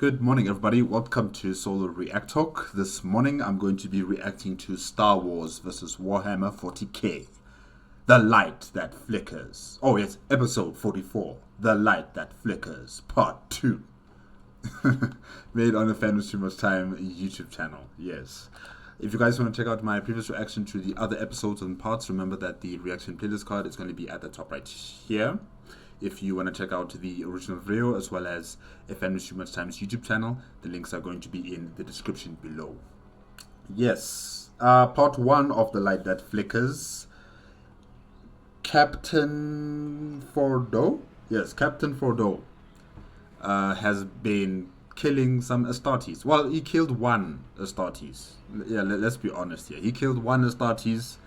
Good morning, everybody. Welcome to Solo ReacTalk. This morning, I'm going to be reacting to Star Wars vs. Warhammer 40K. The Light That Flickers. Oh, yes, episode 44. The Light That Flickers, part 2. Made on the AFanWithTooMuchTime YouTube channel. Yes. If you guys want to check out my previous reaction to the other episodes and parts, remember that the reaction playlist card is going to be at the top right here. If you want to check out the original video as well as AFanWithTooMuchTime's YouTube channel, the links are going to be in the description below. Yes, part 1 of The Light That Flickers. Captain Fordo, yes, Captain Fordo has been killing some Astartes. Well, he killed one Astartes. Yeah, let's be honest here. He killed one Astartes.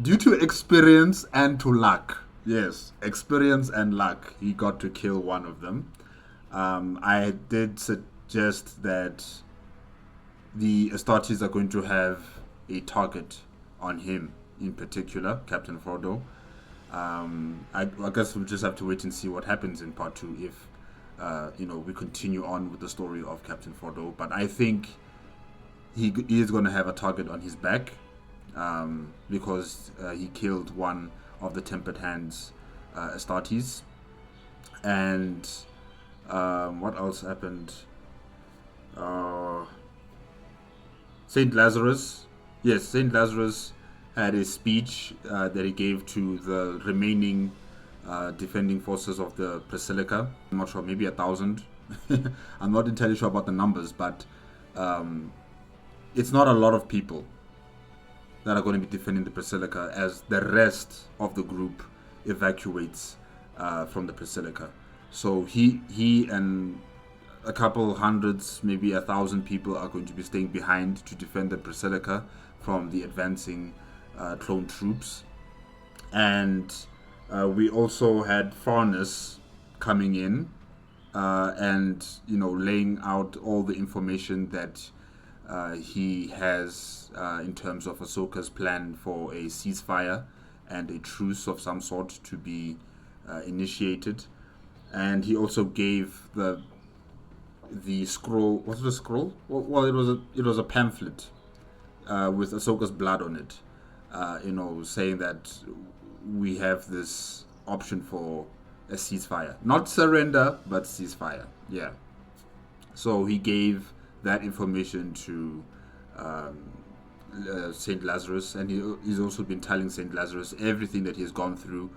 Due to experience and to luck. Yes, experience and luck. He got to kill one of them. I did suggest that the Astartes are going to have a target on him in particular, Captain Fordo. I guess we'll just have to wait and see what happens in part 2 if we continue on with the story of Captain Fordo. But I think he is going to have a target on his back. Because he killed one of the Tempered Hands Astartes. And what else happened? Saint Lazarus. Yes, Saint Lazarus had a speech that he gave to the remaining defending forces of the Basilica. I'm not sure, maybe 1,000. I'm not entirely sure about the numbers, but it's not a lot of people that are going to be defending the Basilica as the rest of the group evacuates from the Basilica. So he and a couple hundreds, maybe 1,000 people are going to be staying behind to defend the Basilica from the advancing clone troops. And we also had Farnes coming in and laying out all the information that he has in terms of Ahsoka's plan for a ceasefire and a truce of some sort to be initiated. And he also gave the scroll. Was it a scroll? Well, it was a pamphlet with Ahsoka's blood on it. Saying that we have this option for a ceasefire, not surrender, but ceasefire. Yeah. So he gave that information to Saint Lazarus, and he's also been telling Saint Lazarus everything that he's gone through,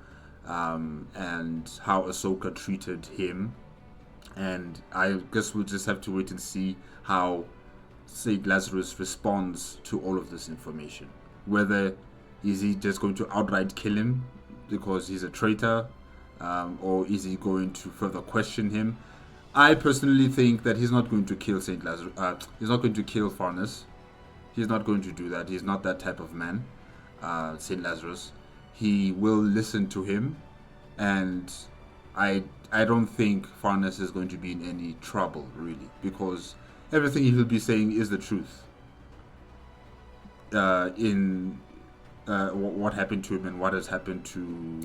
and how Ahsoka treated him. And I guess we'll just have to wait and see how Saint Lazarus responds to all of this information. Whether is he just going to outright kill him because he's a traitor, or is he going to further question him? I personally think that he's not going to kill Saint Lazarus. He's not going to kill Farnes. He's not going to do that. He's not that type of man, Saint Lazarus. He will listen to him, and I don't think Farnes is going to be in any trouble, really, because everything he will be saying is the truth. What happened to him and what has happened to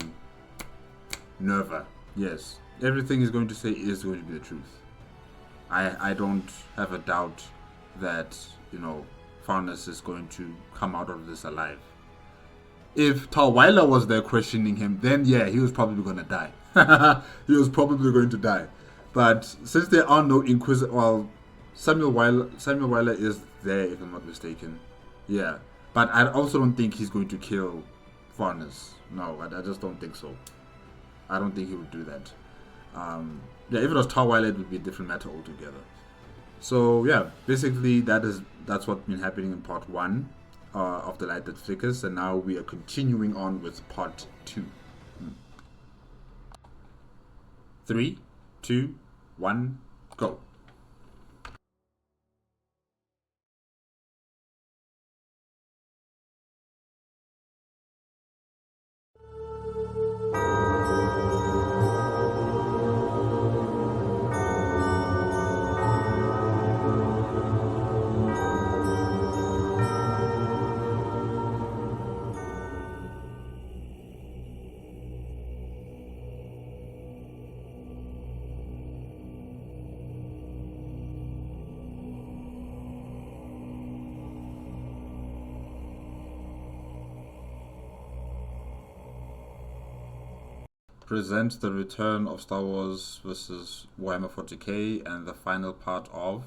Nerva. Yes. Everything he's going to say is going to be the truth. I don't have a doubt that, Farnes is going to come out of this alive. If Talweiler was there questioning him, then yeah, he was probably going to die. He was probably going to die. But since there are no Inquisitor, well, Samuel Weiler is there, if I'm not mistaken. Yeah. But I also don't think he's going to kill Farnes. No, I just don't think so. I don't think he would do that. Yeah, if it was Talweiler, it would be a different matter altogether. So yeah, basically that's what's been happening in part 1 of The Light That Flickers, and now we are continuing on with part 2. 3, 2, 1, go. presents the return of Star Wars vs. Warhammer 40K and the final part of...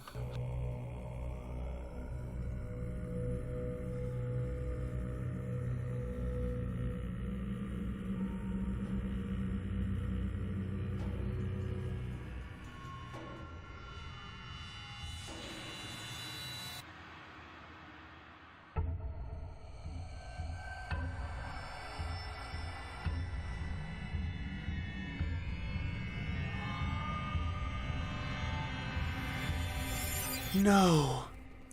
No.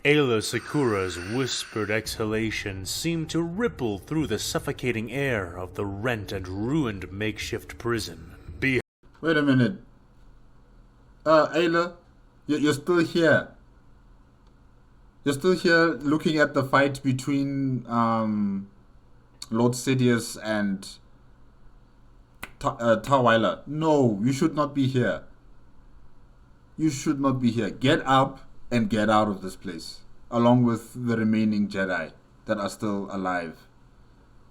Ayla Sakura's whispered exhalation seemed to ripple through the suffocating air of the rent and ruined makeshift prison. Wait a minute. Ayla, you're still here. You're still here looking at the fight between Lord Sidious and Tarweiler. No, you should not be here. You should not be here. Get up and get out of this place, along with the remaining Jedi that are still alive.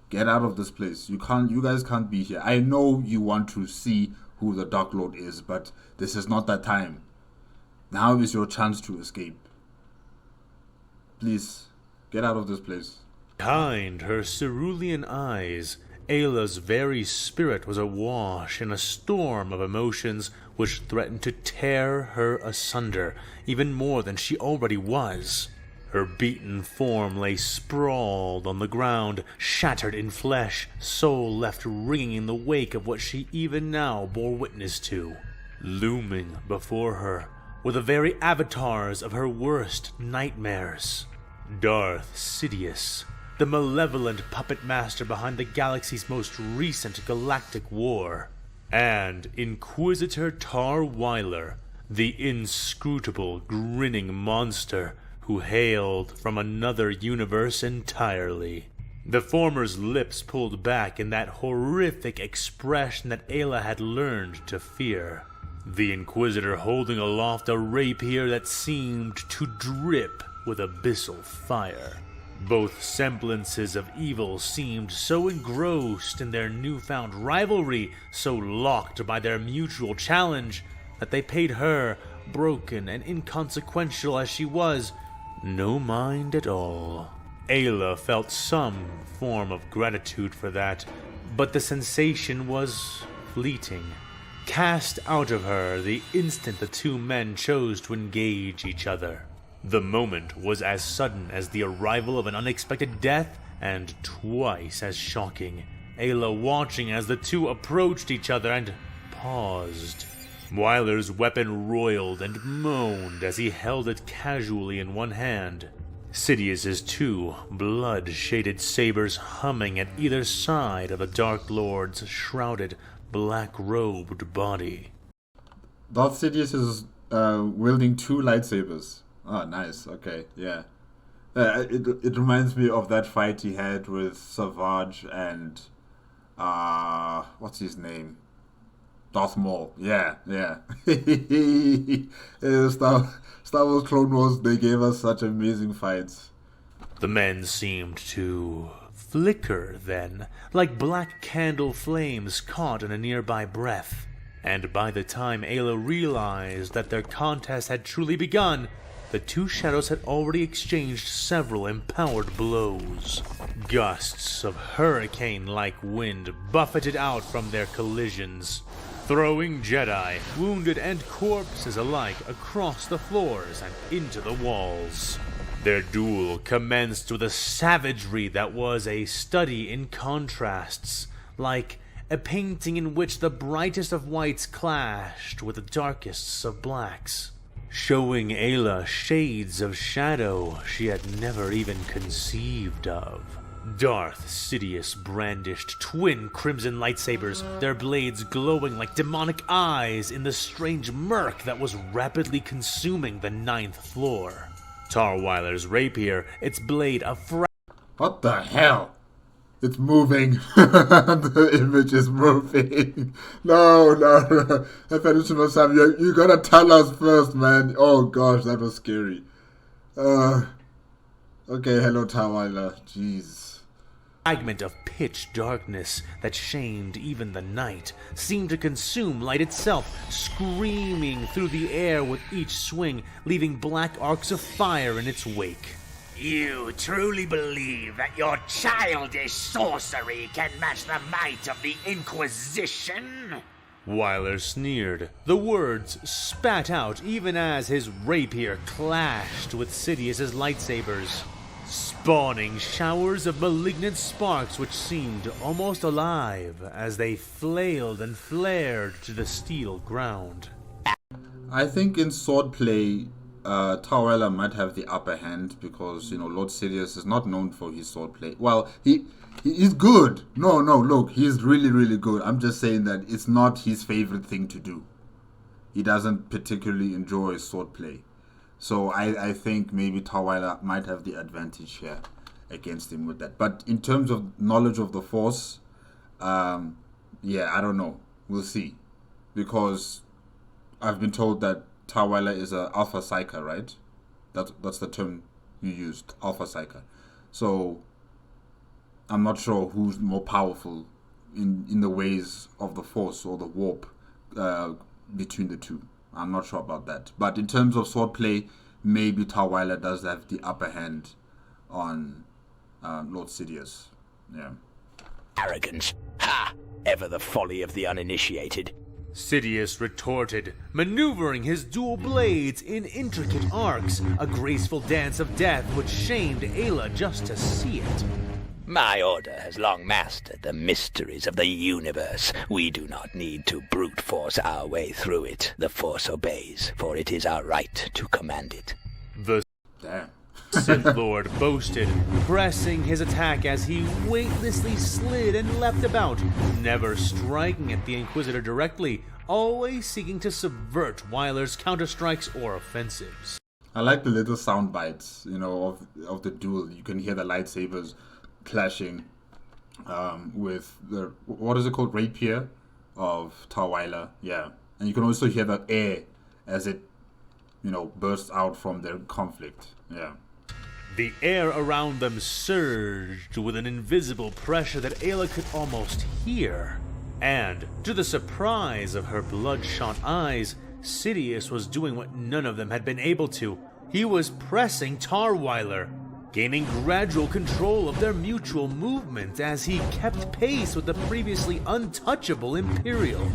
Get out of this place. You guys can't be here. I know you want to see who the Dark Lord is, but this is not that time. Now is your chance to escape. Please, get out of this place. Behind her cerulean eyes, Ayla's very spirit was awash in a storm of emotions which threatened to tear her asunder, even more than she already was. Her beaten form lay sprawled on the ground, shattered in flesh, soul left ringing in the wake of what she even now bore witness to. Looming before her were the very avatars of her worst nightmares. Darth Sidious, the malevolent puppet master behind the galaxy's most recent galactic war, and Inquisitor Tarweiler, the inscrutable, grinning monster who hailed from another universe entirely. The former's lips pulled back in that horrific expression that Ayla had learned to fear. The Inquisitor holding aloft a rapier that seemed to drip with abyssal fire. Both semblances of evil seemed so engrossed in their newfound rivalry, so locked by their mutual challenge, that they paid her, broken and inconsequential as she was, no mind at all. Ayla felt some form of gratitude for that, but the sensation was fleeting, cast out of her the instant the two men chose to engage each other. The moment was as sudden as the arrival of an unexpected death, and twice as shocking. Ayla watching as the two approached each other and paused. Weiler's weapon roiled and moaned as he held it casually in one hand. Sidious's two blood-shaded sabers humming at either side of the Dark Lord's shrouded, black-robed body. Darth Sidious is wielding two lightsabers. Oh, nice. Okay, yeah. It reminds me of that fight he had with Savage and what's his name? Darth Maul. Yeah. Star Wars Clone Wars, they gave us such amazing fights. The men seemed to flicker then, like black candle flames caught in a nearby breath. And by the time Ayla realized that their contest had truly begun, the two shadows had already exchanged several empowered blows. Gusts of hurricane-like wind buffeted out from their collisions, throwing Jedi, wounded and corpses alike, across the floors and into the walls. Their duel commenced with a savagery that was a study in contrasts, like a painting in which the brightest of whites clashed with the darkest of blacks, showing Ayla shades of shadow she had never even conceived of. Darth Sidious brandished twin crimson lightsabers, their blades glowing like demonic eyes in the strange murk that was rapidly consuming the 9th floor. Tarweiler's rapier, its blade What the hell? It's moving. The image is moving. No. AFanWithTooMuchTime, you gotta tell us first, man. Oh gosh, that was scary. Okay, hello Tarweiler. Jeez. fragment of pitch darkness that shamed even the night seemed to consume light itself, screaming through the air with each swing, leaving black arcs of fire in its wake. You truly believe that your childish sorcery can match the might of the Inquisition? Wyler sneered, the words spat out even as his rapier clashed with Sidious's lightsabers, spawning showers of malignant sparks which seemed almost alive as they flailed and flared to the steel ground. I think in swordplay, Tawala might have the upper hand because, Lord Sidious is not known for his swordplay. Well, he's good. No, look, he's really, really good. I'm just saying that it's not his favorite thing to do. He doesn't particularly enjoy swordplay. So I think maybe Tawala might have the advantage here against him with that. But in terms of knowledge of the Force, yeah, I don't know. We'll see. Because I've been told that Tawala is an Alpha Psyker, right? That's the term you used, Alpha Psyker. So I'm not sure who's more powerful in the ways of the Force or the warp between the two. I'm not sure about that. But in terms of swordplay, maybe Tawala does have the upper hand on Lord Sidious. Yeah. Arrogance. Ha! Ever the folly of the uninitiated. Sidious retorted, maneuvering his dual blades in intricate arcs, a graceful dance of death which shamed Ayla just to see it. My order has long mastered the mysteries of the universe. We do not need to brute force our way through it. The Force obeys, for it is our right to command it. The Damn. Sith Lord boasted, pressing his attack as he weightlessly slid and leapt about, never striking at the Inquisitor directly, always seeking to subvert Wyler's counterstrikes or offensives. I like the little sound bites, of the duel. You can hear the lightsabers clashing with the, what is it called, rapier of Tawala. Yeah, and you can also hear the air as it, bursts out from their conflict. Yeah. The air around them surged with an invisible pressure that Ayla could almost hear. And, to the surprise of her bloodshot eyes, Sidious was doing what none of them had been able to. He was pressing Tarwyler, gaining gradual control of their mutual movement as he kept pace with the previously untouchable Imperial.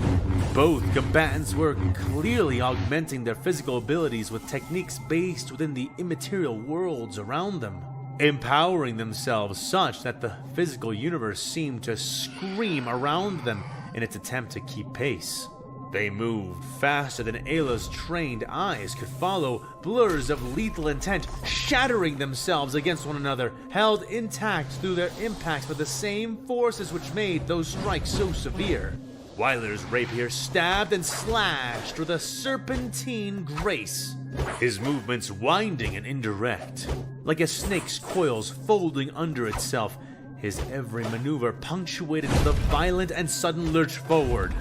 Both combatants were clearly augmenting their physical abilities with techniques based within the immaterial worlds around them, empowering themselves such that the physical universe seemed to scream around them in its attempt to keep pace. They moved faster than Ayla's trained eyes could follow, blurs of lethal intent shattering themselves against one another, held intact through their impacts by the same forces which made those strikes so severe. Wyler's rapier stabbed and slashed with a serpentine grace, his movements winding and indirect, like a snake's coils folding under itself, his every maneuver punctuated with a violent and sudden lurch forward.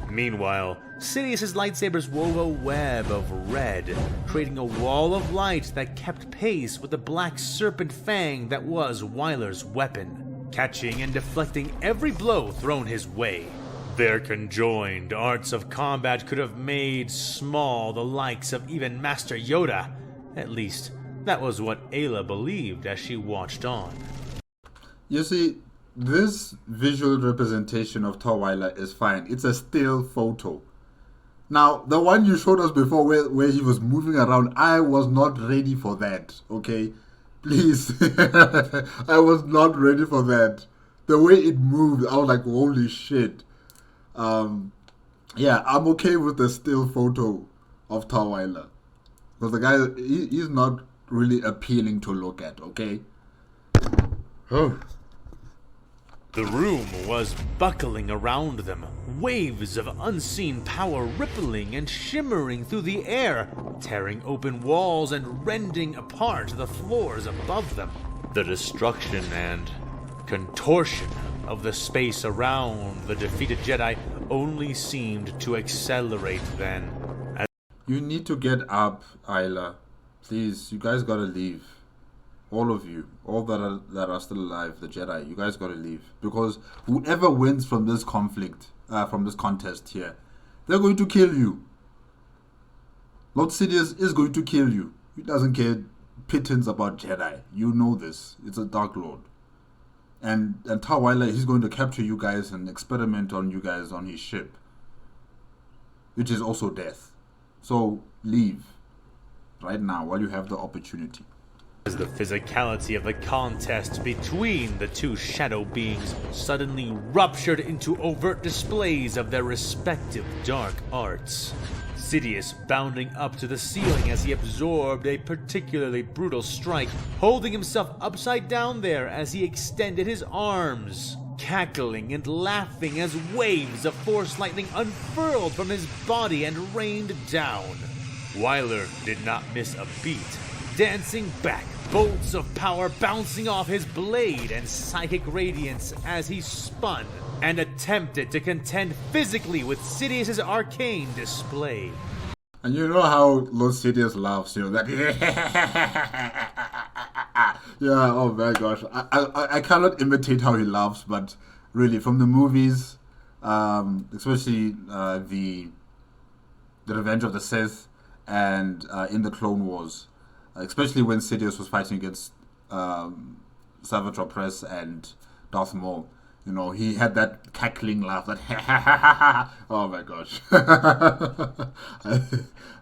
Meanwhile, Sidious's lightsabers wove a web of red, creating a wall of light that kept pace with the black serpent fang that was Wyler's weapon, catching and deflecting every blow thrown his way. Their conjoined arts of combat could have made small the likes of even Master Yoda. At least, that was what Ayla believed as she watched on. You see, this visual representation of Tawala is fine. It's a still photo. Now, the one you showed us before where he was moving around, I was not ready for that, okay? Please. I was not ready for that. The way it moved, I was like, holy shit. Yeah, I'm okay with the still photo of Tawala. Because the guy, he's not really appealing to look at, okay? Oh. The room was buckling around them, waves of unseen power rippling and shimmering through the air, tearing open walls and rending apart the floors above them. The destruction and contortion of the space around the defeated Jedi only seemed to accelerate then. You need to get up, Ayla. Please, you guys gotta leave. all of you, all that are still alive, the Jedi, you guys gotta leave. Because whoever wins from this conflict, from this contest here, they're going to kill you. Lord Sidious is going to kill you. He doesn't care pittance about Jedi. You know this. It's a Dark Lord. And Tarweiler, he's going to capture you guys and experiment on you guys on his ship, which is also death. So leave right now while you have the opportunity. As the physicality of the contest between the two shadow beings suddenly ruptured into overt displays of their respective dark arts. Sidious bounding up to the ceiling as he absorbed a particularly brutal strike, holding himself upside down there as he extended his arms, cackling and laughing as waves of force lightning unfurled from his body and rained down. Wyler did not miss a beat, dancing back, bolts of power bouncing off his blade and psychic radiance as he spun and attempted to contend physically with Sidious's arcane display. And you know how Lord Sidious laughs, you know, that yeah, oh my gosh. I cannot imitate how he laughs, but really from the movies, especially the Revenge of the Sith and in the Clone Wars, especially when Sidious was fighting against Salvatore Press and Darth Maul. You know, he had that cackling laugh, that oh my gosh. I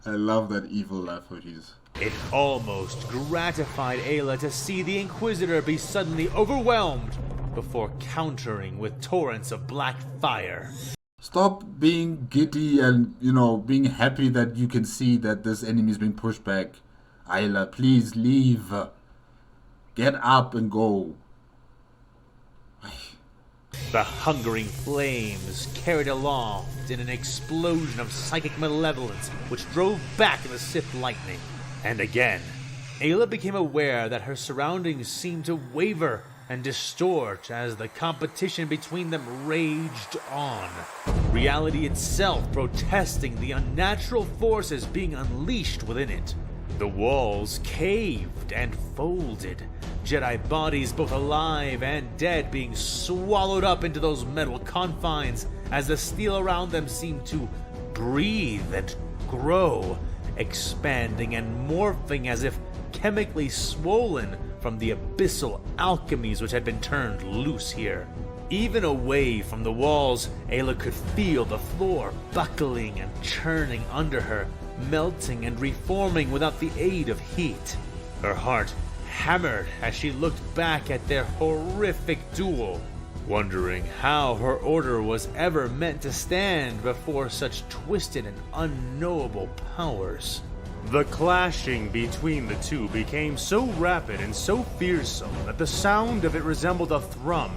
love that evil laugh of his. It almost gratified Ayla to see the Inquisitor be suddenly overwhelmed before countering with torrents of black fire. Stop being giddy and, you know, being happy that you can see that this enemy is being pushed back. Ayla, please leave. Get up and go. The hungering flames carried aloft in an explosion of psychic malevolence which drove back the Sith lightning. And again, Ayla became aware that her surroundings seemed to waver and distort as the competition between them raged on. Reality itself protesting the unnatural forces being unleashed within it. The walls caved and folded, Jedi bodies both alive and dead being swallowed up into those metal confines as the steel around them seemed to breathe and grow, expanding and morphing as if chemically swollen from the abyssal alchemies which had been turned loose here. Even away from the walls, Ayla could feel the floor buckling and churning under her, melting and reforming without the aid of heat. Her heart hammered as she looked back at their horrific duel, wondering how her order was ever meant to stand before such twisted and unknowable powers. The clashing between the two became so rapid and so fearsome that the sound of it resembled a thrum,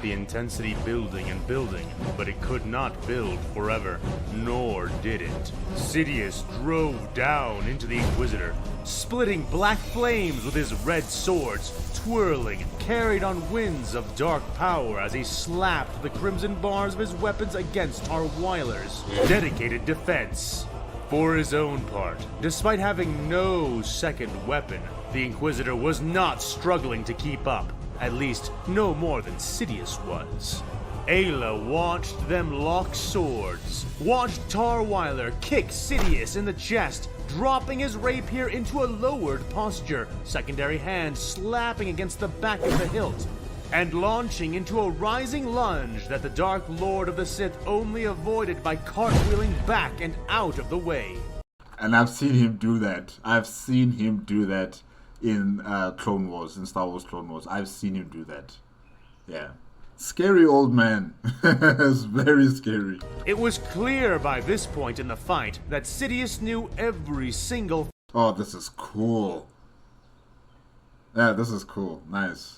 the intensity building and building, but it could not build forever, nor did it. Sidious drove down into the Inquisitor, splitting black flames with his red swords, twirling, carried on winds of dark power as he slapped the crimson bars of his weapons against Tarweiler's dedicated defense. For his own part, despite having no second weapon, the Inquisitor was not struggling to keep up, at least no more than Sidious was. Ayla watched them lock swords, watched Tarweiler kick Sidious in the chest, dropping his rapier into a lowered posture, secondary hand slapping against the back of the hilt, and launching into a rising lunge that the Dark Lord of the Sith only avoided by cartwheeling back and out of the way. And I've seen him do that. I've seen him do that in Clone Wars, in Star Wars Clone Wars. I've seen him do that. Yeah. Scary old man. It's very scary. It was clear by this point in the fight that Sidious knew every single... Oh, this is cool. Yeah, this is cool. Nice.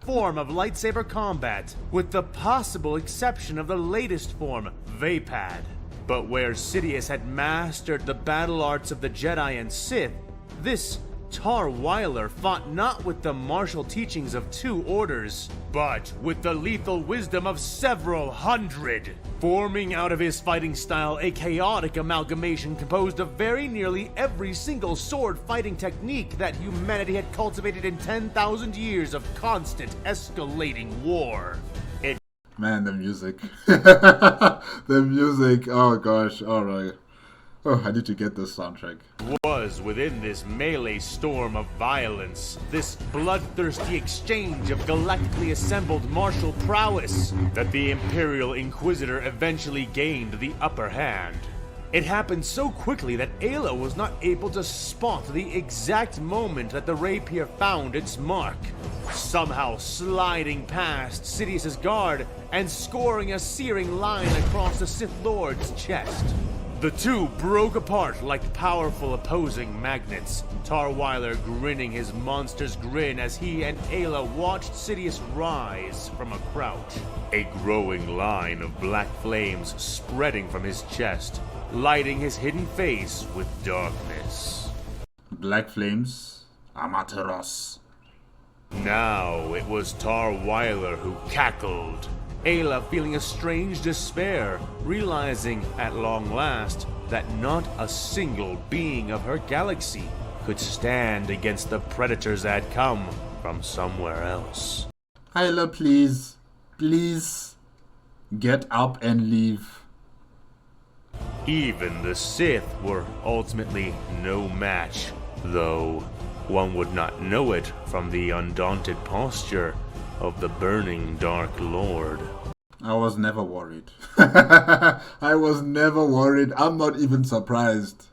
...form of lightsaber combat, with the possible exception of the latest form, Vapad. But where Sidious had mastered the battle arts of the Jedi and Sith, this Tar Weiler fought not with the martial teachings of 2 orders, but with the lethal wisdom of several hundred, forming out of his fighting style a chaotic amalgamation composed of very nearly every single sword fighting technique that humanity had cultivated in 10,000 years of constant escalating war. Man, the music. The music, oh gosh, alright. Oh, I need to get this soundtrack. Was within this melee storm of violence, this bloodthirsty exchange of galactically assembled martial prowess, that the Imperial Inquisitor eventually gained the upper hand. It happened so quickly that Ayla was not able to spot the exact moment that the rapier found its mark, somehow sliding past Sidious's guard and scoring a searing line across the Sith Lord's chest. The two broke apart like powerful opposing magnets, Tar Weiler grinning his monster's grin as he and Ayla watched Sidious rise from a crouch. A growing line of black flames spreading from his chest, lighting his hidden face with darkness. Black flames? Amateros. Now it was Tar Weiler who cackled, Ayla feeling a strange despair, realizing at long last that not a single being of her galaxy could stand against the predators that had come from somewhere else. Ayla, please, please, get up and leave. Even the Sith were ultimately no match, though one would not know it from the undaunted posture of the burning Dark Lord. I was never worried. I was never worried. I'm not even surprised.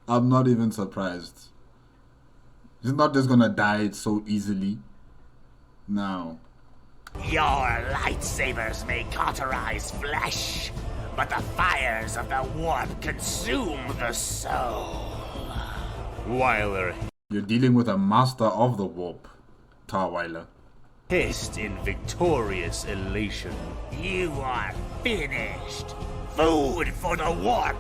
I'm not even surprised. He's not just gonna die so easily. No. Your lightsabers may cauterize flesh, but the fires of the warp consume the soul. Weiler You're dealing with a master of the warp, Tar Weiler. hissed in victorious elation. You are finished. Food for the warp.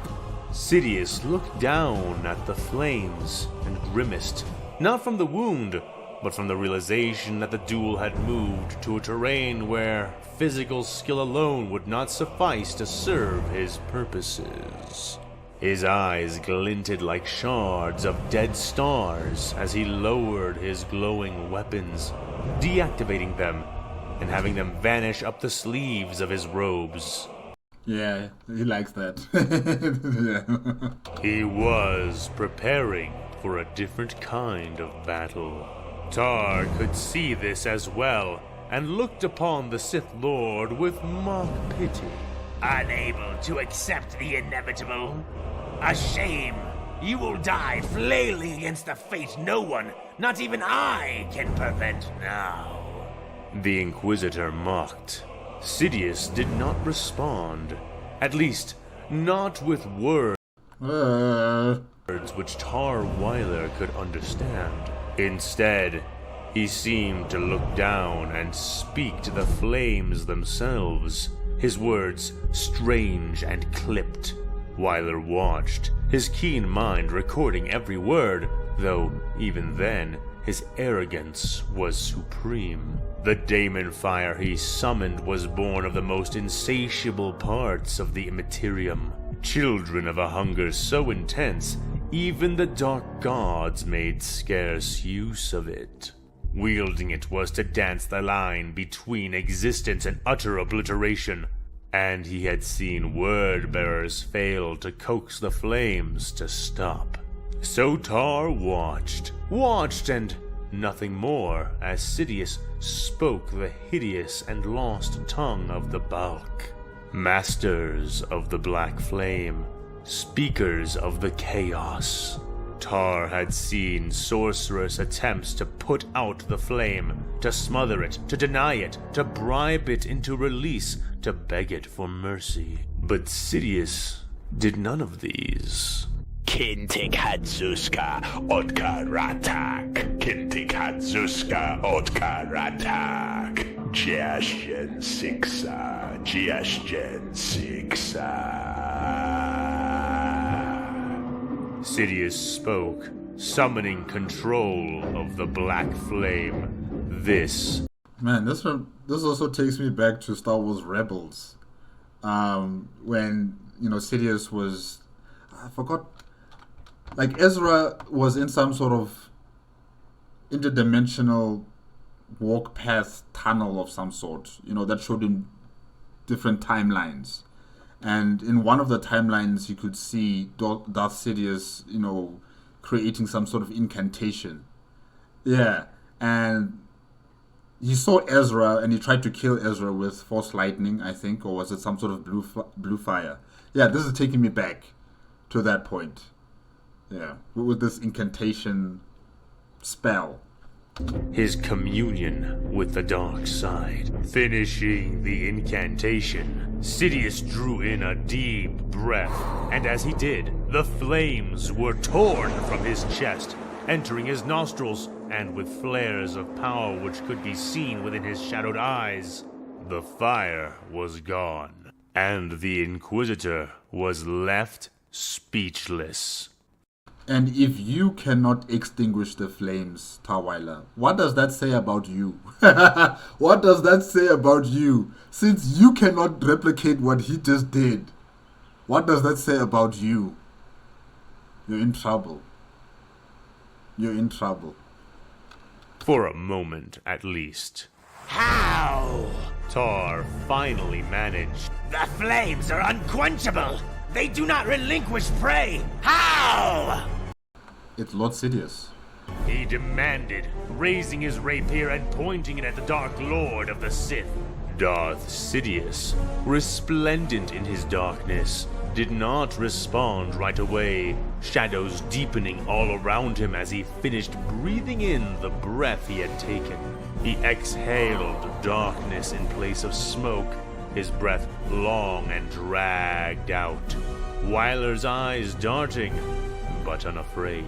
Sidious looked down at the flames and grimaced, not from the wound, but from the realization that the duel had moved to a terrain where physical skill alone would not suffice to serve his purposes. His eyes glinted like shards of dead stars as he lowered his glowing weapons, deactivating them and having them vanish up the sleeves of his robes. Yeah, he likes that. Yeah. He was preparing for a different kind of battle. Tar could see this as well, and looked upon the Sith Lord with mock pity. Unable to accept the inevitable. A shame. You will die flailing against a fate no one, not even I, can prevent now. The Inquisitor mocked. Sidious did not respond, at least not with words which Tar Weiler could understand. Instead, he seemed to look down and speak to the flames themselves, his words strange and clipped. Weiler watched, his keen mind recording every word, though even then, his arrogance was supreme. The daemon fire he summoned was born of the most insatiable parts of the Immaterium, children of a hunger so intense, even the dark gods made scarce use of it. Wielding it was to dance the line between existence and utter obliteration, and he had seen word-bearers fail to coax the flames to stop. So Tar watched and nothing more as Sidious spoke the hideous and lost tongue of the bulk. Masters of the black flame, speakers of the chaos. Tar had seen sorcerous attempts to put out the flame, to smother it, to deny it, to bribe it into release, to beg it for mercy. But Sidious did none of these. Kintik Hadzuska Otkaratak. Kintik Hadzuska Otkaratak. Jasjen Sixa. Jasjen Sixa. Sidious spoke, summoning control of the black flame. This... Man, this also takes me back to Star Wars Rebels. When, Sidious was... I forgot... Like, Ezra was in some sort of interdimensional walk path tunnel of some sort, that showed him different timelines. And in one of the timelines, you could see Darth Sidious, creating some sort of incantation. Yeah, and he saw Ezra, and he tried to kill Ezra with Force Lightning, I think, or was it some sort of blue fire? Yeah, this is taking me back to that point. Yeah, with this incantation spell. His communion with the dark side. Finishing the incantation, Sidious drew in a deep breath, and as he did, the flames were torn from his chest, entering his nostrils, and with flares of power which could be seen within his shadowed eyes, the fire was gone, and the Inquisitor was left speechless. And if you cannot extinguish the flames, Tarweiler, what does that say about you? What does that say about you? Since you cannot replicate what he just did, what does that say about you? You're in trouble. You're in trouble. For a moment, at least. How? Tar finally managed. The flames are unquenchable. They do not relinquish prey. How? It's Lord Sidious. He demanded, raising his rapier and pointing it at the Dark Lord of the Sith. Darth Sidious, resplendent in his darkness, did not respond right away, shadows deepening all around him as he finished breathing in the breath he had taken. He exhaled darkness in place of smoke, his breath long and dragged out, Wyler's eyes darting, but unafraid.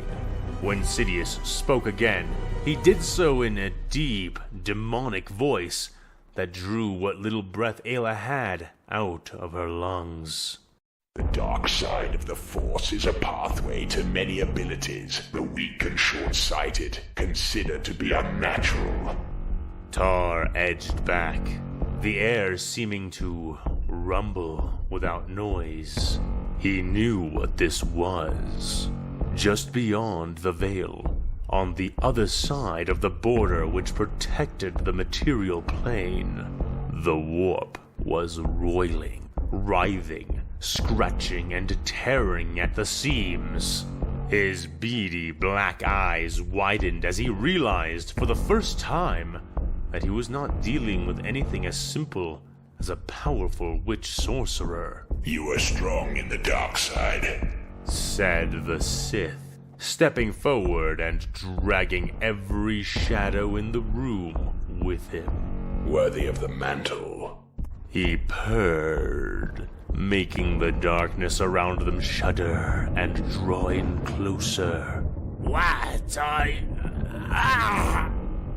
When Sidious spoke again, he did so in a deep, demonic voice that drew what little breath Ayla had out of her lungs. The dark side of the Force is a pathway to many abilities the weak and short-sighted consider to be unnatural. Tar edged back, the air seeming to rumble without noise. He knew what this was. Just beyond the veil, on the other side of the border which protected the material plane, the warp was roiling, writhing, scratching and tearing at the seams. His beady black eyes widened as he realized for the first time that he was not dealing with anything as simple as a powerful witch sorcerer. You are strong in the dark side, said the Sith, stepping forward and dragging every shadow in the room with him. Worthy of the mantle. He purred, making the darkness around them shudder and draw in closer. What?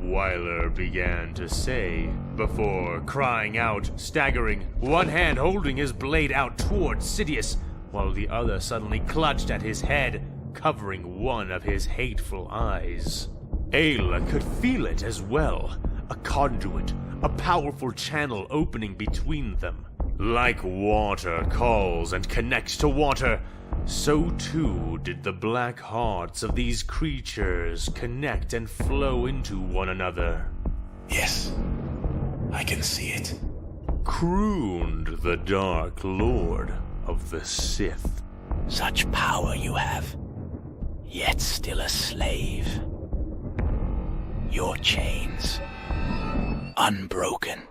Wyler began to say, before crying out, staggering, one hand holding his blade out towards Sidious, while the other suddenly clutched at his head, covering one of his hateful eyes. Ayla could feel it as well, a conduit, a powerful channel opening between them. Like water calls and connects to water, so too did the black hearts of these creatures connect and flow into one another. Yes, I can see it, crooned the Dark Lord of the Sith. Such power you have, yet still a slave. Your chains, unbroken.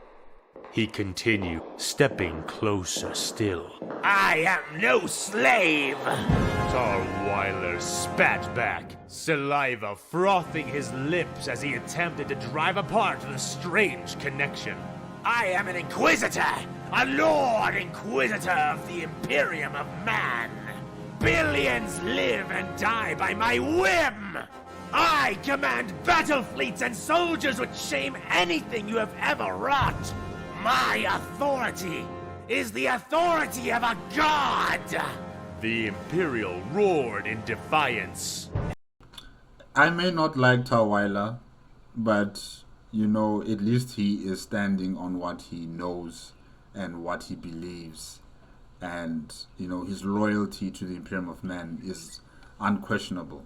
He continued, stepping closer still. I am no slave! Tarweiler spat back, saliva frothing his lips as he attempted to drive apart the strange connection. I am an Inquisitor! A Lord Inquisitor of the Imperium of Man! Billions live and die by my whim! I command battle fleets and soldiers would shame anything you have ever wrought! My authority is the authority of a god! The Imperial roared in defiance. I may not like Tarweiler, but, you know, at least he is standing on what he knows and what he believes. And, you know, his loyalty to the Imperium of Man is unquestionable.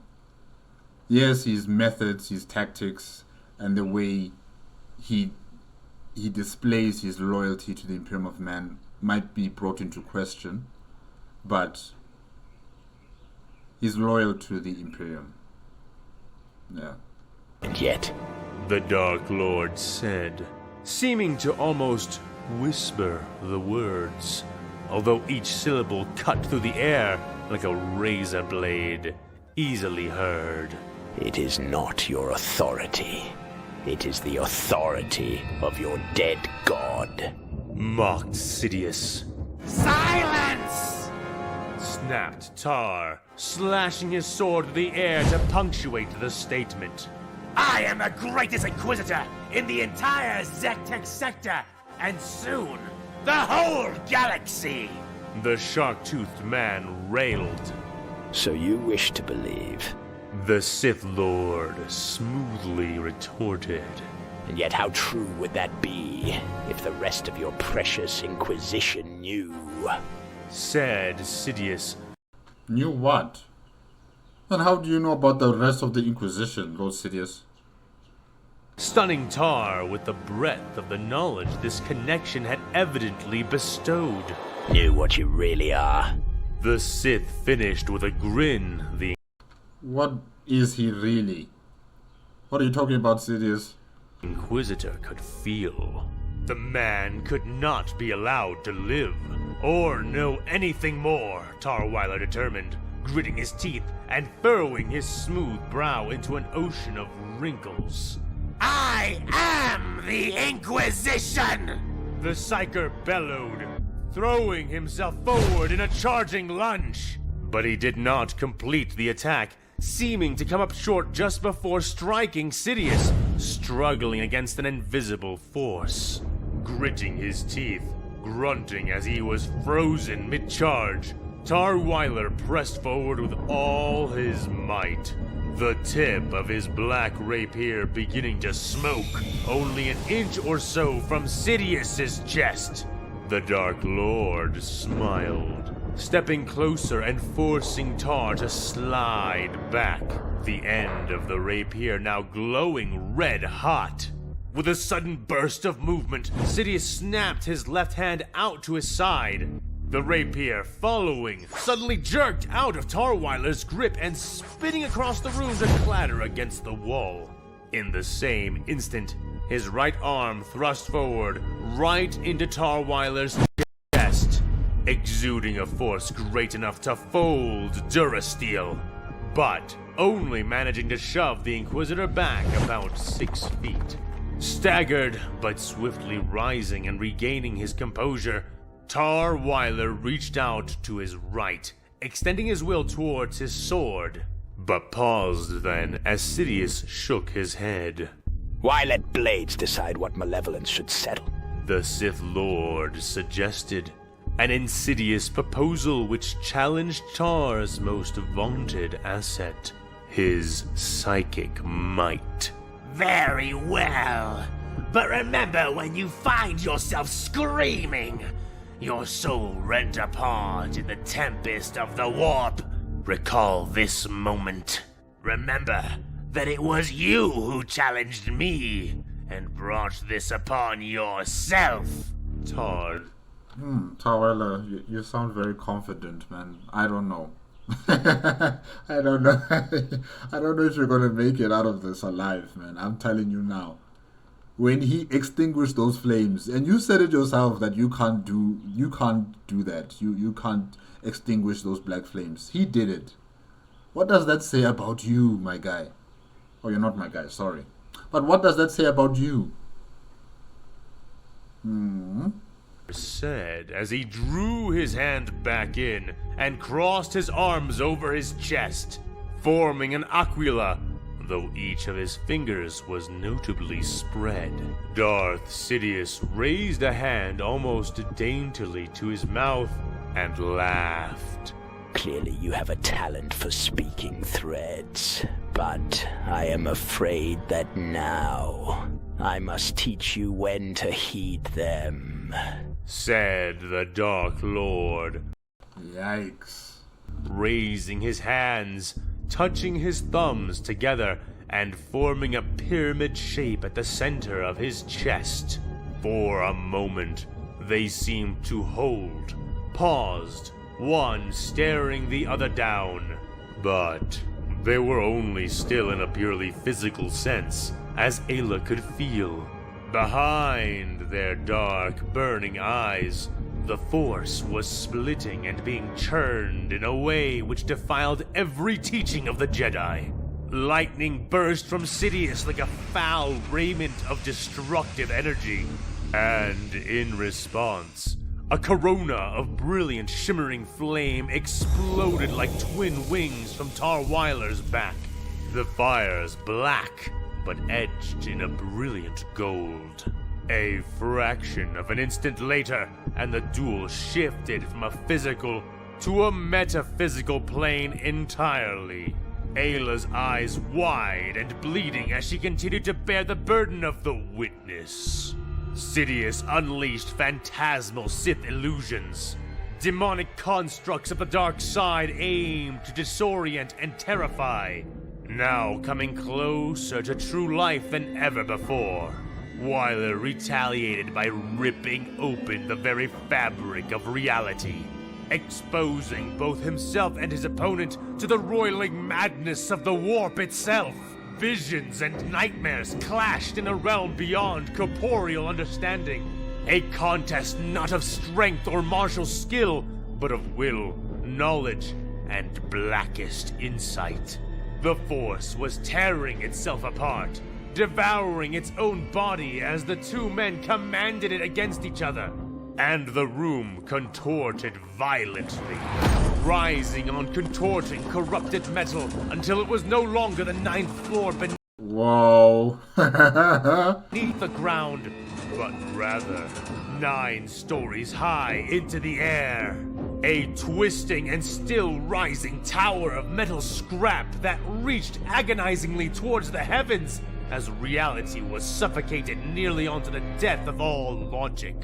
Yes, his methods, his tactics, and the way he displays his loyalty to the Imperium of Man might be brought into question, but he's loyal to the Imperium. Yeah. And yet, the Dark Lord said, seeming to almost whisper the words, although each syllable cut through the air like a razor blade, easily heard. it is not your authority. It is the authority of your dead god. Mocked Sidious. Silence! Snapped Tar, slashing his sword through the air to punctuate the statement. I am the greatest Inquisitor in the entire Zektek sector, and soon, the whole galaxy! The shark-toothed man railed. So you wish to believe. The Sith Lord smoothly retorted. And yet how true would that be if the rest of your precious Inquisition knew? Said Sidious. Knew what? And how do you know about the rest of the Inquisition, Lord Sidious? Stunning Tar with the breadth of the knowledge this connection had evidently bestowed. Knew what you really are. The Sith finished with a grin. The What is he really? What are you talking about, Sidious? Inquisitor could feel. The man could not be allowed to live, or know anything more, Tarweiler determined, gritting his teeth and furrowing his smooth brow into an ocean of wrinkles. I am the Inquisition! The Psyker bellowed, throwing himself forward in a charging lunge. But he did not complete the attack, seeming to come up short just before striking Sidious, struggling against an invisible force. Gritting his teeth, grunting as he was frozen mid-charge, Tarweiler pressed forward with all his might. The tip of his black rapier beginning to smoke, only an inch or so from Sidious's chest. The Dark Lord smiled, stepping closer and forcing Tar to slide back, the end of the rapier now glowing red hot. With a sudden burst of movement, Sidious snapped his left hand out to his side. The rapier, following, suddenly jerked out of Tarweiler's grip and spinning across the room to clatter against the wall. In the same instant, his right arm thrust forward, right into Tarweiler's chest, exuding a force great enough to fold Durasteel, but only managing to shove the Inquisitor back about 6 feet. Staggered, but swiftly rising and regaining his composure, Tarweiler reached out to his right, extending his will towards his sword, but paused then as Sidious shook his head. Why let blades decide what malevolence should settle? The Sith Lord suggested, an insidious proposal which challenged Tar's most vaunted asset, his psychic might. Very well. But remember, when you find yourself screaming, your soul rent apart in the tempest of the warp, recall this moment. Remember that it was you who challenged me and brought this upon yourself. Tar. Tarweiler, you sound very confident, man. I don't know. I don't know. I don't know if you're gonna make it out of this alive, man. I'm telling you now. When he extinguished those flames, and you said it yourself that you can't do that. You can't extinguish those black flames. He did it. What does that say about you, my guy? Oh, you're not my guy, sorry. But what does that say about you? Said as he drew his hand back in and crossed his arms over his chest, forming an aquila, though each of his fingers was notably spread. Darth Sidious raised a hand almost daintily to his mouth and laughed. Clearly you have a talent for speaking threads. But I am afraid that now I must teach you when to heed them, said the Dark Lord. Yikes. Raising his hands, touching his thumbs together, and forming a pyramid shape at the center of his chest. For a moment, they seemed to hold, paused, one staring the other down. But they were only still in a purely physical sense, as Ayla could feel. Behind their dark, burning eyes, the Force was splitting and being churned in a way which defiled every teaching of the Jedi. Lightning burst from Sidious like a foul raiment of destructive energy. And in response, a corona of brilliant shimmering flame exploded like twin wings from Tar Weiler's back. The fires black, but edged in a brilliant gold. A fraction of an instant later, and the duel shifted from a physical to a metaphysical plane entirely. Ayla's eyes wide and bleeding as she continued to bear the burden of the witness. Sidious unleashed phantasmal Sith illusions. Demonic constructs of the dark side aimed to disorient and terrify, now coming closer to true life than ever before. Weiler retaliated by ripping open the very fabric of reality, exposing both himself and his opponent to the roiling madness of the warp itself. Visions and nightmares clashed in a realm beyond corporeal understanding. A contest not of strength or martial skill, but of will, knowledge, and blackest insight. The Force was tearing itself apart, devouring its own body as the two men commanded it against each other. And the room contorted violently, rising on contorting corrupted metal until it was no longer the 9th floor beneath Whoa. the ground, but rather 9 stories high into the air. A twisting and still rising tower of metal scrap that reached agonizingly towards the heavens as reality was suffocated nearly onto the death of all logic.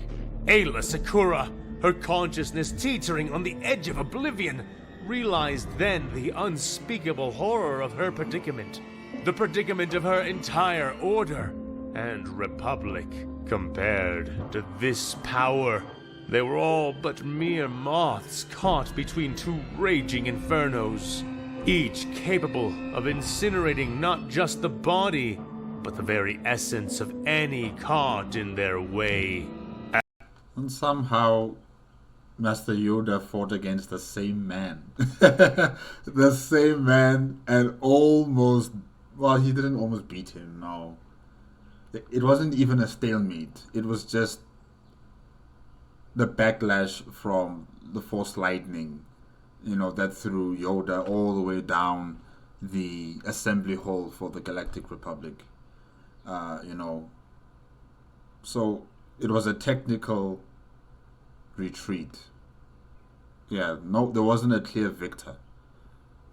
Ayla Sakura, her consciousness teetering on the edge of oblivion, realized then the unspeakable horror of her predicament, the predicament of her entire order and republic. Compared to this power, they were all but mere moths caught between 2 raging infernos, each capable of incinerating not just the body, but the very essence of any caught in their way. And somehow Master Yoda fought against the same man. The same man, and almost, well, he didn't almost beat him, no. It wasn't even a stalemate. It was just the backlash from the Force lightning, that threw Yoda all the way down the assembly hall for the Galactic Republic. So it was a technical retreat. Yeah, no, there wasn't a clear victor.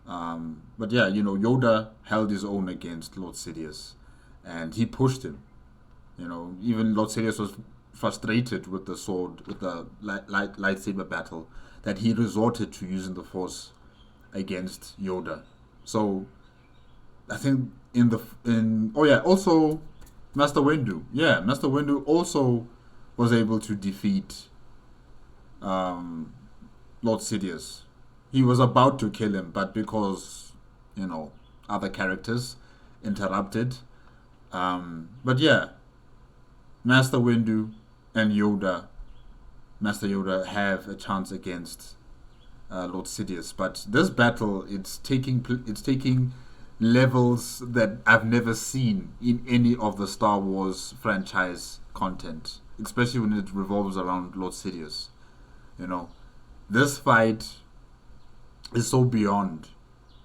But yeah, Yoda held his own against Lord Sidious, and he pushed him. Even Lord Sidious was frustrated with the sword, with the lightsaber battle, that he resorted to using the Force against Yoda. So I think also Master Windu. Yeah, Master Windu also was able to defeat Lord Sidious. He was about to kill him, but because other characters interrupted. But yeah, Master Windu and Master Yoda have a chance against Lord Sidious. But this battle, it's taking levels that I've never seen in any of the Star Wars franchise content, especially when it revolves around Lord Sidious. This fight is so beyond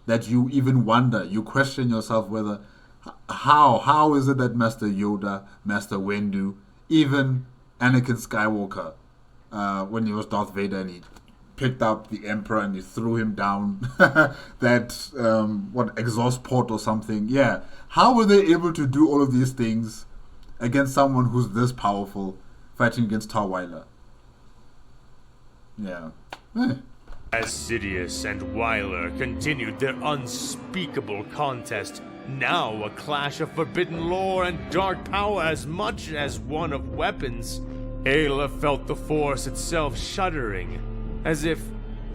that you even wonder, you question yourself whether, how is it that Master Yoda, Master Windu, even Anakin Skywalker, when he was Darth Vader and he picked up the Emperor and he threw him down that exhaust port or something. Yeah, how were they able to do all of these things against someone who's this powerful, fighting against Tarweiler? Yeah. As Sidious and Wyler continued their unspeakable contest, now a clash of forbidden lore and dark power as much as one of weapons, Ayla felt the Force itself shuddering, as if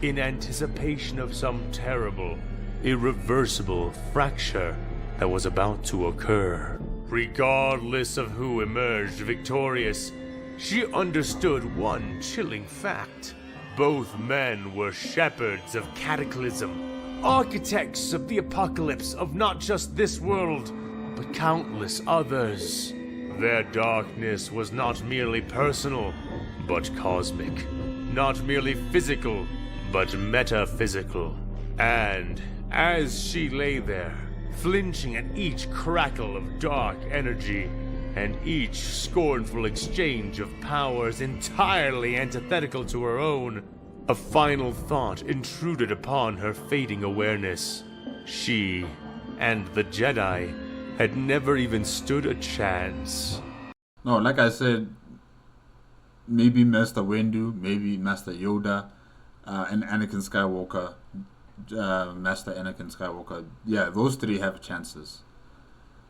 in anticipation of some terrible, irreversible fracture that was about to occur. Regardless of who emerged victorious, she understood one chilling fact. Both men were shepherds of cataclysm, architects of the apocalypse of not just this world, but countless others. Their darkness was not merely personal, but cosmic. Not merely physical, but metaphysical. And as she lay there, flinching at each crackle of dark energy, and each scornful exchange of powers entirely antithetical to her own, a final thought intruded upon her fading awareness. She and the Jedi had never even stood a chance. No, like I said, maybe Master Windu, maybe Master Yoda, and Anakin Skywalker, Master Anakin Skywalker. Yeah, those three have chances.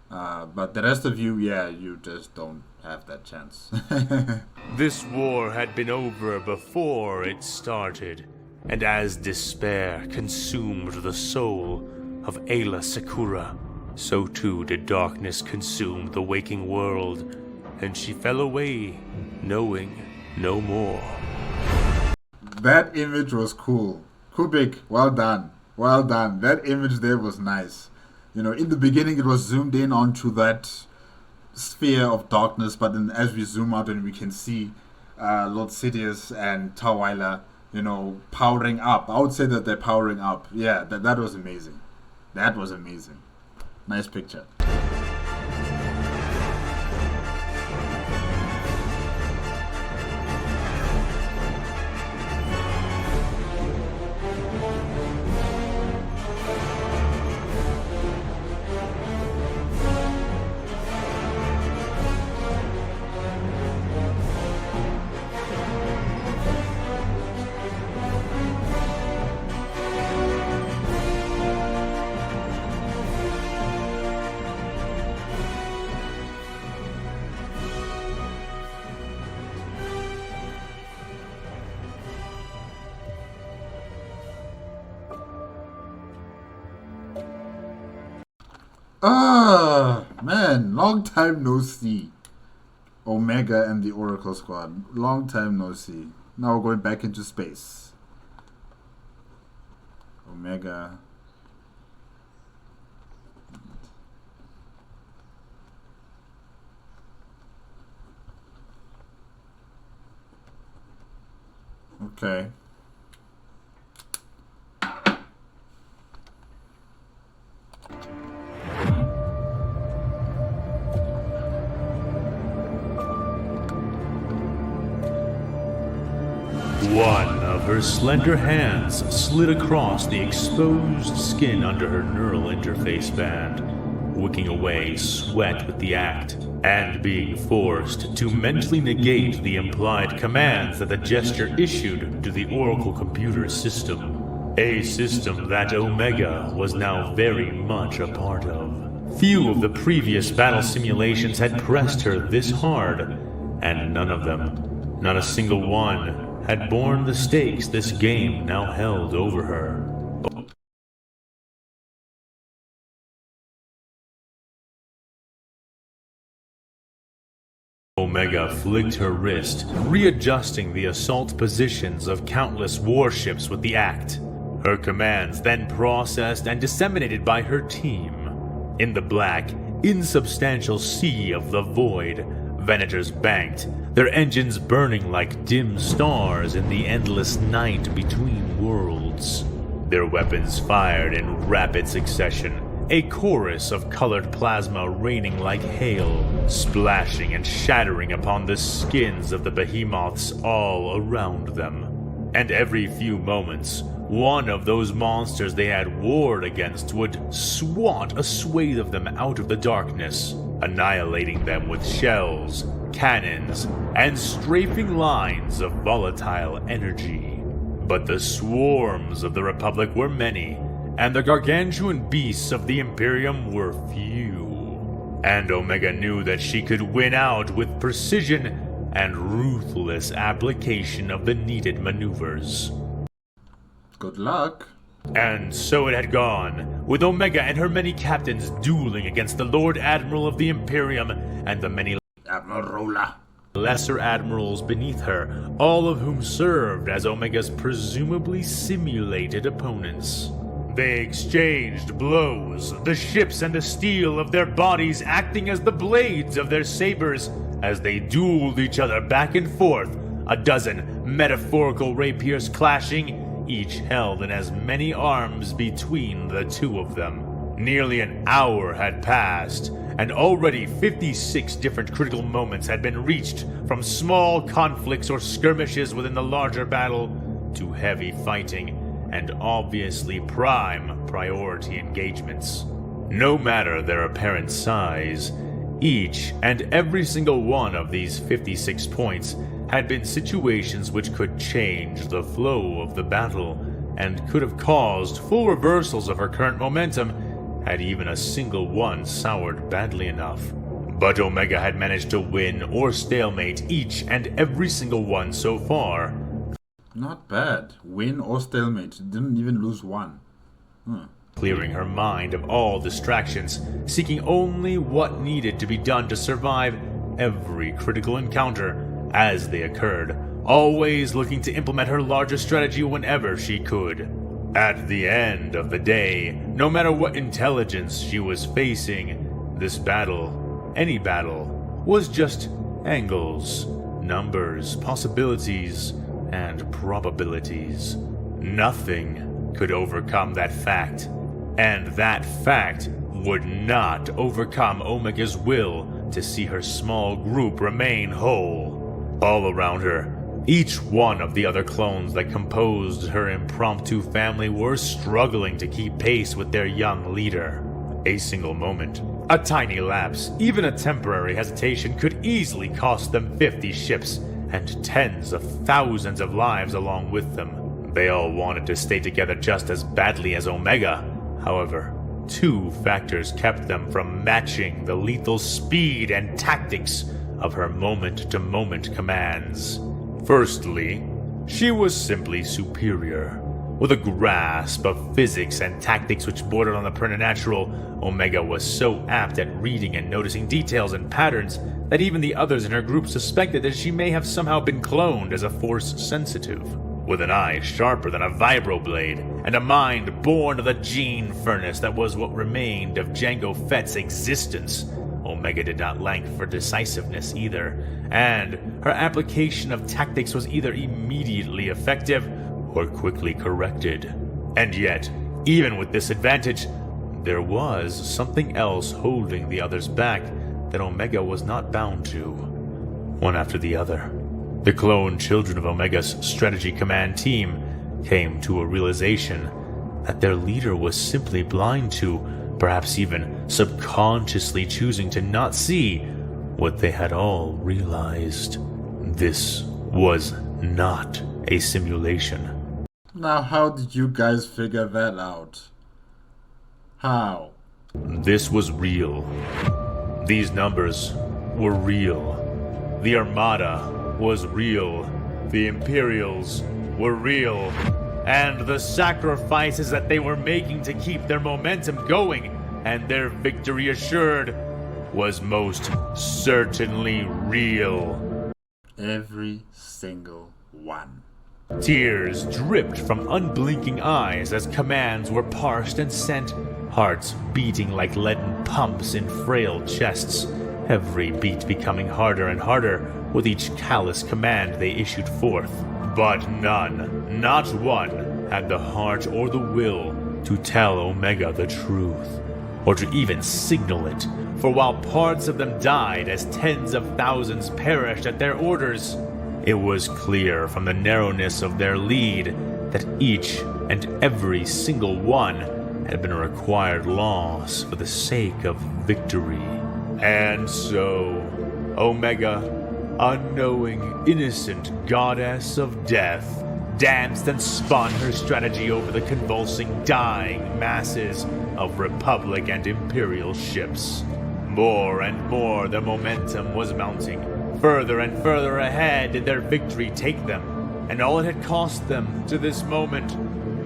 But the rest of you, yeah, you just don't have that chance. This war had been over before it started, and as despair consumed the soul of Ayla Secura, so too did darkness consume the waking world, and she fell away, knowing no more. That image was cool. Kubik, well done. Well done. That image there was nice. You know, in the beginning it was zoomed in onto that sphere of darkness, but then as we zoom out and we can see Lord Sidious and Tarweiler, you know, powering up. I would say that they're powering up. Yeah, that was amazing. That was amazing. Nice picture. Man, long time no see. Omega and the Oracle Squad. Long time no see. Now we're going back into space. Omega. Okay. One of her slender hands slid across the exposed skin under her neural interface band, wicking away sweat with the act, and being forced to mentally negate the implied commands that the gesture issued to the Oracle computer system. A system that Omega was now very much a part of. Few of the previous battle simulations had pressed her this hard, and none of them, not a single one, had borne the stakes this game now held over her. Omega flicked her wrist, readjusting the assault positions of countless warships with the act. Her commands then processed and disseminated by her team. In the black, insubstantial sea of the void, Venators banked, their engines burning like dim stars in the endless night between worlds. Their weapons fired in rapid succession, a chorus of colored plasma raining like hail, splashing and shattering upon the skins of the behemoths all around them. And every few moments, one of those monsters they had warred against would swat a swathe of them out of the darkness, annihilating them with shells, cannons, and strafing lines of volatile energy. But the swarms of the Republic were many, and the gargantuan beasts of the Imperium were few. And Omega knew that she could win out with precision and ruthless application of the needed maneuvers. Good luck. And so it had gone, with Omega and her many captains dueling against the Lord Admiral of the Imperium and the many Admiral Rolla. lesser admirals beneath her, all of whom served as Omega's presumably simulated opponents. They exchanged blows, the ships and the steel of their bodies acting as the blades of their sabers, as they dueled each other back and forth, a dozen metaphorical rapiers clashing, each held in as many arms between the two of them. Nearly an hour had passed, and already 56 different critical moments had been reached, from small conflicts or skirmishes within the larger battle to heavy fighting and obviously prime priority engagements. No matter their apparent size, each and every single one of these 56 points had been situations which could change the flow of the battle and could have caused full reversals of her current momentum had even a single one soured badly enough. But Omega had managed to win or stalemate each and every single one so far. Not bad. Win or stalemate. Didn't even lose one. Clearing her mind of all distractions, seeking only what needed to be done to survive every critical encounter as they occurred, always looking to implement her larger strategy whenever she could. At the end of the day, no matter what intelligence she was facing, this battle, any battle, was just angles, numbers, possibilities, and probabilities. Nothing could overcome that fact, and that fact would not overcome Omega's will to see her small group remain whole. All around her, each one of the other clones that composed her impromptu family were struggling to keep pace with their young leader. A single moment, a tiny lapse, even a temporary hesitation could easily cost them 50 ships and tens of thousands of lives along with them. They all wanted to stay together just as badly as Omega. However, two factors kept them from matching the lethal speed and tactics of her moment-to-moment commands. Firstly, she was simply superior. With a grasp of physics and tactics which bordered on the preternatural, Omega was so apt at reading and noticing details and patterns that even the others in her group suspected that she may have somehow been cloned as a Force sensitive. With an eye sharper than a vibroblade, and a mind born of the gene furnace that was what remained of Jango Fett's existence, Omega did not lack for decisiveness either, and her application of tactics was either immediately effective or quickly corrected. And yet, even with this advantage, there was something else holding the others back that Omega was not bound to. One after the other, the clone children of Omega's strategy command team came to a realization that their leader was simply blind to, perhaps even subconsciously choosing to not see what they had all realized. This was not a simulation. Now, how did you guys figure that out? How? This was real. These numbers were real. The Armada was real. The Imperials were real. And the sacrifices that they were making to keep their momentum going and their victory assured was most certainly real. Every single one. Tears dripped from unblinking eyes as commands were parsed and sent, hearts beating like leaden pumps in frail chests, every beat becoming harder and harder with each callous command they issued forth. But none, not one, had the heart or the will to tell Omega the truth, or to even signal it, for while parts of them died as tens of thousands perished at their orders, It was clear from the narrowness of their lead that each and every single one had been a required loss for the sake of victory. And so, Omega, unknowing, innocent goddess of death, danced and spun her strategy over the convulsing, dying masses of Republic and Imperial ships. More and more their momentum was mounting. Further and further ahead did their victory take them, and all it had cost them to this moment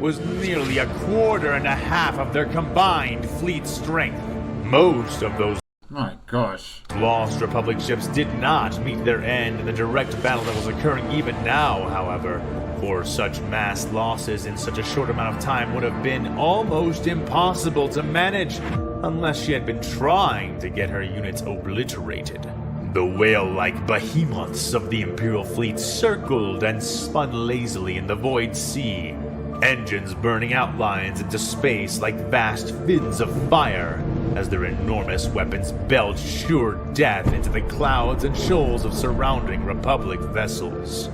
was nearly 1.25 of their combined fleet strength. Most of those My gosh. lost Republic ships did not meet their end in the direct battle that was occurring even now, however, for such mass losses in such a short amount of time would have been almost impossible to manage unless she had been trying to get her units obliterated. The whale-like behemoths of the Imperial fleet circled and spun lazily in the void sea, engines burning outlines into space like vast fins of fire as their enormous weapons belched sure death into the clouds and shoals of surrounding Republic vessels.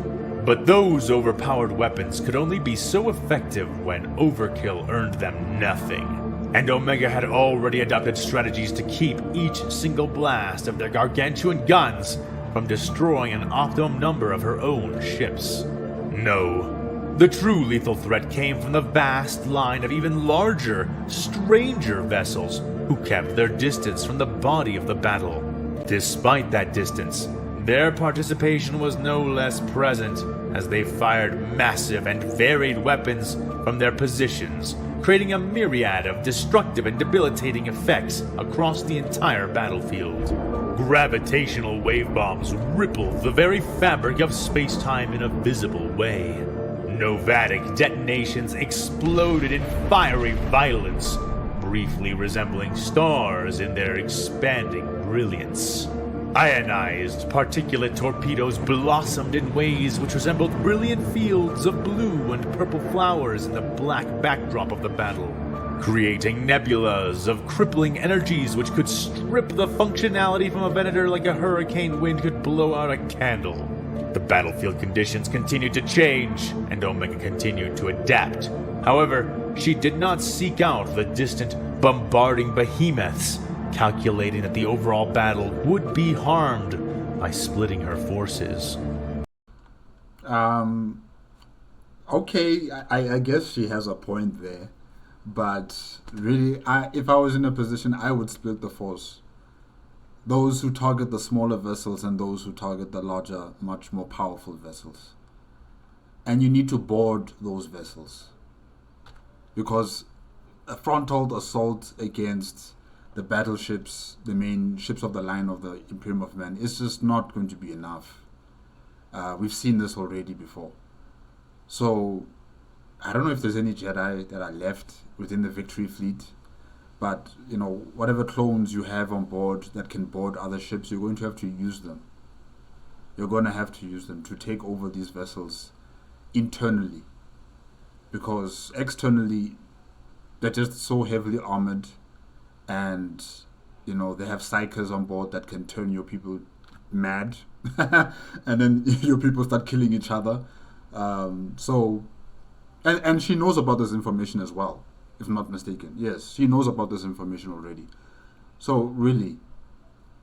But those overpowered weapons could only be so effective when overkill earned them nothing. And Omega had already adopted strategies to keep each single blast of their gargantuan guns from destroying an optimum number of her own ships. No, the true lethal threat came from the vast line of even larger, stranger vessels who kept their distance from the body of the battle. Despite that distance, their participation was no less present as they fired massive and varied weapons from their positions, creating a myriad of destructive and debilitating effects across the entire battlefield. Gravitational wave bombs rippled the very fabric of space-time in a visible way. Novatic detonations exploded in fiery violence, briefly resembling stars in their expanding brilliance. Ionized particulate torpedoes blossomed in ways which resembled brilliant fields of blue and purple flowers in the black backdrop of the battle, creating nebulas of crippling energies which could strip the functionality from a Venator like a hurricane wind could blow out a candle. The battlefield conditions continued to change, and Omega continued to adapt. However, she did not seek out the distant, bombarding behemoths, calculating that the overall battle would be harmed by splitting her forces. Okay, I guess she has a point there. But really, if I was in a position, I would split the force. Those who target the smaller vessels and those who target the larger, much more powerful vessels. And you need to board those vessels. Because a frontal assault against the battleships, the main ships of the line of the Imperium of Man, is just not going to be enough. We've seen this already before. So, I don't know if there's any Jedi that are left within the Victory Fleet, but, you know, whatever clones you have on board that can board other ships, you're going to have to use them. You're going to have to use them to take over these vessels internally. Because externally, they're just so heavily armored, and, you know, they have psychers on board that can turn your people mad, and then your people start killing each other. And she knows about this information as well, if not mistaken. Yes, she knows about this information already. So really,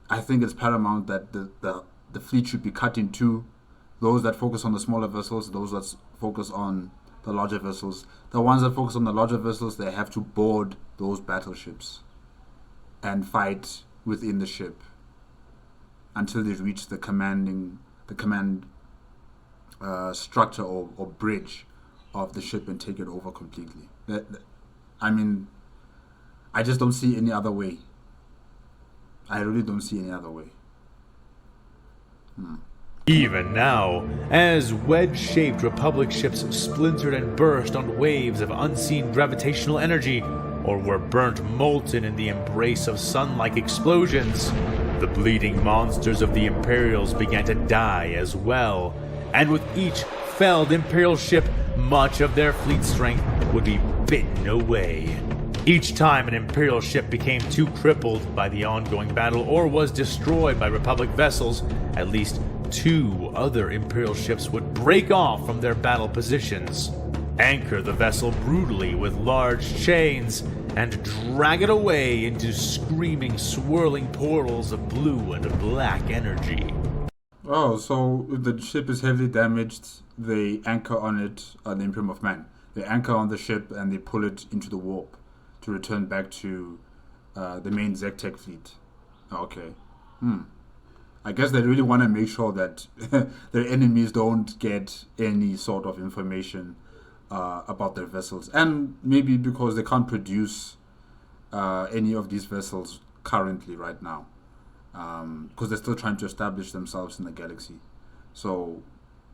I think it's paramount that the fleet should be cut in two. Those that focus on the smaller vessels, those that focus on the larger vessels. The ones that focus on the larger vessels, they have to board those battleships and fight within the ship until they reach the command structure or bridge of the ship and take it over completely. I mean, I just don't see any other way. I really don't see any other way. Even now, as wedge-shaped Republic ships splintered and burst on waves of unseen gravitational energy, or were burnt molten in the embrace of sun-like explosions, the bleeding monsters of the Imperials began to die as well, and with each felled Imperial ship, much of their fleet strength would be bitten away. Each time an Imperial ship became too crippled by the ongoing battle or was destroyed by Republic vessels, at least 2 other Imperial ships would break off from their battle positions, anchor the vessel brutally with large chains, and drag it away into screaming, swirling portals of blue and black energy. Oh, so if the ship is heavily damaged, they anchor on it, on the Imperium of Man. They anchor on the ship and they pull it into the warp to return back to the main Zectec fleet. Okay. I guess they really want to make sure that their enemies don't get any sort of information about their vessels. And maybe because they can't produce any of these vessels currently right now. Because they're still trying to establish themselves in the galaxy. So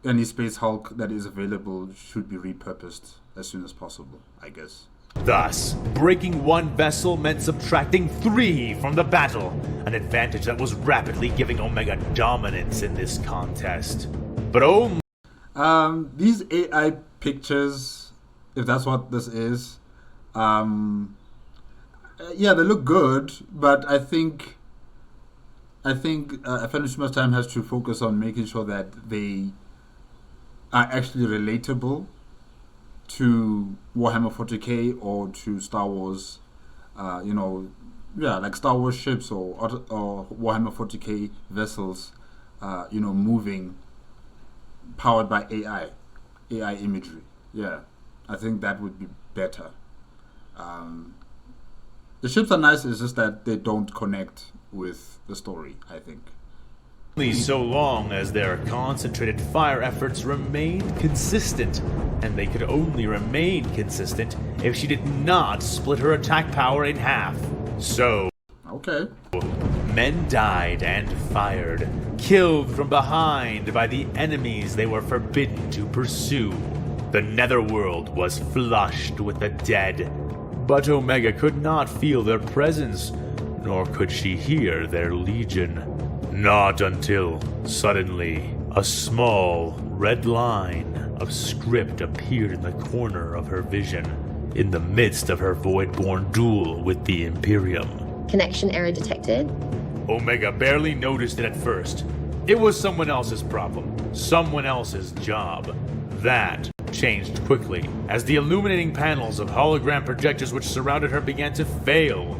any Space Hulk that is available should be repurposed as soon as possible, I guess. Thus, breaking one vessel meant subtracting 3 from the battle, an advantage that was rapidly giving Omega dominance in this contest. But these AI pictures, if that's what this is, yeah, they look good, but I think AFanWithTooMuchTime has to focus on making sure that they are actually relatable to Warhammer 40K or to Star Wars, like Star Wars ships or Warhammer 40K vessels, moving, powered by AI imagery. Yeah, I think that would be better. The ships are nice, it's just that they don't connect with the story, I think. only so long as their concentrated fire efforts remained consistent, and they could only remain consistent if she did not split her attack power in half. So, okay. Men died and fired, killed from behind by the enemies they were forbidden to pursue. The netherworld was flushed with the dead, but Omega could not feel their presence, nor could she hear their legion. Not until, suddenly, a small, red line of script appeared in the corner of her vision, in the midst of her void-born duel with the Imperium. Connection error detected. Omega barely noticed it at first. It was someone else's problem, someone else's job. That changed quickly, as the illuminating panels of hologram projectors which surrounded her began to fail.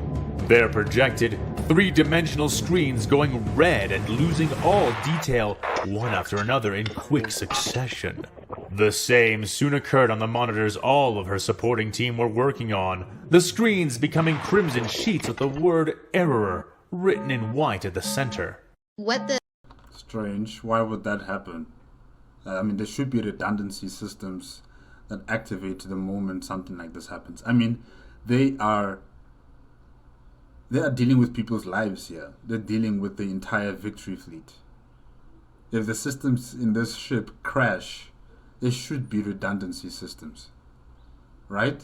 Their projected, three-dimensional screens going red and losing all detail, one after another in quick succession. The same soon occurred on the monitors all of her supporting team were working on, the screens becoming crimson sheets with the word "error" written in white at the center. What the? Strange. Why would that happen? I mean, there should be redundancy systems that activate the moment something like this happens. I mean, they are dealing with people's lives here. They're dealing with the entire Victory fleet. If the systems in this ship crash, there should be redundancy systems. Right?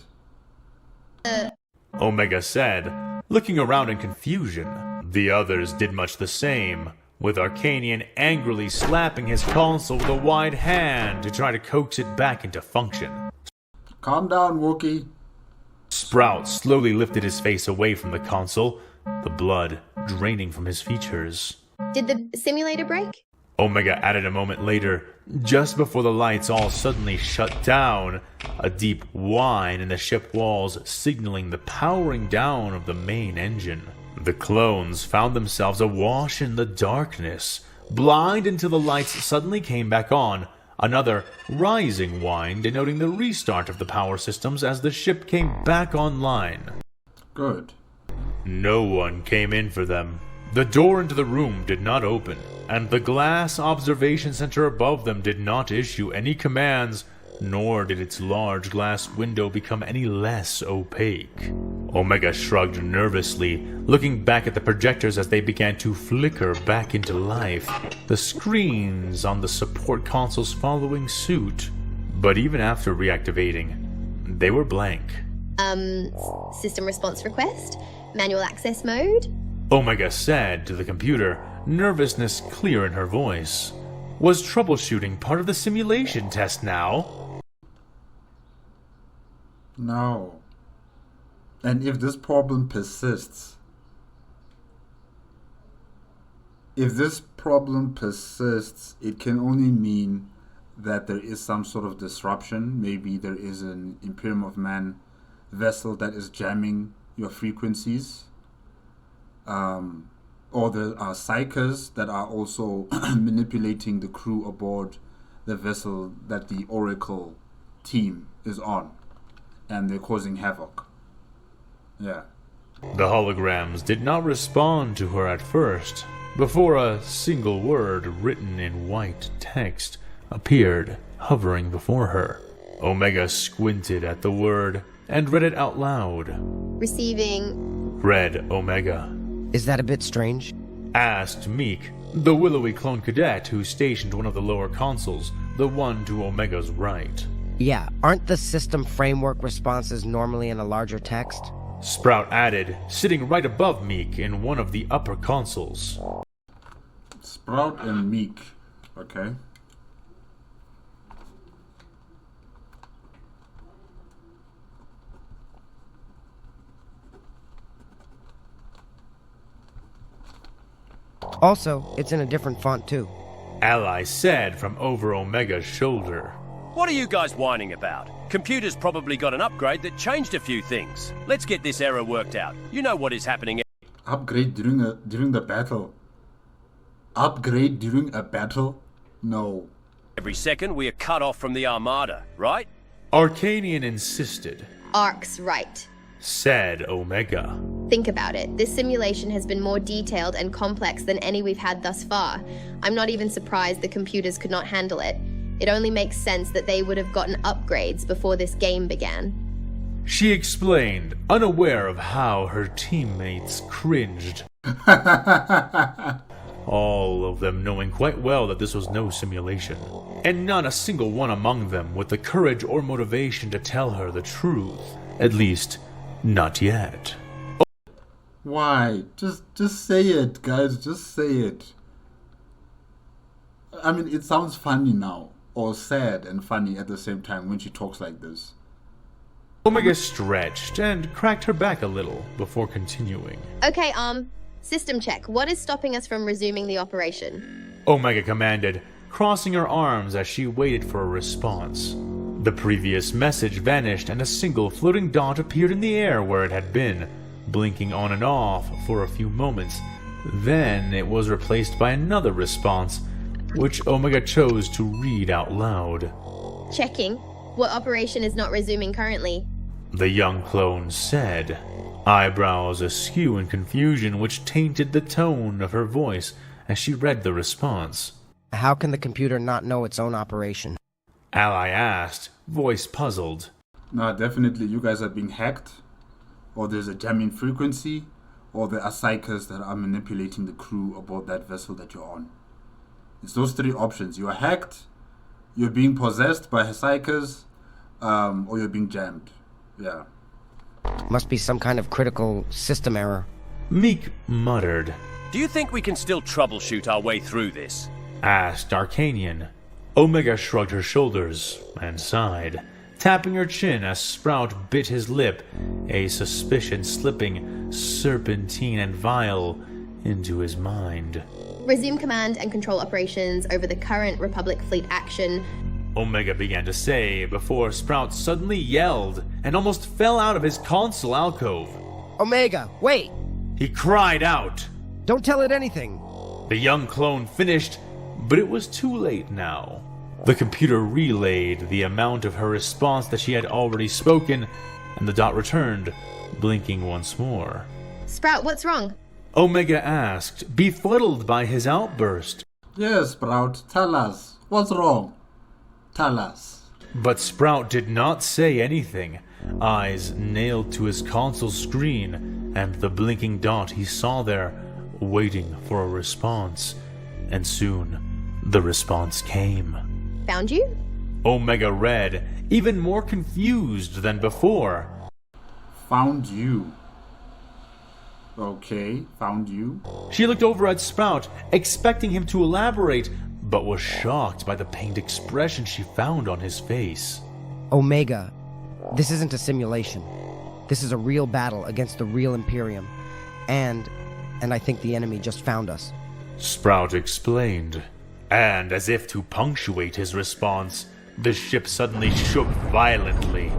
Omega said, looking around in confusion. The others did much the same, with Arcanian angrily slapping his console with a wide hand to try to coax it back into function. Calm down, Wookiee. Sprout slowly lifted his face away from the console, the blood draining from his features. Did the simulator break? Omega added a moment later, just before the lights all suddenly shut down, a deep whine in the ship walls signaling the powering down of the main engine. The clones found themselves awash in the darkness, blind until the lights suddenly came back on, another rising whine denoting the restart of the power systems as the ship came back online. Good. No one came in for them. The door into the room did not open, and the glass observation center above them did not issue any commands, nor did its large glass window become any less opaque. Omega shrugged nervously, looking back at the projectors as they began to flicker back into life, the screens on the support consoles following suit. But even after reactivating, they were blank. System response request? Manual access mode? Omega said to the computer, nervousness clear in her voice. Was troubleshooting part of the simulation test now? No. And if this problem persists, if this problem persists, it can only mean that there is some sort of disruption. Maybe there is an Imperium of Man vessel that is jamming your frequencies. Or there are psychers that are also manipulating the crew aboard the vessel that the Oracle team is on. And they're causing havoc. Yeah. The holograms did not respond to her at first, before a single word written in white text appeared hovering before her. Omega squinted at the word and read it out loud. Receiving. Read Omega. Is that a bit strange? Asked Meek, the willowy clone cadet who stationed one of the lower consoles, the one to Omega's right. Yeah, aren't the system framework responses normally in a larger text? Sprout added, sitting right above Meek in one of the upper consoles. Sprout and Meek. Okay. Also, it's in a different font too. Ally said from over Omega's shoulder. What are you guys whining about? Computer's probably got an upgrade that changed a few things. Let's get this error worked out. You know what is happening. Upgrade during the battle. Upgrade during a battle? No. Every second we are cut off from the Armada, right? Arcanian insisted. Ark's right. Said Omega. Think about it. This simulation has been more detailed and complex than any we've had thus far. I'm not even surprised the computers could not handle it. It only makes sense that they would have gotten upgrades before this game began. She explained, unaware of how her teammates cringed. All of them knowing quite well that this was no simulation, and not a single one among them with the courage or motivation to tell her the truth. At least, not yet. Why? Just say it, guys. Just say it. I mean, it sounds funny now, or sad and funny at the same time when she talks like this. Omega stretched and cracked her back a little before continuing. Okay, system check. What is stopping us from resuming the operation? Omega commanded, crossing her arms as she waited for a response. The previous message vanished and a single floating dot appeared in the air where it had been, blinking on and off for a few moments. Then it was replaced by another response, which Omega chose to read out loud. Checking. What operation is not resuming currently? The young clone said, eyebrows askew in confusion which tainted the tone of her voice as she read the response. How can the computer not know its own operation? Ally asked, voice puzzled. No, definitely you guys are being hacked, or there's a jamming frequency, or there are psychers that are manipulating the crew aboard that vessel that you're on. It's those three options. You are hacked, you're being possessed by psychers, or you're being jammed. Yeah. Must be some kind of critical system error. Meek muttered. Do you think we can still troubleshoot our way through this? Asked Arcanian. Omega shrugged her shoulders and sighed, tapping her chin as Sprout bit his lip, a suspicion slipping serpentine and vile into his mind. Resume command and control operations over the current Republic fleet action. Omega began to say before Sprout suddenly yelled and almost fell out of his console alcove. Omega, wait! He cried out. Don't tell it anything! The young clone finished, but it was too late now. The computer relayed the amount of her response that she had already spoken, and the dot returned, blinking once more. Sprout, what's wrong? Omega asked, befuddled by his outburst. Yes, Sprout, tell us. What's wrong? Tell us. But Sprout did not say anything, eyes nailed to his console screen and the blinking dot he saw there, waiting for a response. And soon, the response came. Found you? Omega read, even more confused than before. Found you. Okay, found you. She looked over at Sprout, expecting him to elaborate, but was shocked by the pained expression she found on his face. Omega, this isn't a simulation. This is a real battle against the real Imperium. And I think the enemy just found us. Sprout explained, and as if to punctuate his response, the ship suddenly shook violently.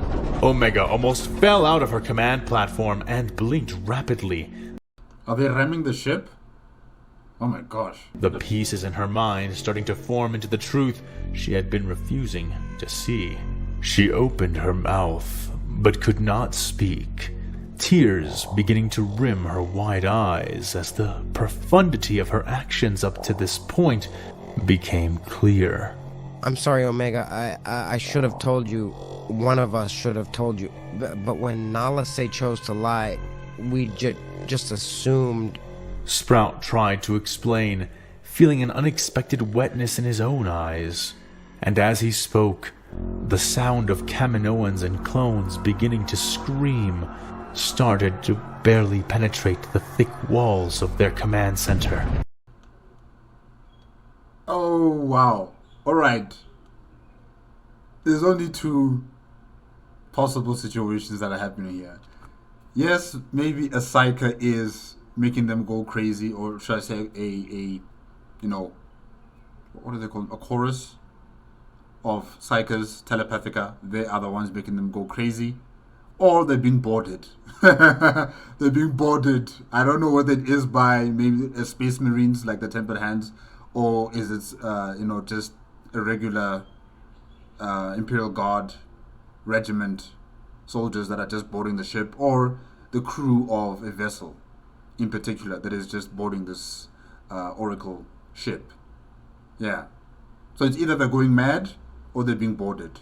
Omega almost fell out of her command platform and blinked rapidly. Are they ramming the ship? Oh my gosh. The pieces in her mind starting to form into the truth she had been refusing to see. She opened her mouth, but could not speak, tears beginning to rim her wide eyes as the profundity of her actions up to this point became clear. I'm sorry, Omega. I should have told you. One of us should have told you. But when Nalase chose to lie, we just assumed. Sprout tried to explain, feeling an unexpected wetness in his own eyes. And as he spoke, the sound of Kaminoans and clones beginning to scream started to barely penetrate the thick walls of their command center. Oh, wow. Alright. There's only two possible situations that are happening here. Yes, maybe a psyker is making them go crazy, or should I say a what are they called? A chorus of psychers, telepathica. They are the ones making them go crazy. Or they're being boarded. They're being boarded. I don't know whether it is by maybe a Space Marines like the Tempered Hands, or is it just a regular Imperial Guard regiment soldiers that are just boarding the ship, or the crew of a vessel in particular that is just boarding this Oracle ship. Yeah. So it's either they're going mad or they're being boarded.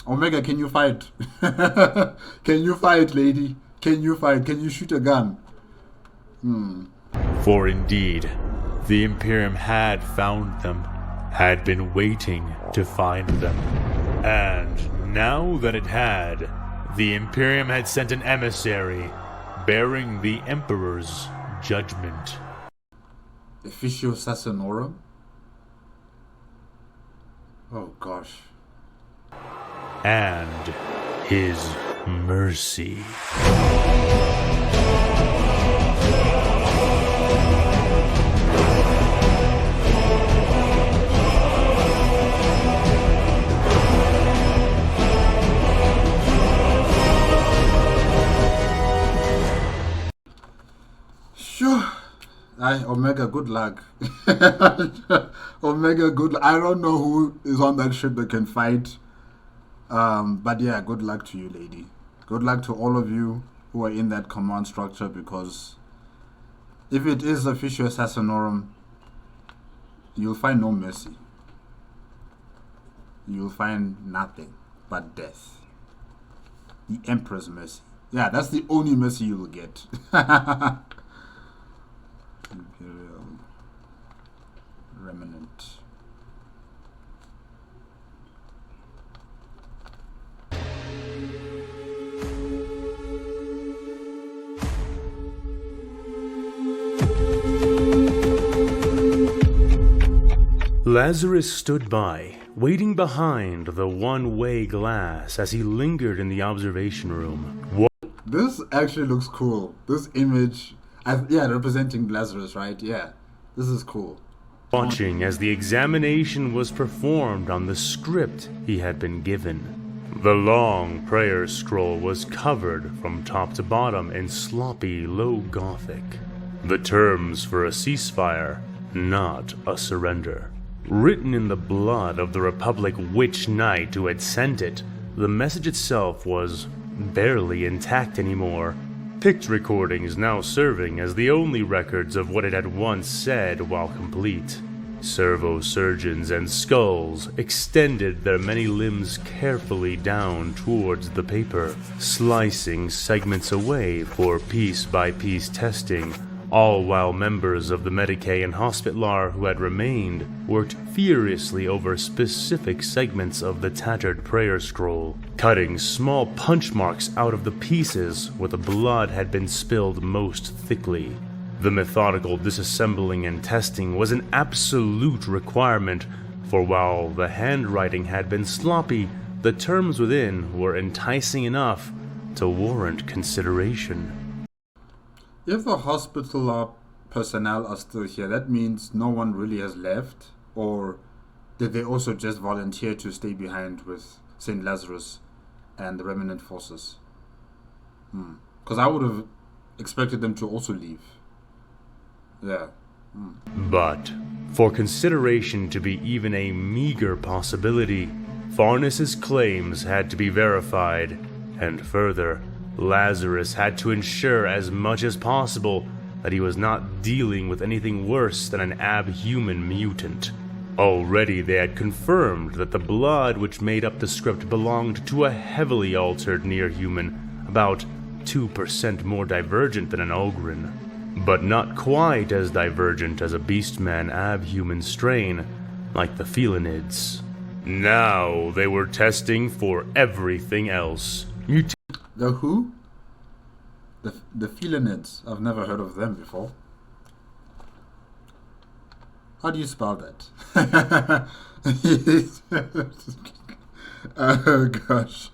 Omega, can you fight? Can you fight, lady? Can you fight? Can you shoot a gun? For indeed, the Imperium had found them, had been waiting to find them. And now that it had, the Imperium had sent an emissary bearing the Emperor's judgment. Officio Sassanorum? Oh gosh. And his mercy. Sure. Omega, good luck. Omega, good luck. I don't know who is on that ship that can fight. But yeah, good luck to you, lady. Good luck to all of you who are in that command structure, because if it is Officio Assassinorum, you'll find no mercy. You'll find nothing but death. The Emperor's mercy. Yeah, that's the only mercy you will get. Imperial Remnant. Lazarus stood by, waiting behind the one-way glass as he lingered in the observation room. This actually looks cool. This image, representing Lazarus, right? Yeah, this is cool. Watching as the examination was performed on the script he had been given. The long prayer scroll was covered from top to bottom in sloppy low Gothic. The terms for a ceasefire, not a surrender. Written in the blood of the Republic Witch Knight who had sent it, the message itself was barely intact anymore. Picked recordings now serving as the only records of what it had once said while complete. Servo surgeons and skulls extended their many limbs carefully down towards the paper, slicing segments away for piece-by-piece testing, all while members of the Medicae and Hospitaller who had remained worked furiously over specific segments of the tattered prayer scroll, cutting small punch marks out of the pieces where the blood had been spilled most thickly. The methodical disassembling and testing was an absolute requirement, for while the handwriting had been sloppy, the terms within were enticing enough to warrant consideration. If the Hospitaller personnel are still here, that means no one really has left, or did they also just volunteer to stay behind with St. Lazarus and the Remnant forces? Because I would have expected them to also leave. Yeah. But, for consideration to be even a meager possibility, Farnes's claims had to be verified, and further, Lazarus had to ensure as much as possible that he was not dealing with anything worse than an abhuman mutant. Already they had confirmed that the blood which made up the script belonged to a heavily altered near-human, about 2% more divergent than an Ogryn, but not quite as divergent as a beastman abhuman strain, like the Felinids. Now they were testing for everything else. The who? The Felinids. I've never heard of them before. How do you spell that? Oh gosh.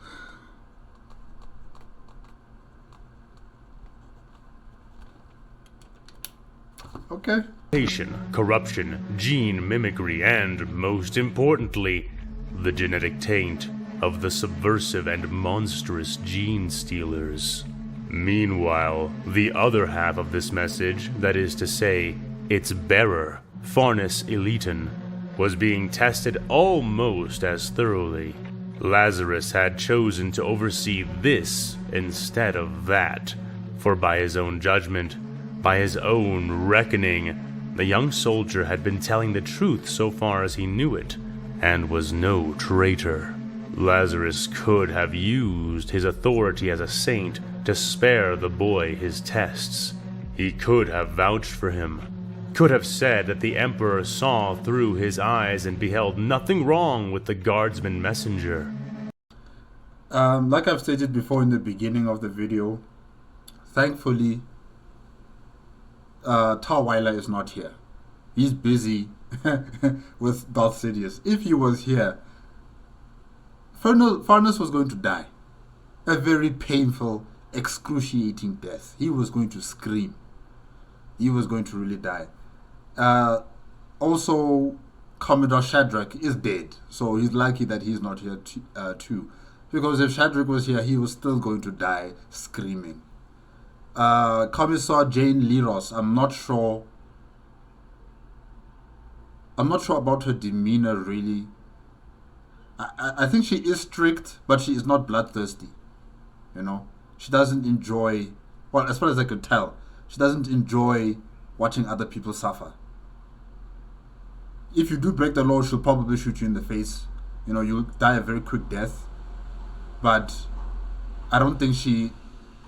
Okay. Corruption, gene mimicry, and, most importantly, the genetic taint of the subversive and monstrous gene stealers. Meanwhile, the other half of this message, that is to say, its bearer, Farnes Elitan, was being tested almost as thoroughly. Lazarus had chosen to oversee this instead of that, for by his own judgment, by his own reckoning, the young soldier had been telling the truth so far as he knew it, and was no traitor. Lazarus could have used his authority as a saint to spare the boy his tests. He could have vouched for him, could have said that the Emperor saw through his eyes and beheld nothing wrong with the guardsman messenger. Like I've stated before in the beginning of the video, thankfully, Tarweiler is not here. He's busy with Darth Sidious. If he was here, Farnes was going to die. A very painful, excruciating death. He was going to scream. He was going to really die. Also, Commodore Shadrach is dead. So he's lucky that he's not here too. Because if Shadrach was here, he was still going to die screaming. Commissar Jane Leros, I'm not sure about her demeanor really. I think she is strict, but she is not bloodthirsty. You know, she doesn't enjoy, well, as far as I could tell, she doesn't enjoy watching other people suffer. If you do break the law, she'll probably shoot you in the face. You know, you'll die a very quick death. But I don't think she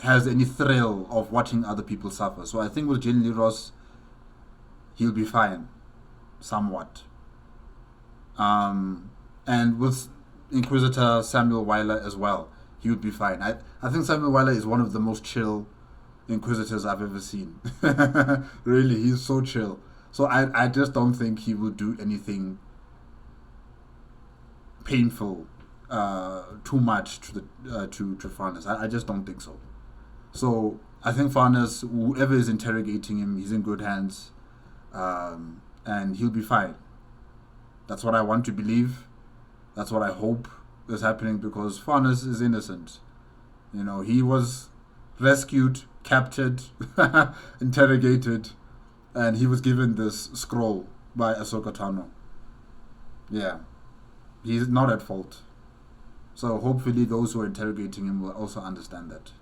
has any thrill of watching other people suffer. So I think with Jane Leros, he'll be fine, somewhat. And with Inquisitor Samuel Weiler as well, he would be fine. I think Samuel Weiler is one of the most chill Inquisitors I've ever seen. Really, he's so chill. So I just don't think he will do anything painful too much to Farnes. I just don't think so. So I think Farnes, whoever is interrogating him, he's in good hands, and he'll be fine. That's what I want to believe. That's what I hope is happening, because Farnes is innocent. You know, he was rescued, captured, interrogated, and he was given this scroll by Ahsoka Tano. Yeah, he's not at fault. So hopefully those who are interrogating him will also understand that.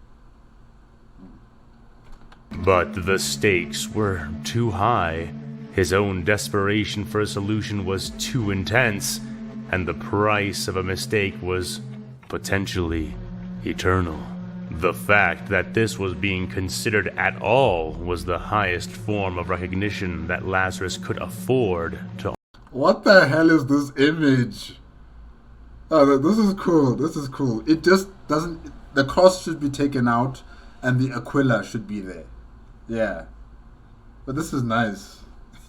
But the stakes were too high. His own desperation for a solution was too intense, and the price of a mistake was potentially eternal. The fact that this was being considered at all was the highest form of recognition that Lazarus could afford to. What the hell is this image? Oh, this is cool. This is cool. It just doesn't. The cross should be taken out, and the Aquila should be there. Yeah, but this is nice.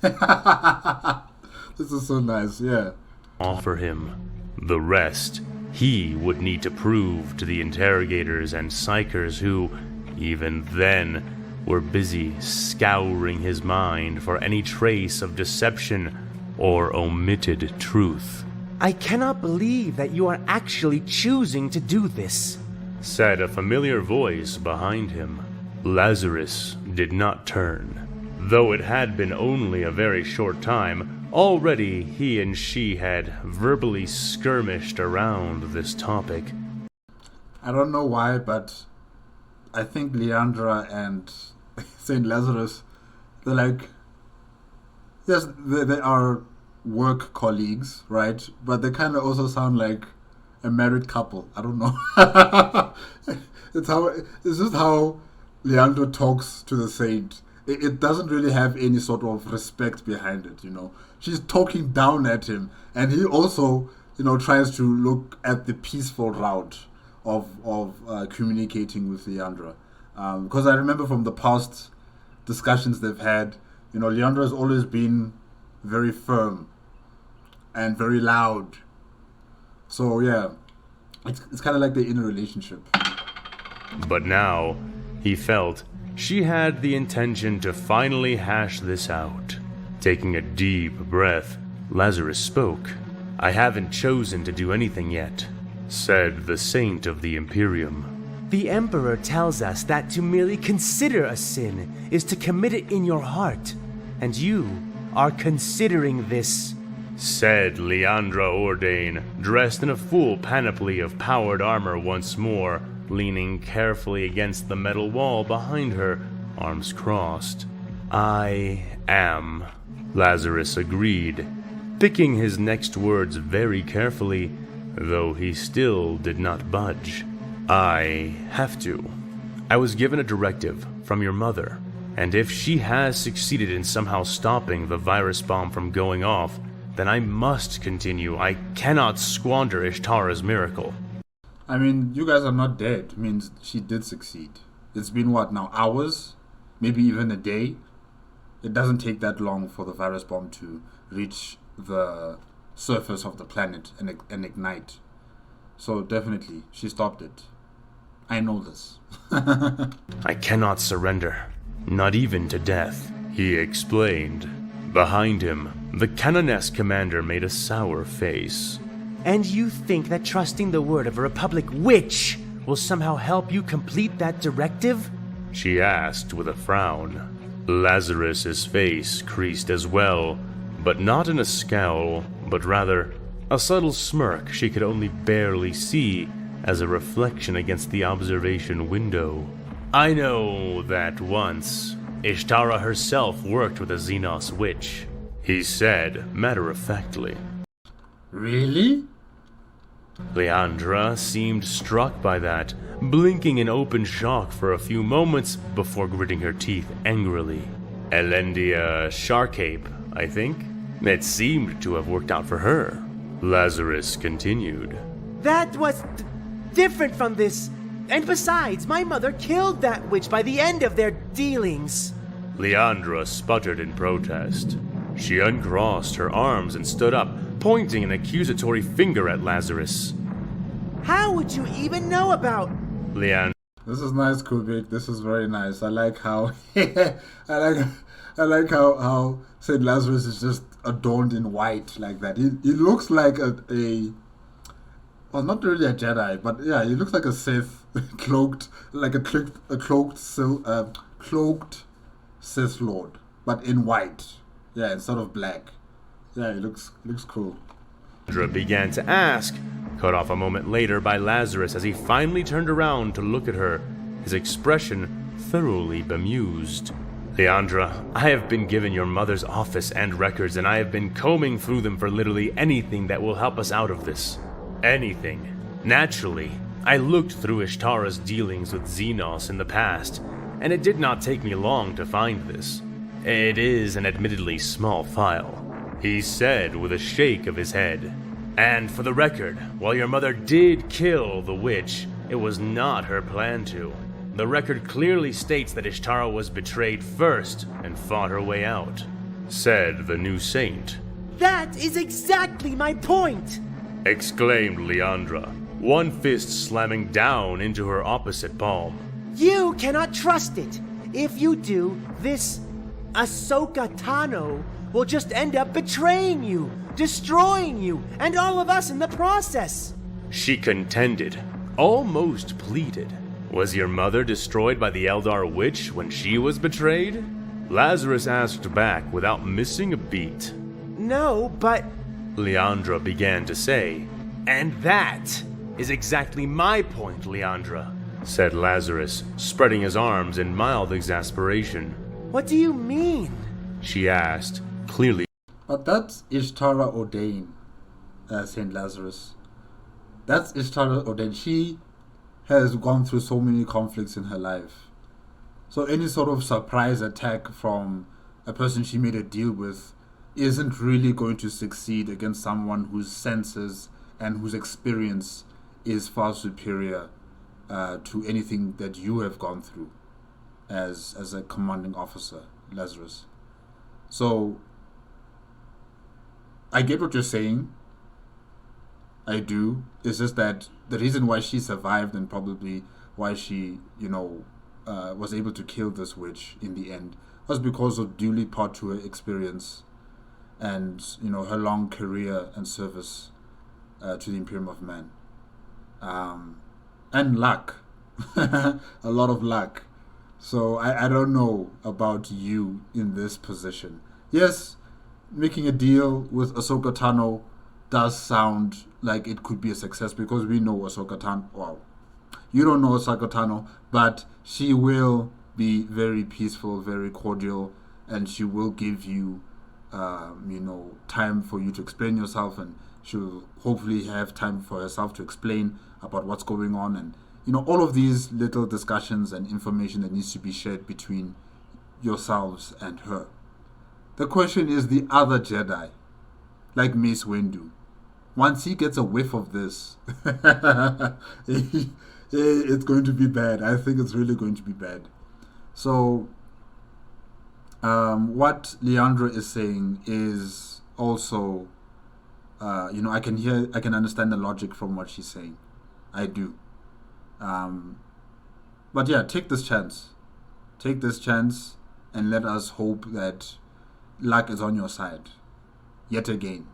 This is so nice. Yeah. Offer him. The rest he would need to prove to the interrogators and psychers who, even then, were busy scouring his mind for any trace of deception or omitted truth. I cannot believe that you are actually choosing to do this, said a familiar voice behind him. Lazarus did not turn. Though it had been only a very short time, already he and she had verbally skirmished around this topic. I don't know why, but I think Leandra and Saint Lazarus, they're like, yes, they are work colleagues, right? But they kind of also sound like a married couple. I don't know. It's just how Leandro talks to the saint. It doesn't really have any sort of respect behind it, you know. She's talking down at him, and he also, you know, tries to look at the peaceful route of communicating with Leandra. Because I remember from the past discussions they've had, you know, Leandra has always been very firm and very loud. So yeah, it's kind of like they're in a relationship. But now, he felt she had the intention to finally hash this out. Taking a deep breath, Lazarus spoke. "I haven't chosen to do anything yet," said the Saint of the Imperium. The Emperor tells us that to merely consider a sin is to commit it in your heart, and you are considering this, said Leandra Ordain, dressed in a full panoply of powered armor once more, leaning carefully against the metal wall behind her, arms crossed. "I am," Lazarus agreed, picking his next words very carefully, though he still did not budge. "I have to. I was given a directive from your mother, and if she has succeeded in somehow stopping the virus bomb from going off, then I must continue. I cannot squander Ishtara's miracle." I mean, you guys are not dead. It means she did succeed. It's been what now? Hours? Maybe even a day? It doesn't take that long for the virus bomb to reach the surface of the planet and ignite. So definitely, she stopped it. I know this. "I cannot surrender, not even to death," he explained. Behind him, the Canoness commander made a sour face. "And you think that trusting the word of a Republic witch will somehow help you complete that directive?" she asked with a frown. Lazarus's face creased as well, but not in a scowl, but rather a subtle smirk she could only barely see as a reflection against the observation window. "I know that once Ishtara herself worked with a Xenos witch," he said matter-of-factly. Really? Leandra seemed struck by that, blinking in open shock for a few moments before gritting her teeth angrily. "Elendia Sharkape, I think? It seemed to have worked out for her," Lazarus continued. "That was different from this. And besides, my mother killed that witch by the end of their dealings." Leandra sputtered in protest. She uncrossed her arms and stood up, pointing an accusatory finger at Lazarus. "How would you even know about—" Leandra. This is nice, Kubik. This is very nice. I like how I like how Saint Lazarus is just adorned in white like that. He looks like a well, not really a Jedi, but yeah, he looks like a Sith, cloaked cloaked Sith Lord, but in white. Yeah, instead of black. Yeah, he looks cool. Leandra began to ask, cut off a moment later by Lazarus as he finally turned around to look at her, his expression thoroughly bemused. "Leandra, I have been given your mother's office and records, and I have been combing through them for literally anything that will help us out of this. Anything. Naturally, I looked through Ishtara's dealings with Xenos in the past, and it did not take me long to find this. It is an admittedly small file," he said with a shake of his head. "And for the record, while your mother did kill the witch, it was not her plan to. The record clearly states that Ishtara was betrayed first and fought her way out," said the new saint. "That is exactly my point!" exclaimed Leandra, one fist slamming down into her opposite palm. "You cannot trust it. if you do, this Ahsoka Tano will just end up betraying you, destroying you, and all of us in the process. She contended, almost pleaded. Was your mother destroyed by the Eldar Witch when she was betrayed? Lazarus asked back without missing a beat. No, but... Leandra began to say. And that is exactly my point, Leandra, said Lazarus, spreading his arms in mild exasperation. What do you mean? She asked, clearly. But that's Ishtara Ordain, Saint Lazarus. That's Ishtara Ordain. She has gone through so many conflicts in her life. So any sort of surprise attack from a person she made a deal with isn't really going to succeed against someone whose senses and whose experience is far superior to anything that you have gone through as a commanding officer, Lazarus. So I get what you're saying. I do. It's just that the reason why she survived and probably why she, was able to kill this witch in the end was because of duly part to her experience and, her long career and service to the Imperium of Man. And luck. A lot of luck. So I don't know about you in this position. Yes, making a deal with Ahsoka Tano does sound like it could be a success because we know Ahsoka Tano. Wow. You don't know Ahsoka Tano, but she will be very peaceful, very cordial, and she will give you, time for you to explain yourself, and she'll hopefully have time for herself to explain about what's going on, and all of these little discussions and information that needs to be shared between yourselves and her. The question is the other Jedi, like Mace Windu. Once he gets a whiff of this, it's going to be bad. I think it's really going to be bad. So, what Leandra is saying is also, I can understand the logic from what she's saying. I do. But yeah, take this chance. Take this chance and let us hope that luck is on your side. Yet again.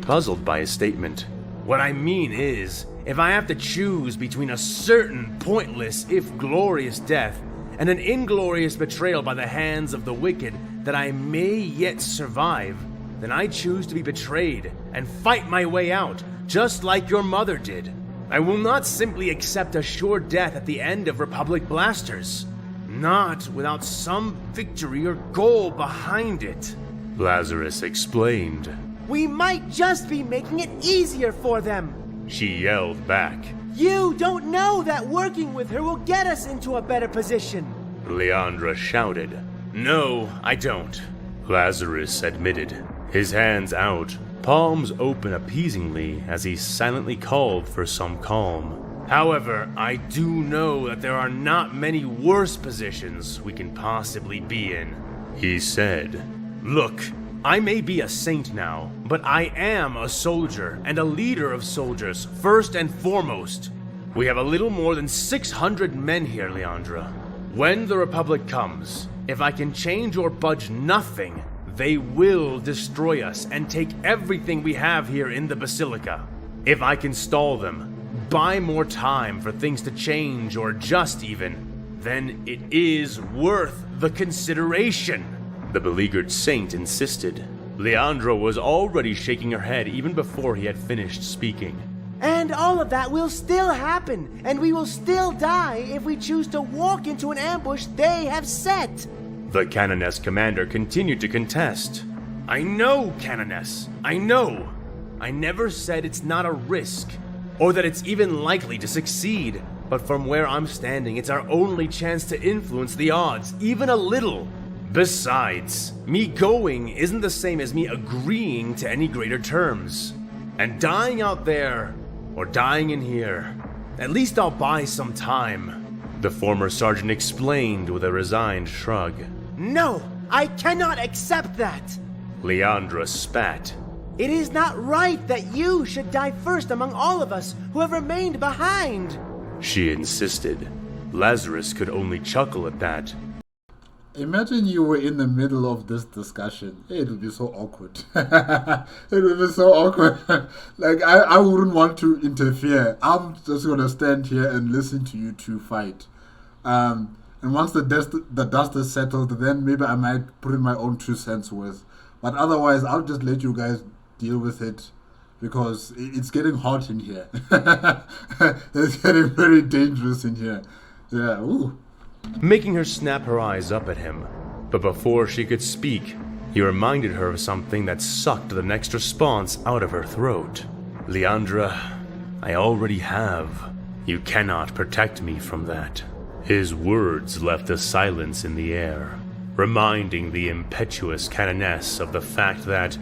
Puzzled by his statement. What I mean is, if I have to choose between a certain pointless, if glorious death, and an inglorious betrayal by the hands of the wicked that I may yet survive, then I choose to be betrayed and fight my way out, just like your mother did. I will not simply accept a sure death at the end of Republic blasters. Not without some victory or goal behind it. Lazarus explained. We might just be making it easier for them, she yelled back. You don't know that working with her will get us into a better position. Leandra shouted. No, I don't, Lazarus admitted, his hands out, palms open appeasingly as he silently called for some calm. However, I do know that there are not many worse positions we can possibly be in, he said. Look, I may be a saint now, but I am a soldier and a leader of soldiers, first and foremost. We have a little more than 600 men here, Leandra. When the Republic comes, if I can change or budge nothing, they will destroy us and take everything we have here in the Basilica. If I can stall them, buy more time for things to change or adjust even, then it is worth the consideration. The beleaguered saint insisted. Leandra was already shaking her head even before he had finished speaking. And all of that will still happen, and we will still die if we choose to walk into an ambush they have set. The Canoness commander continued to contest. I know, Canoness. I know. I never said it's not a risk, or that it's even likely to succeed. But from where I'm standing, it's our only chance to influence the odds, even a little. Besides, me going isn't the same as me agreeing to any greater terms. And dying out there, or dying in here, at least I'll buy some time, the former sergeant explained with a resigned shrug. No, I cannot accept that, Leandra spat. It is not right that you should die first among all of us who have remained behind, she insisted. Lazarus could only chuckle at that. Imagine you were in the middle of this discussion. It would be so awkward. It would be so awkward. Like, I wouldn't want to interfere. I'm just going to stand here and listen to you two fight. And once the dust is settled, then maybe I might put in my own 2 cents worth. But otherwise, I'll just let you guys deal with it, because it's getting hot in here. It's getting very dangerous in here. Yeah, ooh. Making her snap her eyes up at him. But before she could speak, he reminded her of something that sucked the next response out of her throat. Leandra, I already have. You cannot protect me from that. His words left a silence in the air, reminding the impetuous canoness of the fact that,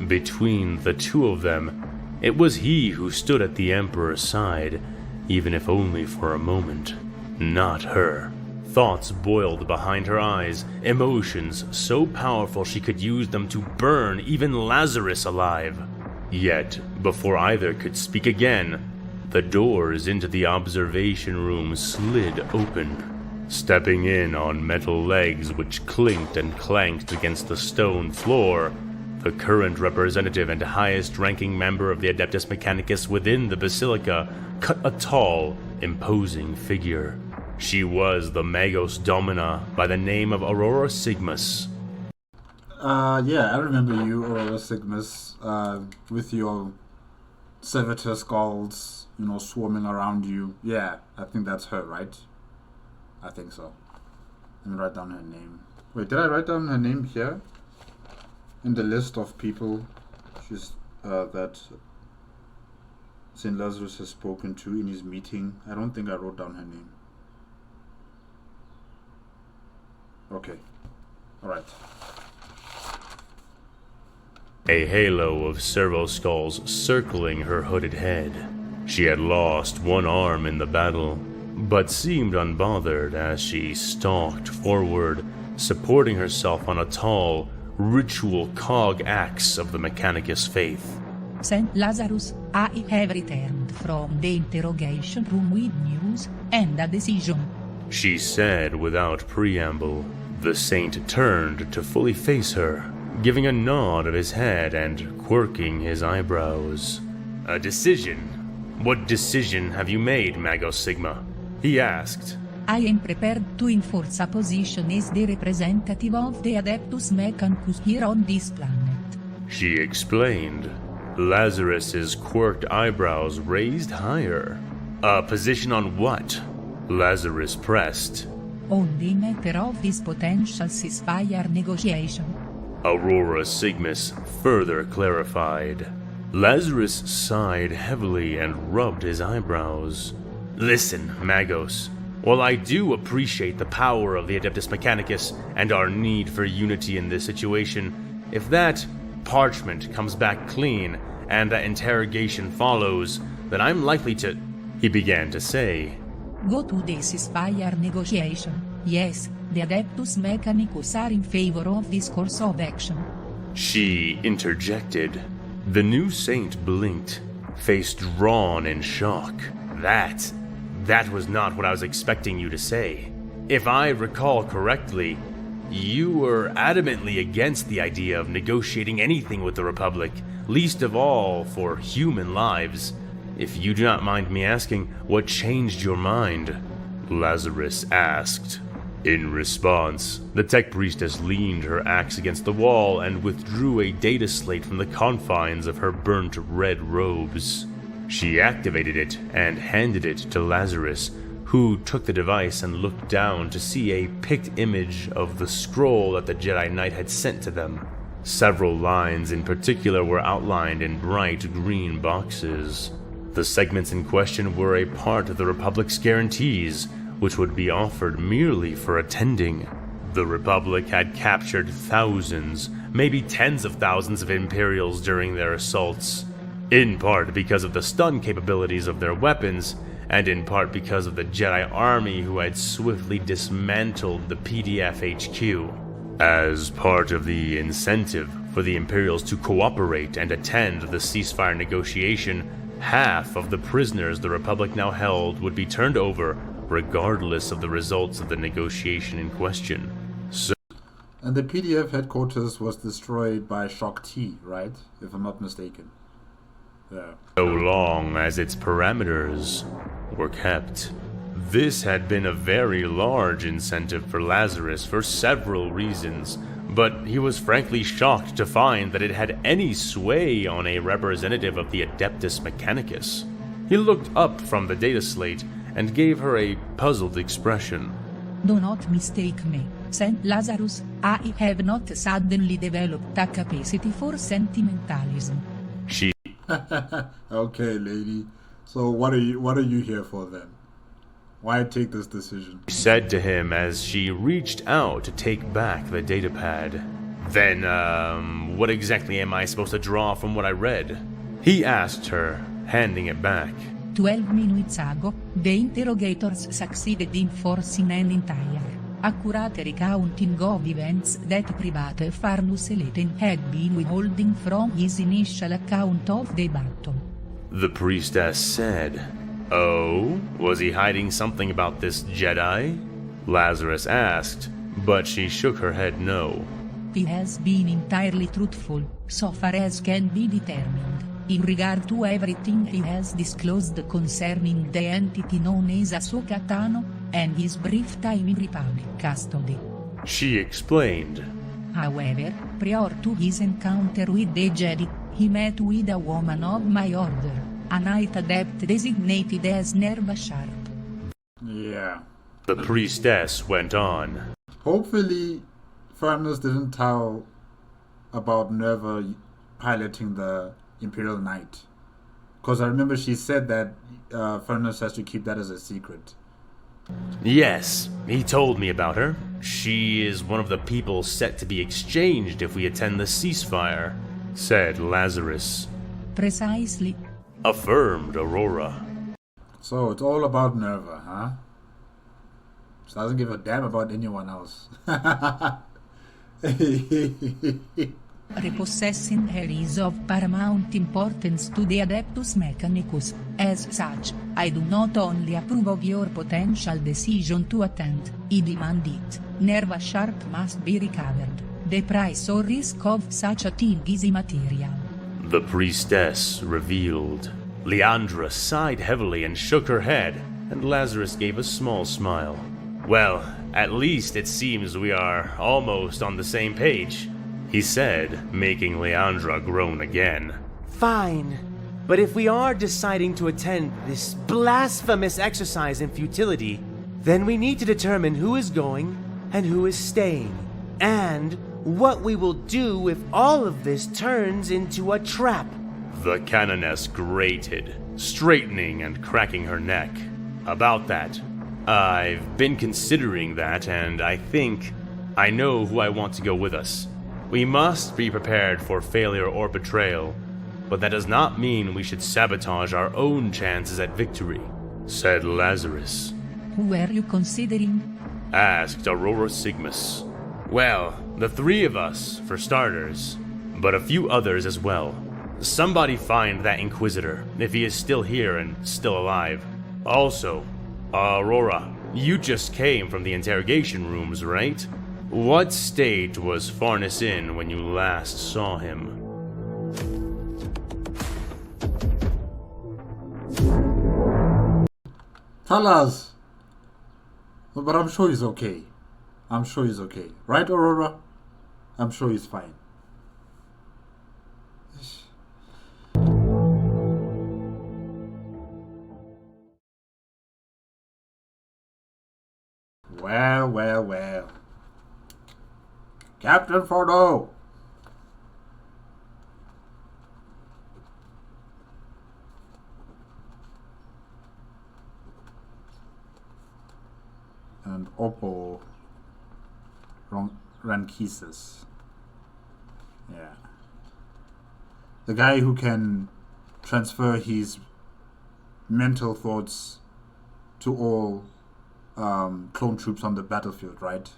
between the two of them, it was he who stood at the Emperor's side, even if only for a moment, not her. Thoughts boiled behind her eyes, emotions so powerful she could use them to burn even Lazarus alive. Yet, before either could speak again, the doors into the observation room slid open. Stepping in on metal legs which clinked and clanked against the stone floor, the current representative and highest-ranking member of the Adeptus Mechanicus within the Basilica cut a tall, imposing figure. She was the Magos Domina by the name of Aurora Sigmas. Yeah, I remember you, Aurora Sigmas, with your servitor skulls, swarming around you. Yeah, I think that's her, right? I think so. Let me write down her name. Wait, did I write down her name here? In the list of people that St. Lazarus has spoken to in his meeting. I don't think I wrote down her name. Okay. Alright. A halo of servo skulls circling her hooded head. She had lost one arm in the battle, but seemed unbothered as she stalked forward, supporting herself on a tall, ritual cog axe of the Mechanicus faith. St. Lazarus, I have returned from the interrogation room with news and a decision, she said without preamble. The saint turned to fully face her, giving a nod of his head and quirking his eyebrows. A decision? What decision have you made, Magos Sigma? He asked. I am prepared to enforce a position as the representative of the Adeptus Mechanicus here on this planet, she explained. Lazarus's quirked eyebrows raised higher. A position on what? Lazarus pressed. On the matter of this potential ceasefire negotiation, Aurora Sigmas further clarified. Lazarus sighed heavily and rubbed his eyebrows. Listen, Magos. While I do appreciate the power of the Adeptus Mechanicus and our need for unity in this situation, if that parchment comes back clean and that interrogation follows, then I'm likely to... He began to say. Go to the ceasefire negotiation. Yes, the Adeptus Mechanicus are in favor of this course of action, she interjected. The new saint blinked, face drawn in shock. That was not what I was expecting you to say. If I recall correctly, you were adamantly against the idea of negotiating anything with the Republic, least of all for human lives. If you do not mind me asking, what changed your mind? Lazarus asked. In response, the tech priestess leaned her axe against the wall and withdrew a data slate from the confines of her burnt red robes. She activated it and handed it to Lazarus, who took the device and looked down to see a picked image of the scroll that the Jedi Knight had sent to them. Several lines in particular were outlined in bright green boxes. The segments in question were a part of the Republic's guarantees, which would be offered merely for attending. The Republic had captured thousands, maybe tens of thousands of Imperials during their assaults, in part because of the stun capabilities of their weapons, and in part because of the Jedi army who had swiftly dismantled the PDF HQ. As part of the incentive for the Imperials to cooperate and attend the ceasefire negotiation, half of the prisoners the Republic now held would be turned over regardless of the results of the negotiation in question. So, and the PDF headquarters was destroyed by Shock T, right? If I'm not mistaken. Yeah. so long as its parameters were kept. This had been a very large incentive for Lazarus for several reasons, but he was frankly shocked to find that it had any sway on a representative of the Adeptus Mechanicus. He looked up from the data slate and gave her a puzzled expression. Do not mistake me, Saint Lazarus, I have not suddenly developed a capacity for sentimentalism. She Okay, lady. So what are you here for then? Why take this decision? said to him as she reached out to take back the datapad. Then, what exactly am I supposed to draw from what I read? He asked her, handing it back. 12 minutes ago, the interrogators succeeded in forcing an entire, accurate recounting of events that Private Farnus Eleten had been withholding from his initial account of the battle. The priestess said, "Oh, was he hiding something about this Jedi?" Lazarus asked, but she shook her head no. He has been entirely truthful, so far as can be determined, in regard to everything he has disclosed concerning the entity known as Ahsoka Tano, and his brief time in Republic custody. She explained. However, prior to his encounter with the Jedi, he met with a woman of my order, a Knight Adept designated as Nerva Sharp. Yeah. The priestess went on. Hopefully, Furness didn't tell about Nerva piloting the Imperial Knight. Because I remember she said that Furness has to keep that as a secret. Yes, he told me about her. She is one of the people set to be exchanged if we attend the ceasefire, said Lazarus. Precisely. Affirmed Aurora. So it's all about Nerva, huh? She doesn't give a damn about anyone else. Repossessing her is of paramount importance to the Adeptus Mechanicus. As such, I do not only approve of your potential decision to attend, I demand it. Nerva Sharp must be recovered. The price or risk of such a thing is immaterial. The priestess revealed. Leandra sighed heavily and shook her head, and Lazarus gave a small smile. Well, at least it seems we are almost on the same page, he said, making Leandra groan again. Fine, but if we are deciding to attend this blasphemous exercise in futility, then we need to determine who is going and who is staying, and what we will do if all of this turns into a trap. The canoness grated, straightening and cracking her neck. About that, I've been considering that, and I think I know who I want to go with us. We must be prepared for failure or betrayal, but that does not mean we should sabotage our own chances at victory, said Lazarus. Who are you considering? Asked Aurora Sigmas. Well, the three of us, for starters, but a few others as well. Somebody find that Inquisitor, if he is still here and still alive. Also, Aurora, you just came from the interrogation rooms, right? What state was Farnus in when you last saw him? Tell us. But I'm sure he's okay. I'm sure he's okay. Right, Aurora? I'm sure he's fine. Well, well, well. Captain Fordo! And Oppo Rancisis. Yeah. The guy who can transfer his mental thoughts to all clone troops on the battlefield, right?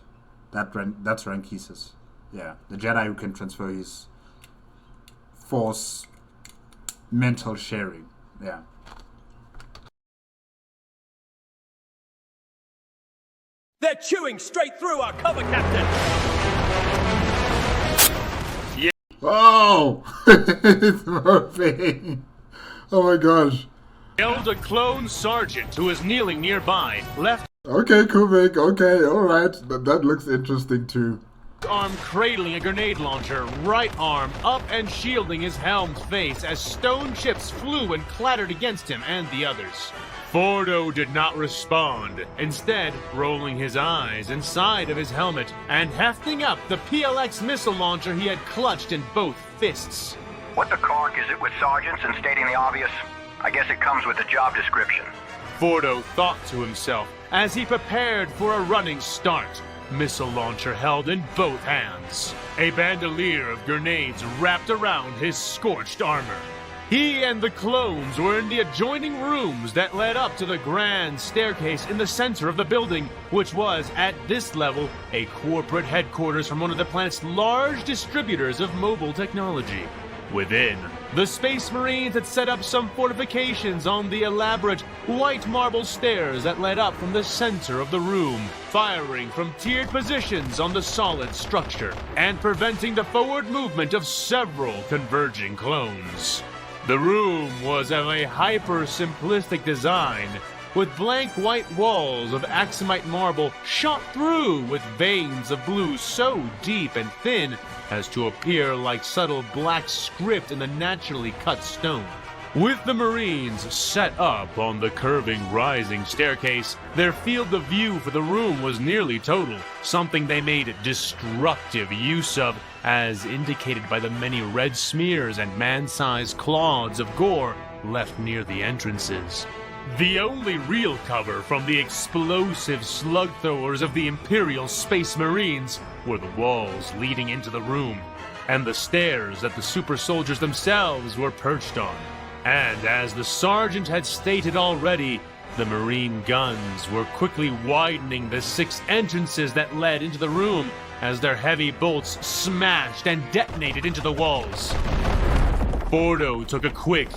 That's Rancisis. Yeah, the Jedi who can transfer his force mental sharing. Yeah. They're chewing straight through our cover, Captain! Oh! It's moving! Oh my gosh. Yelled a clone sergeant who was kneeling nearby, left Okay, Kubik, okay, alright. That looks interesting too. arm cradling a grenade launcher, right arm up and shielding his helmed face as stone chips flew and clattered against him and the others. Fordo did not respond, instead rolling his eyes inside of his helmet and hefting up the PLX missile launcher he had clutched in both fists. What the cork is it with sergeants and stating the obvious? I guess it comes with the job description. Fordo thought to himself as he prepared for a running start, missile launcher held in both hands. A bandolier of grenades wrapped around his scorched armor. He and the clones were in the adjoining rooms that led up to the grand staircase in the center of the building, which was, at this level, a corporate headquarters from one of the planet's large distributors of mobile technology. Within, the Space Marines had set up some fortifications on the elaborate white marble stairs that led up from the center of the room, firing from tiered positions on the solid structure, and preventing the forward movement of several converging clones. The room was of a hyper-simplistic design, with blank white walls of axamite marble shot through with veins of blue so deep and thin as to appear like subtle black script in the naturally cut stone. With the Marines set up on the curving rising staircase, their field of view for the room was nearly total, something they made destructive use of, as indicated by the many red smears and man-sized clods of gore left near the entrances. The only real cover from the explosive slug throwers of the Imperial Space Marines were the walls leading into the room, and the stairs that the super soldiers themselves were perched on. And as the sergeant had stated already, the Marine guns were quickly widening the 6 entrances that led into the room as their heavy bolts smashed and detonated into the walls. Fordo took a quick,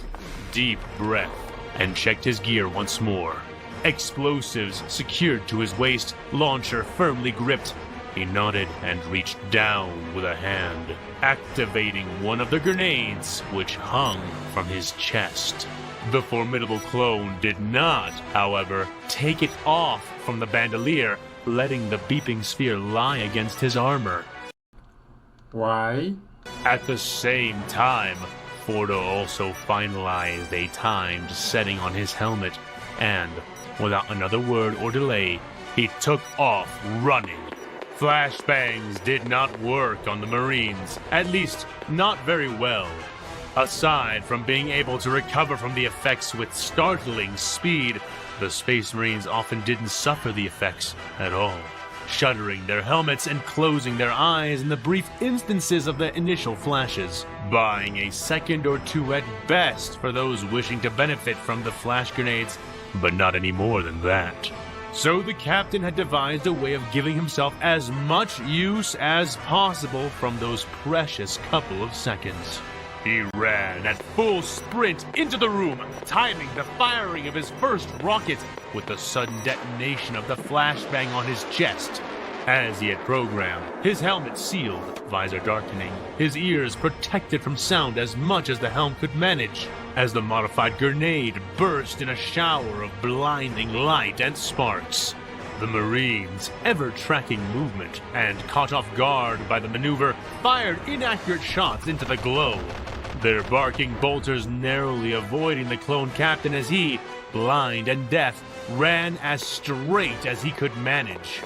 deep breath and checked his gear once more. Explosives secured to his waist, launcher firmly gripped. He nodded and reached down with a hand, activating one of the grenades which hung from his chest. The formidable clone did not, however, take it off from the bandolier, letting the beeping sphere lie against his armor. Why? At the same time, Fordo also finalized a timed setting on his helmet, and, without another word or delay, he took off running. Flashbangs did not work on the Marines, at least not very well. Aside from being able to recover from the effects with startling speed, the Space Marines often didn't suffer the effects at all, shuttering their helmets and closing their eyes in the brief instances of the initial flashes, buying a second or two at best for those wishing to benefit from the flash grenades, but not any more than that. So the captain had devised a way of giving himself as much use as possible from those precious couple of seconds. He ran at full sprint into the room, timing the firing of his first rocket with the sudden detonation of the flashbang on his chest. As he had programmed, his helmet sealed, visor darkening, his ears protected from sound as much as the helm could manage, as the modified grenade burst in a shower of blinding light and sparks. The Marines, ever tracking movement and caught off guard by the maneuver, fired inaccurate shots into the glow, their barking bolters narrowly avoiding the clone captain as he, blind and deaf, ran as straight as he could manage.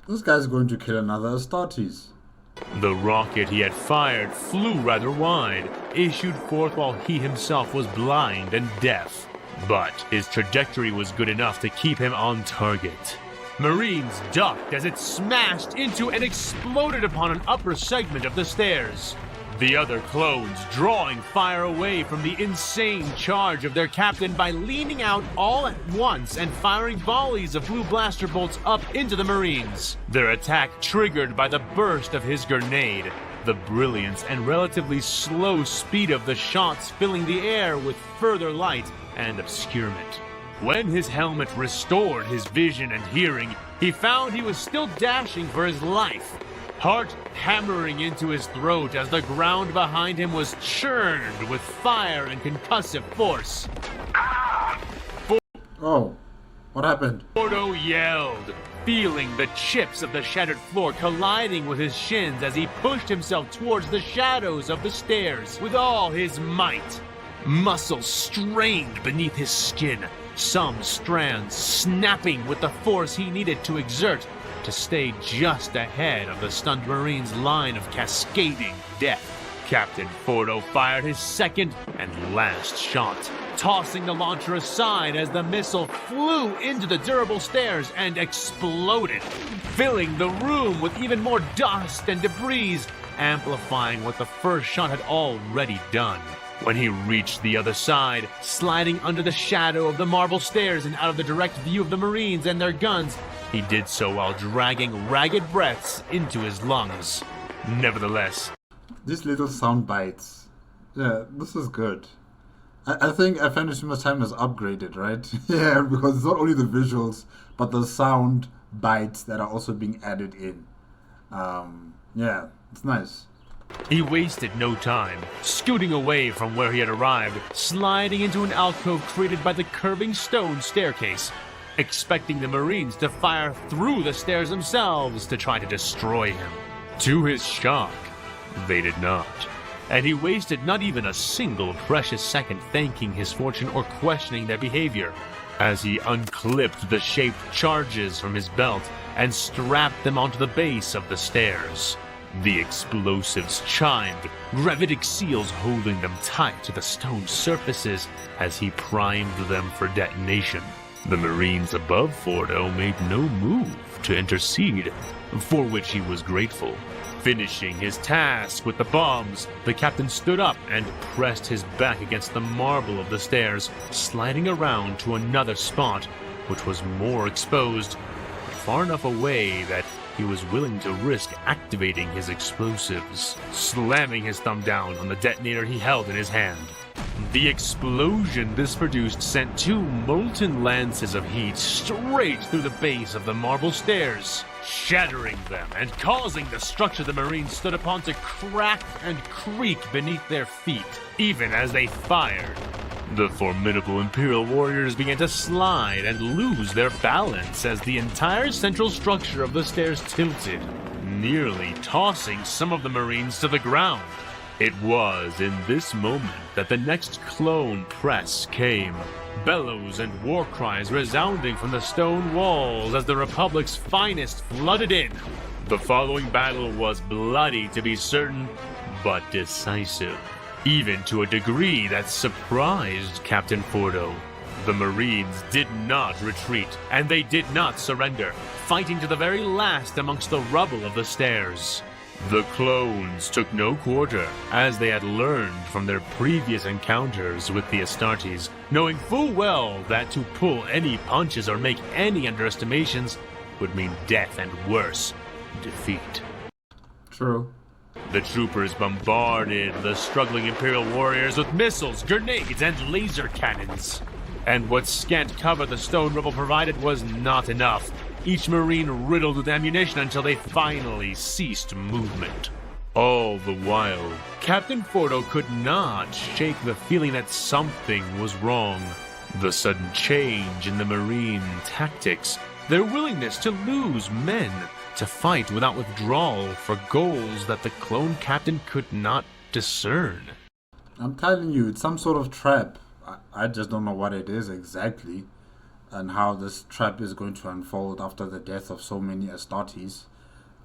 This guy's going to kill another Astartes. The rocket he had fired flew rather wide, issued forth while he himself was blind and deaf. But his trajectory was good enough to keep him on target. Marines ducked as it smashed into and exploded upon an upper segment of the stairs. The other clones drawing fire away from the insane charge of their captain by leaning out all at once and firing volleys of blue blaster bolts up into the Marines. Their attack triggered by the burst of his grenade, the brilliance and relatively slow speed of the shots filling the air with further light and obscurement. When his helmet restored his vision and hearing, he found he was still dashing for his life, heart hammering into his throat as the ground behind him was churned with fire and concussive force. Oh, what happened? Fordo yelled, feeling the chips of the shattered floor colliding with his shins as he pushed himself towards the shadows of the stairs with all his might. Muscles strained beneath his skin, some strands snapping with the force he needed to exert to stay just ahead of the stunned Marine's line of cascading death. Captain Fordo fired his second and last shot, tossing the launcher aside as the missile flew into the durable stairs and exploded, filling the room with even more dust and debris, amplifying what the first shot had already done. When he reached the other side, sliding under the shadow of the marble stairs and out of the direct view of the Marines and their guns, he did so while dragging ragged breaths into his lungs. Nevertheless, these little sound bites. Yeah, this is good. I think AFanWithTooMuchTime has upgraded, right? Yeah, because it's not only the visuals, but the sound bites that are also being added in. Yeah, it's nice. He wasted no time, scooting away from where he had arrived, sliding into an alcove created by the curving stone staircase, expecting the Marines to fire through the stairs themselves to try to destroy him. To his shock, they did not, and he wasted not even a single precious second thanking his fortune or questioning their behavior, as he unclipped the shaped charges from his belt and strapped them onto the base of the stairs. The explosives chimed, gravitic seals holding them tight to the stone surfaces as he primed them for detonation. The Marines above Fordo made no move to intercede, for which he was grateful. Finishing his task with the bombs, the captain stood up and pressed his back against the marble of the stairs, sliding around to another spot, which was more exposed, but far enough away that he was willing to risk activating his explosives, slamming his thumb down on the detonator he held in his hand. The explosion this produced sent two molten lances of heat straight through the base of the marble stairs, shattering them and causing the structure the Marines stood upon to crack and creak beneath their feet, even as they fired. The formidable Imperial warriors began to slide and lose their balance as the entire central structure of the stairs tilted, nearly tossing some of the Marines to the ground. It was in this moment that the next clone press came, bellows and war cries resounding from the stone walls as the Republic's finest flooded in. The following battle was bloody to be certain, but decisive, even to a degree that surprised Captain Fordo. The Marines did not retreat, and they did not surrender, fighting to the very last amongst the rubble of the stairs. The clones took no quarter, as they had learned from their previous encounters with the Astartes, knowing full well that to pull any punches or make any underestimations would mean death and worse, defeat. True. The troopers bombarded the struggling Imperial warriors with missiles, grenades, and laser cannons. And what scant cover the stone rubble provided was not enough, each Marine riddled with ammunition until they finally ceased movement. All the while, Captain Fordo could not shake the feeling that something was wrong. The sudden change in the Marine tactics, their willingness to lose men, to fight without withdrawal for goals that the clone captain could not discern. I'm telling you, it's some sort of trap. I just don't know what it is exactly, and how this trap is going to unfold after the death of so many Astartes.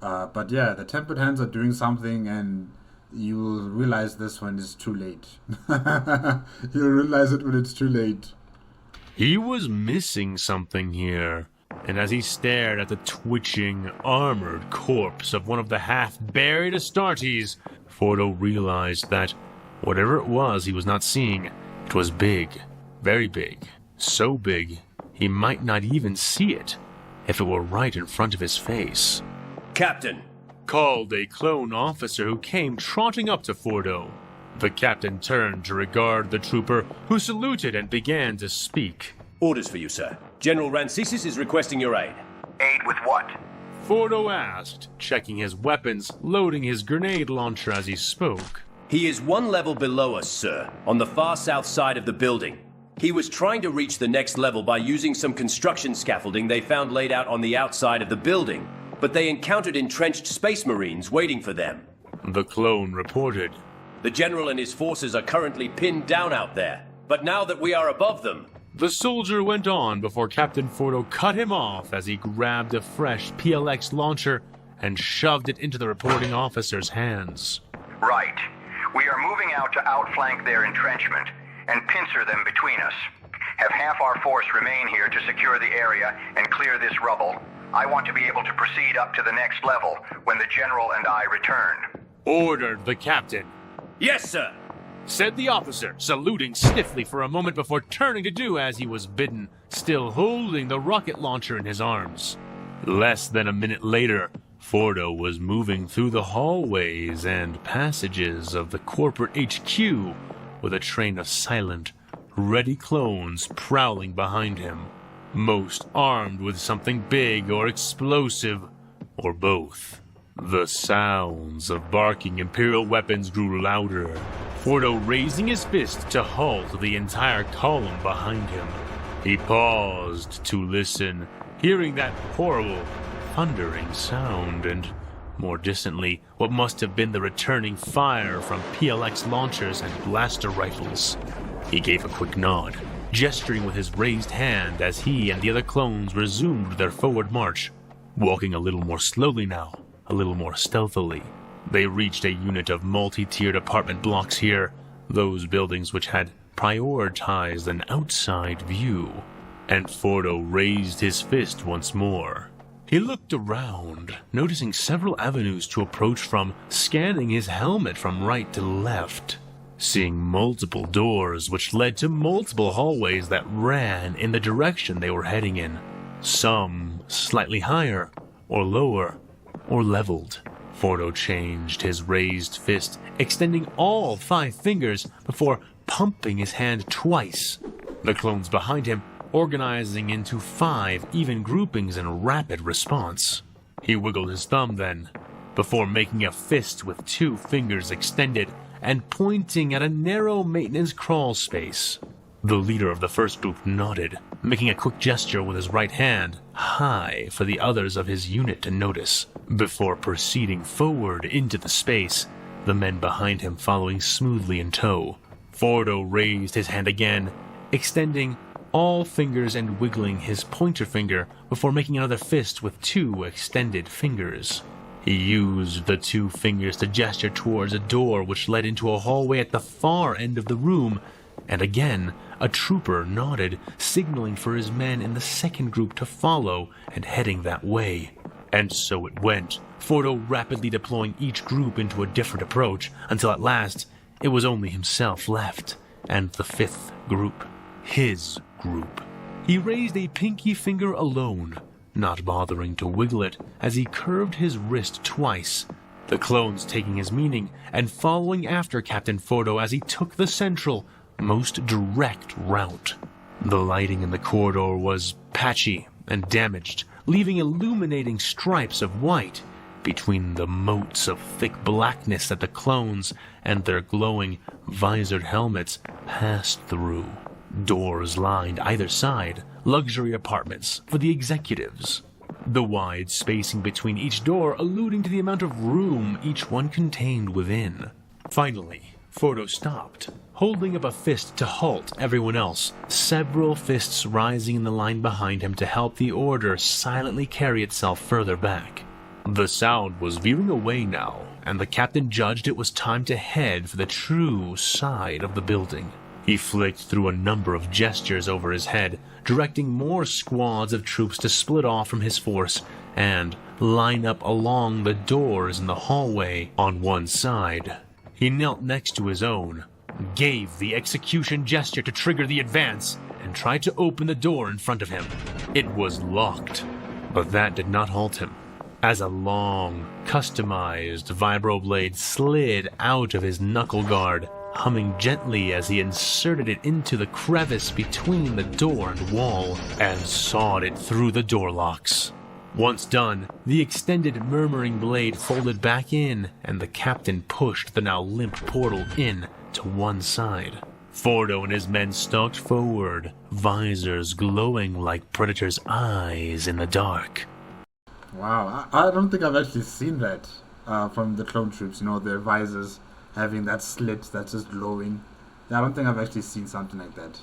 But yeah, the Tempered Hands are doing something, and you'll realize this when it's too late. You'll realize it when it's too late. He was missing something here, and as he stared at the twitching, armored corpse of one of the half-buried Astartes, Fordo realized that whatever it was he was not seeing, it was big, very big, so big he might not even see it if it were right in front of his face. Captain, called a clone officer who came trotting up to Fordo. The captain turned to regard the trooper, who saluted and began to speak. Orders for you, sir. General Rancisis is requesting your aid. Aid with what? Fordo asked, checking his weapons, loading his grenade launcher as he spoke. He is one level below us, sir, on the far south side of the building. He was trying to reach the next level by using some construction scaffolding they found laid out on the outside of the building, but they encountered entrenched space marines waiting for them. The clone reported. The general and his forces are currently pinned down out there, but now that we are above them... The soldier went on before Captain Fordo cut him off as he grabbed a fresh PLX launcher and shoved it into the reporting officer's hands. Right. We are moving out to outflank their entrenchment and pincer them between us. Have half our force remain here to secure the area and clear this rubble. I want to be able to proceed up to the next level when the general and I return. Ordered the captain. Yes, sir, said the officer, saluting stiffly for a moment before turning to do as he was bidden, still holding the rocket launcher in his arms. Less than a minute later, Fordo was moving through the hallways and passages of the corporate HQ with a train of silent, ready clones prowling behind him, most armed with something big or explosive, or both. The sounds of barking Imperial weapons grew louder, Fordo raising his fist to halt the entire column behind him. He paused to listen, hearing that horrible, thundering sound, and, more distantly, what must have been the returning fire from PLX launchers and blaster rifles. He gave a quick nod, gesturing with his raised hand as he and the other clones resumed their forward march, walking a little more slowly now, a little more stealthily. They reached a unit of multi-tiered apartment blocks here, those buildings which had prioritized an outside view, and Fordo raised his fist once more. He looked around, noticing several avenues to approach from, scanning his helmet from right to left, seeing multiple doors which led to multiple hallways that ran in the direction they were heading in, some slightly higher, or lower, or leveled. Fordo changed his raised fist, extending all 5 fingers before pumping his hand twice. The clones behind him organizing into 5 even groupings in rapid response. He wiggled his thumb then, before making a fist with 2 fingers extended and pointing at a narrow maintenance crawl space. The leader of the first group nodded, making a quick gesture with his right hand, high for the others of his unit to notice, before proceeding forward into the space, the men behind him following smoothly in tow. Fordo raised his hand again, extending all fingers and wiggling his pointer finger before making another fist with 2 extended fingers. He used the 2 fingers to gesture towards a door which led into a hallway at the far end of the room, and again a trooper nodded, signaling for his men in the second group to follow and heading that way. And so it went, Fordo rapidly deploying each group into a different approach, until at last it was only himself left, and the 5th group, his group. He raised a pinky finger alone, not bothering to wiggle it as he curved his wrist twice, the clones taking his meaning and following after Captain Fordo as he took the central, most direct route. The lighting in the corridor was patchy and damaged, leaving illuminating stripes of white between the motes of thick blackness that the clones and their glowing, visored helmets passed through. Doors lined either side, luxury apartments for the executives. The wide spacing between each door alluding to the amount of room each one contained within. Finally, Fordo stopped, holding up a fist to halt everyone else, several fists rising in the line behind him to help the order silently carry itself further back. The sound was veering away now, and the captain judged it was time to head for the true side of the building. He flicked through a number of gestures over his head, directing more squads of troops to split off from his force and line up along the doors in the hallway on one side. He knelt next to his own, gave the execution gesture to trigger the advance, and tried to open the door in front of him. It was locked, but that did not halt him, as a long, customized vibroblade slid out of his knuckle guard, humming gently as he inserted it into the crevice between the door and wall and sawed it through the door locks. Once done, the extended murmuring blade folded back in, and the captain pushed the now limp portal in to one side. Fordo and his men stalked forward, visors glowing like predators' eyes in the dark. Wow, I don't think I've actually seen that from the clone troops, their visors having that slit that's just glowing. I don't think I've actually seen something like that.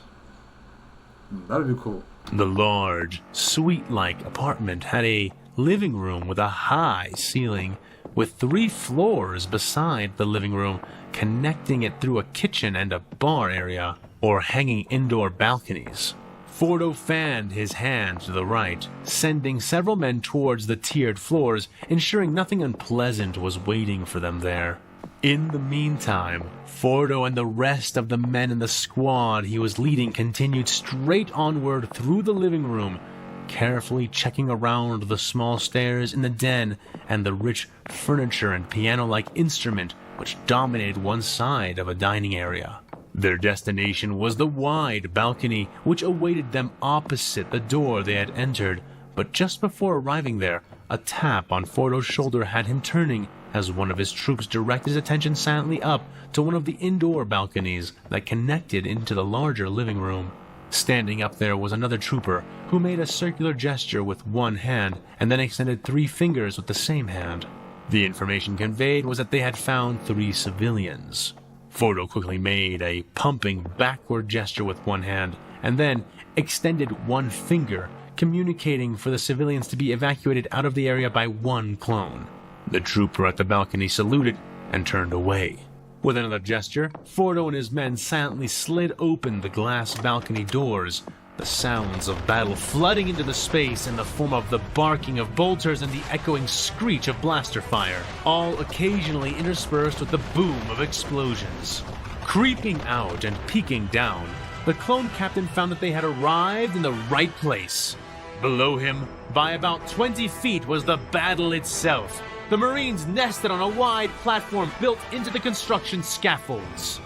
That would be cool. The large, suite-like apartment had a living room with a high ceiling, with 3 floors beside the living room, connecting it through a kitchen and a bar area, or hanging indoor balconies. Fordo fanned his hand to the right, sending several men towards the tiered floors, ensuring nothing unpleasant was waiting for them there. In the meantime, Fordo and the rest of the men in the squad he was leading continued straight onward through the living room, carefully checking around the small stairs in the den and the rich furniture and piano-like instrument which dominated one side of a dining area. Their destination was the wide balcony which awaited them opposite the door they had entered, but just before arriving there, a tap on Fordo's shoulder had him turning as one of his troops directed his attention silently up to one of the indoor balconies that connected into the larger living room. Standing up there was another trooper, who made a circular gesture with one hand and then extended 3 fingers with the same hand. The information conveyed was that they had found 3 civilians. Fordo quickly made a pumping backward gesture with one hand and then extended 1 finger, communicating for the civilians to be evacuated out of the area by 1 clone. The trooper at the balcony saluted and turned away. With another gesture, Fordo and his men silently slid open the glass balcony doors, the sounds of battle flooding into the space in the form of the barking of bolters and the echoing screech of blaster fire, all occasionally interspersed with the boom of explosions. Creeping out and peeking down, the clone captain found that they had arrived in the right place. Below him, by about 20 feet, was the battle itself. The Marines nested on a wide platform built into the construction scaffolds.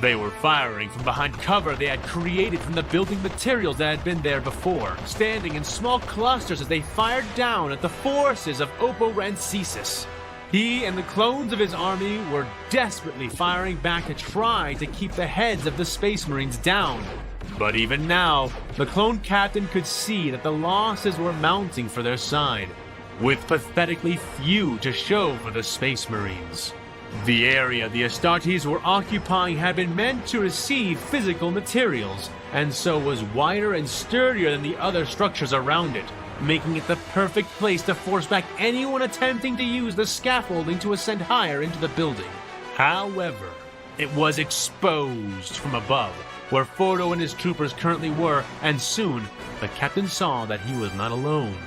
They were firing from behind cover they had created from the building materials that had been there before, standing in small clusters as they fired down at the forces of Oppo Rancisis. He and the clones of his army were desperately firing back to try to keep the heads of the Space Marines down. But even now, the clone captain could see that the losses were mounting for their side, with pathetically few to show for the Space Marines. The area the Astartes were occupying had been meant to receive physical materials, and so was wider and sturdier than the other structures around it, making it the perfect place to force back anyone attempting to use the scaffolding to ascend higher into the building. However, it was exposed from above, where Fordo and his troopers currently were, and soon the captain saw that he was not alone.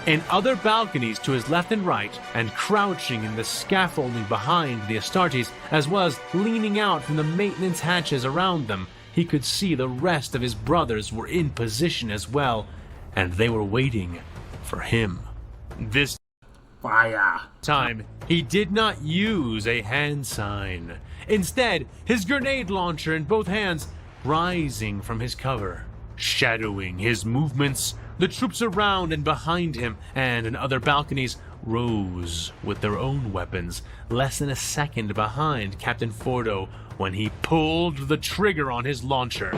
In other balconies to his left and right, and crouching in the scaffolding behind the Astartes, as well as leaning out from the maintenance hatches around them, he could see the rest of his brothers were in position as well, and they were waiting for him. This time, he did not use a hand sign. Instead, his grenade launcher in both hands rising from his cover, shadowing his movements. The troops around and behind him and in other balconies rose with their own weapons, less than a second behind Captain Fordo when he pulled the trigger on his launcher.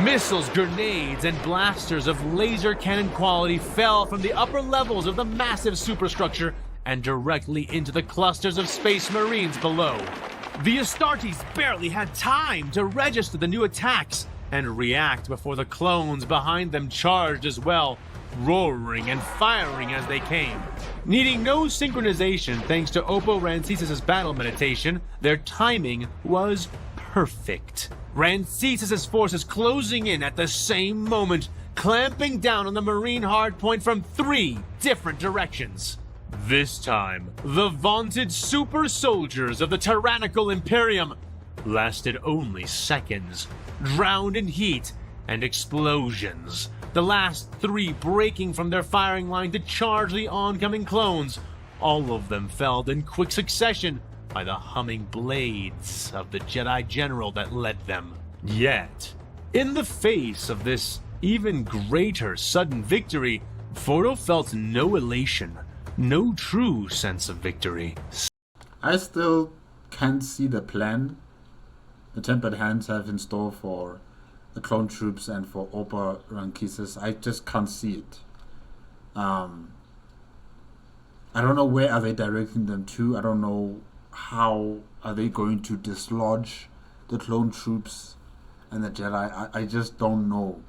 Missiles, grenades, and blasters of laser cannon quality fell from the upper levels of the massive superstructure and directly into the clusters of Space Marines below. The Astartes barely had time to register the new attacks and react before the clones behind them charged as well, roaring and firing as they came. Needing no synchronization thanks to Oppo Rancis's battle meditation, their timing was perfect. Rancis's forces closing in at the same moment, clamping down on the Marine hardpoint from 3 different directions. This time, the vaunted super soldiers of the tyrannical Imperium lasted only seconds, drowned in heat and explosions, the last 3 breaking from their firing line to charge the oncoming clones. All of them fell in quick succession, by the humming blades of the Jedi General that led them. Yet, in the face of this even greater sudden victory, Fordo felt no elation, no true sense of victory. I still can't see the plan the Tempered Hands have in store for the clone troops and for Oppo Rancisis. I just can't see it. I don't know where are they directing them to. I don't know how are they going to dislodge the clone troops and the Jedi. I just don't know.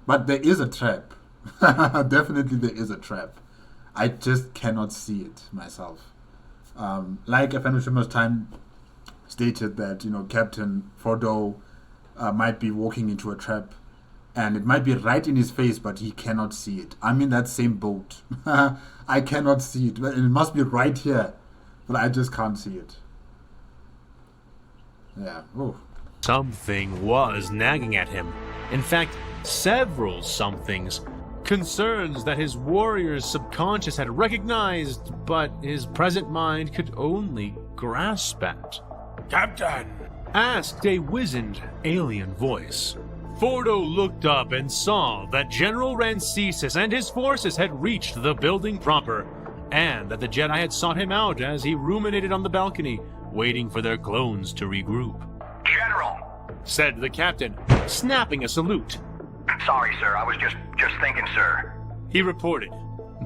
But there is a trap. Definitely there is a trap. I just cannot see it myself. Like AFanWithTooMuchTime stated that, Captain Fordo might be walking into a trap and it might be right in his face, but he cannot see it. I'm in that same boat. I cannot see it. It must be right here, but I just can't see it. Yeah. Oh. Something was nagging at him. In fact, several somethings. Concerns that his warrior's subconscious had recognized, but his present mind could only grasp at. Captain! Asked a wizened alien voice. Fordo looked up and saw that General Rancisis and his forces had reached the building proper, and that the Jedi had sought him out as he ruminated on the balcony, waiting for their clones to regroup. General! Said the captain, snapping a salute. Sorry, sir. I was just thinking, sir. He reported.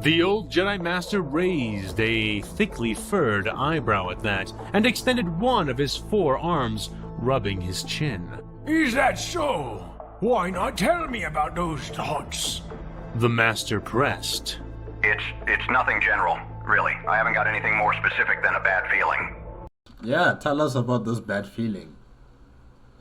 The old Jedi Master raised a thickly furred eyebrow at that, and extended one of his 4 arms, rubbing his chin. Is that so? Why not tell me about those thoughts? The Master pressed. It's nothing, General. Really. I haven't got anything more specific than a bad feeling. Yeah, tell us about this bad feeling,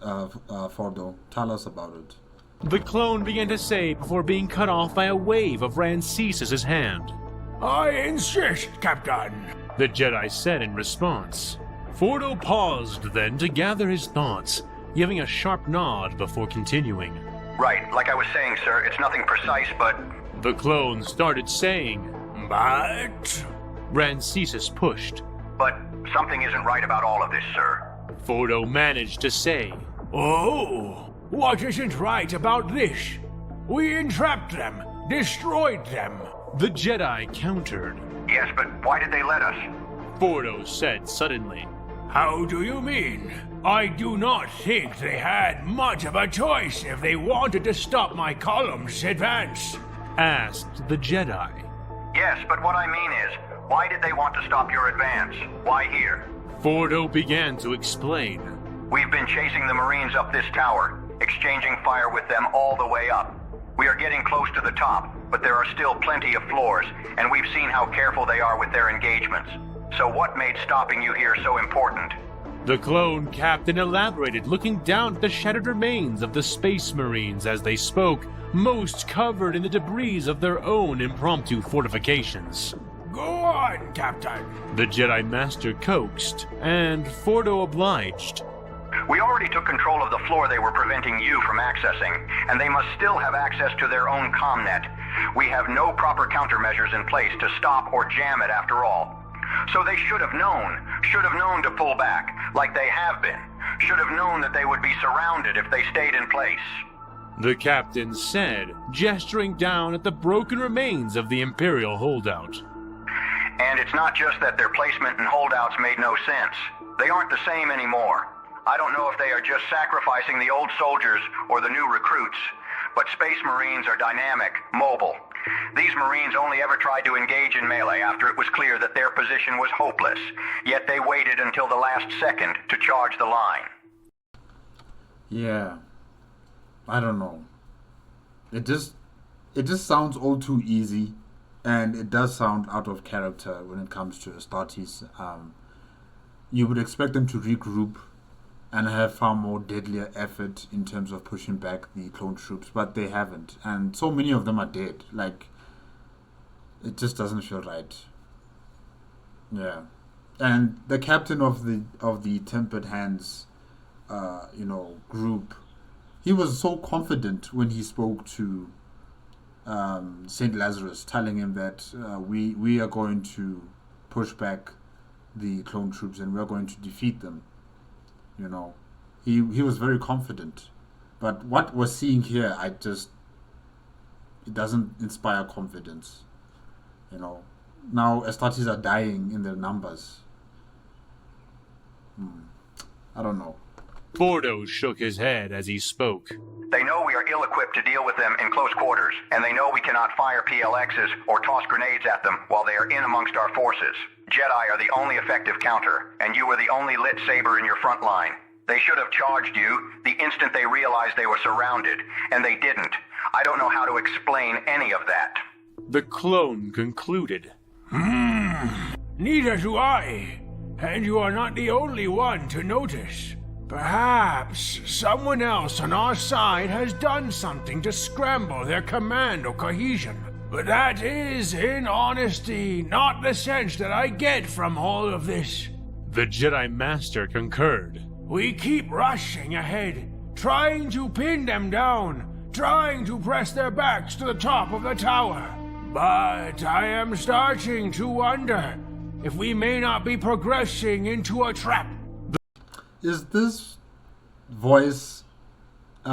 Fordo. Tell us about it. The clone began to say before being cut off by a wave of Rancisis' hand. I insist, Captain, the Jedi said in response. Fordo paused then to gather his thoughts, giving a sharp nod before continuing. Right, like I was saying, sir, it's nothing precise, but... The clone started saying, but... Rancisis pushed. But something isn't right about all of this, sir. Fordo managed to say, Oh... What isn't right about this? We entrapped them, destroyed them. The Jedi countered. Yes, but why did they let us? Fordo said suddenly. How do you mean? I do not think they had much of a choice if they wanted to stop my column's advance. Asked the Jedi. Yes, but what I mean is, why did they want to stop your advance? Why here? Fordo began to explain. We've been chasing the Marines up this tower, exchanging fire with them all the way up. We are getting close to the top, but there are still plenty of floors, and we've seen how careful they are with their engagements. So what made stopping you here so important? The clone captain elaborated, looking down at the shattered remains of the Space Marines as they spoke, most covered in the debris of their own impromptu fortifications. Go on, Captain, the Jedi Master coaxed, and Fordo obliged. We already took control of the floor they were preventing you from accessing, and they must still have access to their own comnet. We have no proper countermeasures in place to stop or jam it after all. So they should have known to pull back, like they have been. Should have known that they would be surrounded if they stayed in place. The captain said, gesturing down at the broken remains of the Imperial holdout. And it's not just that their placement in holdouts made no sense. They aren't the same anymore. I don't know if they are just sacrificing the old soldiers or the new recruits, but Space Marines are dynamic, mobile. These Marines only ever tried to engage in melee after it was clear that their position was hopeless, yet they waited until the last second to charge the line. Yeah, I don't know. It just sounds all too easy, and it does sound out of character when it comes to Astartes. You would expect them to regroup and have far more deadlier effort in terms of pushing back the clone troops, but they haven't, and so many of them are dead. Like, it just doesn't feel right. Yeah, and the captain of the Tempered Hands, group, he was so confident when he spoke to Saint Lazarus, telling him that we are going to push back the clone troops and we're going to defeat them. You know, he was very confident. But what we're seeing here, it doesn't inspire confidence. You know, now Astartes are dying in their numbers. I don't know. Fordo shook his head as he spoke. They know we are ill-equipped to deal with them in close quarters, and they know we cannot fire PLXs or toss grenades at them while they are in amongst our forces. Jedi are the only effective counter, and you were the only lit saber in your front line. They should have charged you the instant they realized they were surrounded, and they didn't. I don't know how to explain any of that. The clone concluded. Neither do I. And you are not the only one to notice. Perhaps someone else on our side has done something to scramble their command or cohesion. But that is, in honesty, not the sense that I get from all of this. The Jedi Master concurred. We keep rushing ahead, trying to pin them down, trying to press their backs to the top of the tower. But I am starting to wonder if we may not be progressing into a trap. Is this voice, is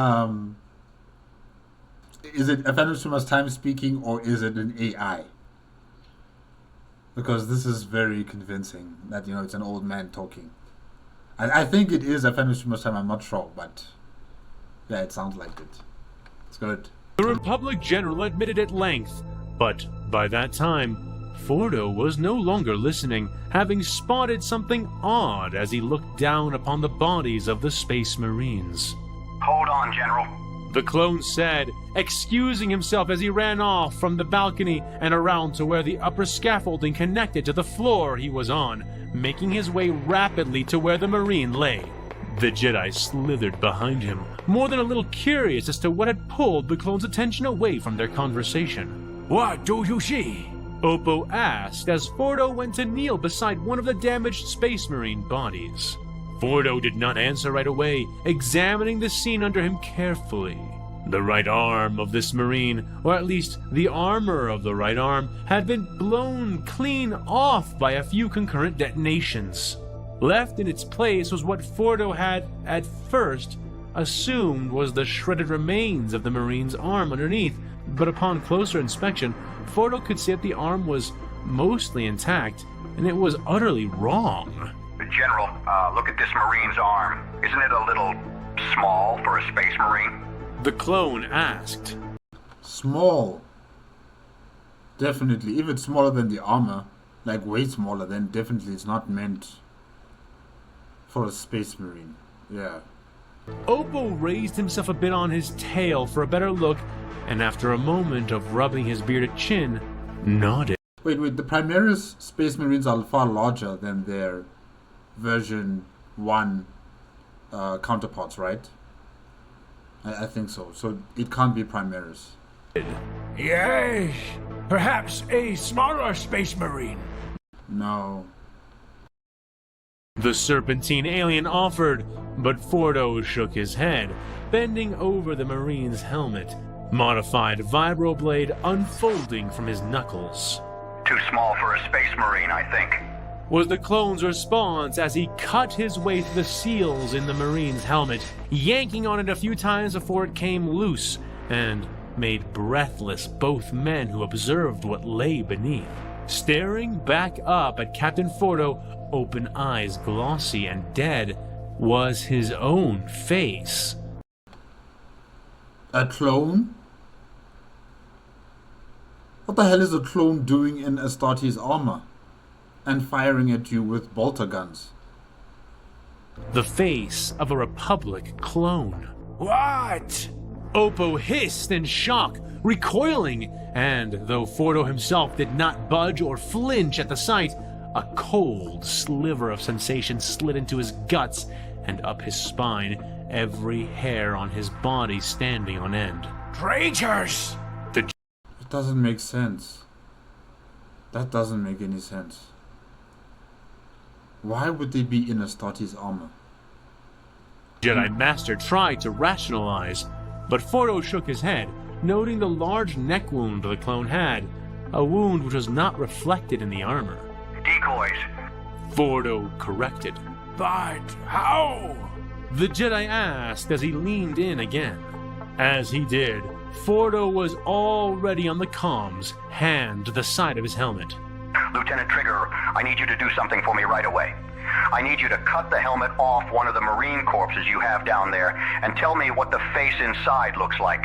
it AFanWithTooMuchTime speaking or is it an AI? Because this is very convincing that, you know, it's an old man talking. I think it is AFanWithTooMuchTime, I'm not sure, but yeah, it sounds like it. It's good. The Republic General admitted at length, but by that time, Fordo was no longer listening, having spotted something odd as he looked down upon the bodies of the Space Marines. Hold on, General. The clone said, excusing himself as he ran off from the balcony and around to where the upper scaffolding connected to the floor he was on, making his way rapidly to where the Marine lay. The Jedi slithered behind him, more than a little curious as to what had pulled the clone's attention away from their conversation. What do you see? Oppo asked as Fordo went to kneel beside one of the damaged Space Marine bodies. Fordo did not answer right away, examining the scene under him carefully. The right arm of this Marine, or at least the armor of the right arm, had been blown clean off by a few concurrent detonations. Left in its place was what Fordo had, at first, assumed was the shredded remains of the Marine's arm underneath, but upon closer inspection, Fordo could see that the arm was mostly intact, and it was utterly wrong. General, look at this Marine's arm. Isn't it a little small for a Space Marine? The clone asked. Small. Definitely. If it's smaller than the armor, like way smaller, then definitely it's not meant for a Space Marine. Yeah. Oppo raised himself a bit on his tail for a better look, and after a moment of rubbing his bearded chin, nodded. Wait, the Primaris Space Marines are far larger than their version 1 counterparts, right? I think so. So it can't be Primaris. Yes, perhaps a smaller Space Marine. No. The serpentine alien offered, but Fordo shook his head, bending over the Marine's helmet, modified vibroblade unfolding from his knuckles. Too small for a Space Marine, I think, was the clone's response as he cut his way through the seals in the Marine's helmet, yanking on it a few times before it came loose, and made breathless both men who observed what lay beneath. Staring back up at Captain Fordo, open eyes glossy and dead, was his own face. A clone? What the hell is a clone doing in Astartes' armor? And firing at you with bolter guns? The face of a Republic clone. What? Oppo hissed in shock, recoiling, and though Fordo himself did not budge or flinch at the sight, a cold sliver of sensation slid into his guts and up his spine, every hair on his body standing on end. Traitors! It doesn't make sense. That doesn't make any sense. Why would they be in Astartes' armor? Jedi Master tried to rationalize, but Fordo shook his head, noting the large neck wound the clone had, a wound which was not reflected in the armor. Decoys. Fordo corrected. But how? The Jedi asked as he leaned in again. As he did, Fordo was already on the comms, hand to the side of his helmet. Lieutenant Trigger, I need you to do something for me right away. I need you to cut the helmet off one of the Marine corpses you have down there and tell me what the face inside looks like.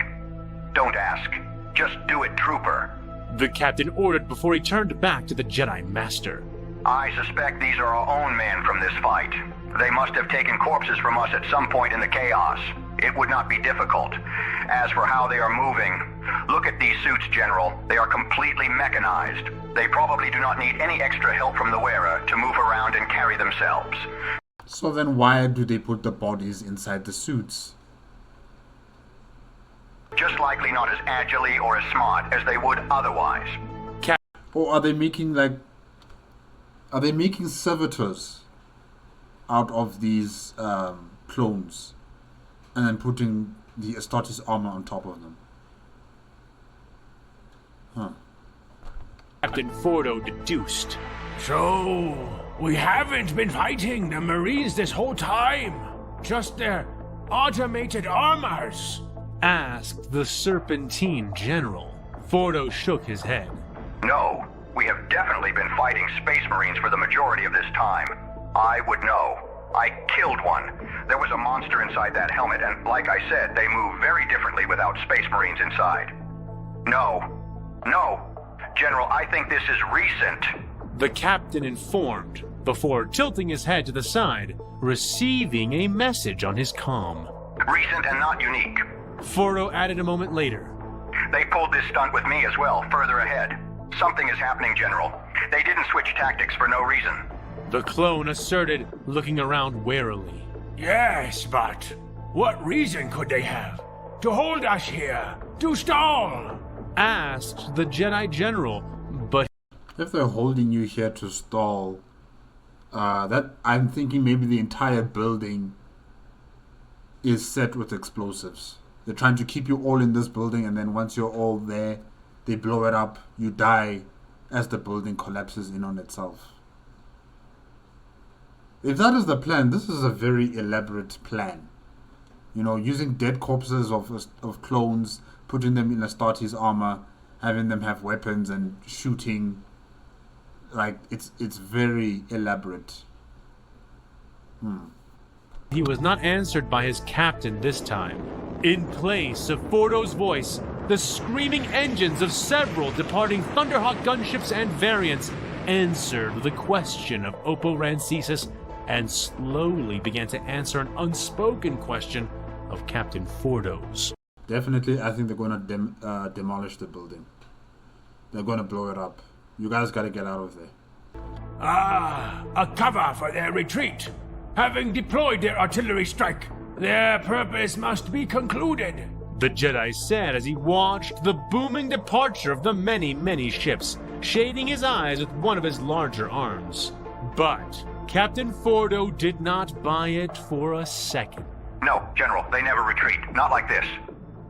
Don't ask. Just do it, Trooper. The captain ordered before he turned back to the Jedi Master. I suspect these are our own men from this fight. They must have taken corpses from us at some point in the chaos. It would not be difficult. As for how they are moving, look at these suits, General. They are completely mechanized. They probably do not need any extra help from the wearer to move around and carry themselves. So then why do they put the bodies inside the suits? Just likely not as agilely or as smart as they would otherwise. Or are they making servitors out of these clones and then putting the Astartes armor on top of them? Huh. Captain Fordo deduced. So, we haven't been fighting the Marines this whole time? Just their automated armors? Asked the Serpentine General. Fordo shook his head. No, we have definitely been fighting Space Marines for the majority of this time. I would know. I killed one. There was a monster inside that helmet, and like I said, they move very differently without Space Marines inside. No. General, I think this is recent. The captain informed, before tilting his head to the side, receiving a message on his comm. Recent and not unique. Fordo added a moment later. They pulled this stunt with me as well, further ahead. Something is happening, General. They didn't switch tactics for no reason. The clone asserted, looking around warily. Yes, but what reason could they have? To hold us here? To stall? Asked the Jedi General, but if they're holding you here to stall, that I'm thinking maybe the entire building is set with explosives. They're trying to keep you all in this building, and then once you're all there, they blow it up, you die as the building collapses in on itself. If that is the plan, this is a very elaborate plan. You know, using dead corpses of clones, putting them in Astartes armor, having them have weapons and shooting. Like, it's very elaborate. He was not answered by his captain this time. In place of Fordo's voice, the screaming engines of several departing Thunderhawk gunships and variants answered the question of Oppo Rancisis and slowly began to answer an unspoken question of Captain Fordo's. Definitely, I think they're going to demolish the building. They're going to blow it up. You guys got to get out of there. A cover for their retreat. Having deployed their artillery strike, their purpose must be concluded. The Jedi said as he watched the booming departure of the many ships, shading his eyes with one of his larger arms. But Captain Fordo did not buy it for a second. No, General, they never retreat. Not like this.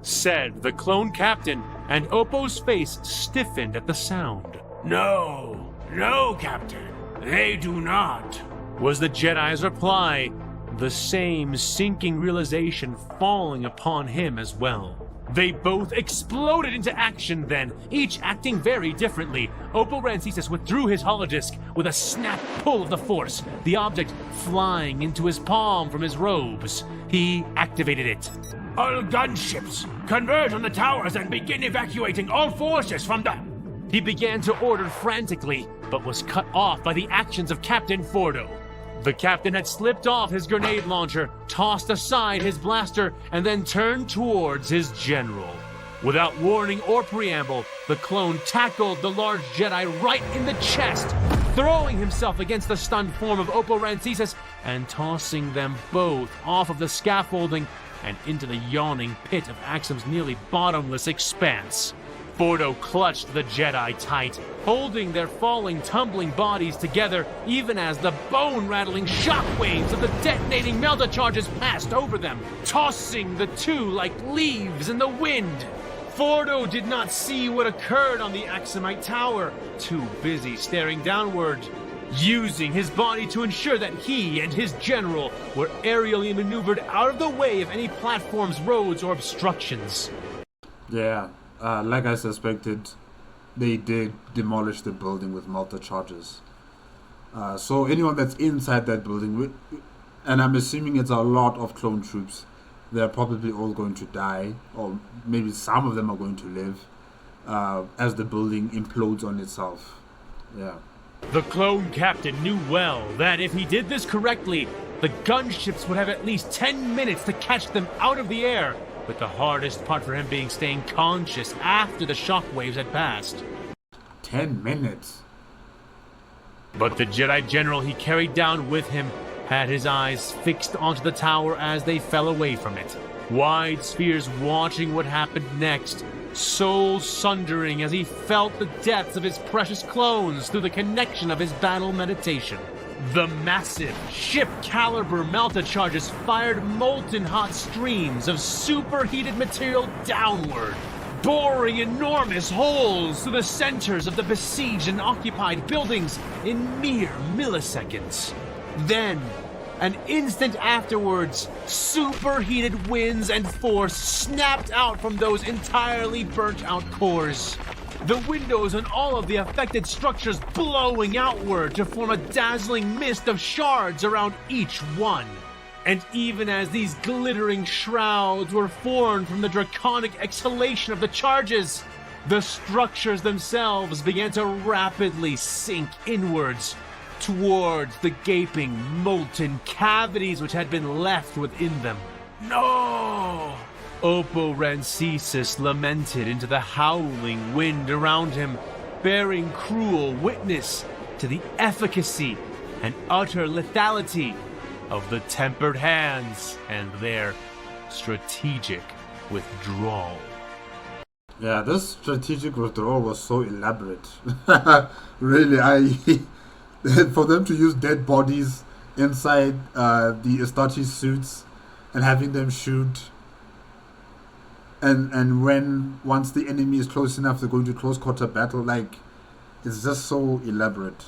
Said the clone captain, and Oppo's face stiffened at the sound. No, Captain. They do not. Was the Jedi's reply, the same sinking realization falling upon him as well. They both exploded into action then, each acting very differently. Oppo Rancisis withdrew his holodisc with a snap pull of the Force, the object flying into his palm from his robes. He activated it. All gunships, converge on the towers and begin evacuating all forces from the... He began to order frantically, but was cut off by the actions of Captain Fordo. The captain had slipped off his grenade launcher, tossed aside his blaster, and then turned towards his general. Without warning or preamble, the clone tackled the large Jedi right in the chest, throwing himself against the stunned form of Oppo Rancisis and tossing them both off of the scaffolding and into the yawning pit of Axum's nearly bottomless expanse. Fordo clutched the Jedi tight, holding their falling, tumbling bodies together even as the bone-rattling shockwaves of the detonating melta charges passed over them, tossing the two like leaves in the wind. Fordo did not see what occurred on the Axumite tower, too busy staring downward. using his body to ensure that he and his general were aerially maneuvered out of the way of any platforms, roads, or obstructions. Yeah, like I suspected, they did demolish the building with mortar charges. So anyone that's inside that building, and I'm assuming it's a lot of clone troops, they're probably all going to die, or maybe some of them are going to live, as the building implodes on itself. Yeah. The clone captain knew well that if he did this correctly, the gunships would have at least 10 minutes to catch them out of the air, with the hardest part for him being staying conscious after the shockwaves had passed. 10 minutes? But the Jedi General he carried down with him had his eyes fixed onto the tower as they fell away from it, wide spheres watching what happened next, soul sundering as he felt the depths of his precious clones through the connection of his battle meditation. The massive, ship-caliber melta charges fired molten hot streams of superheated material downward, boring enormous holes through the centers of the besieged and occupied buildings in mere milliseconds. Then, an instant afterwards, superheated winds and force snapped out from those entirely burnt-out cores. The windows on all of the affected structures blowing outward to form a dazzling mist of shards around each one. And even as these glittering shrouds were formed from the draconic exhalation of the charges, the structures themselves began to rapidly sink inwards, towards the gaping, molten cavities which had been left within them. No! Oppo Rancisis lamented into the howling wind around him, bearing cruel witness to the efficacy and utter lethality of the tempered hands and their strategic withdrawal. Yeah, this strategic withdrawal was so elaborate. Really, for them to use dead bodies inside the Astarte suits and having them shoot, and once the enemy is close enough, they're going to close quarter battle. Like, it's just so elaborate.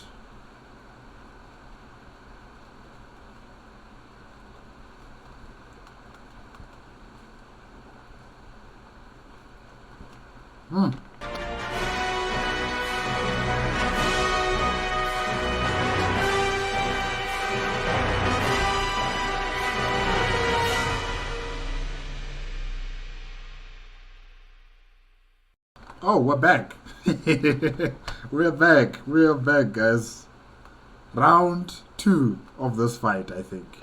Oh, we're back. We're back, guys. Round 2 of this fight, I think.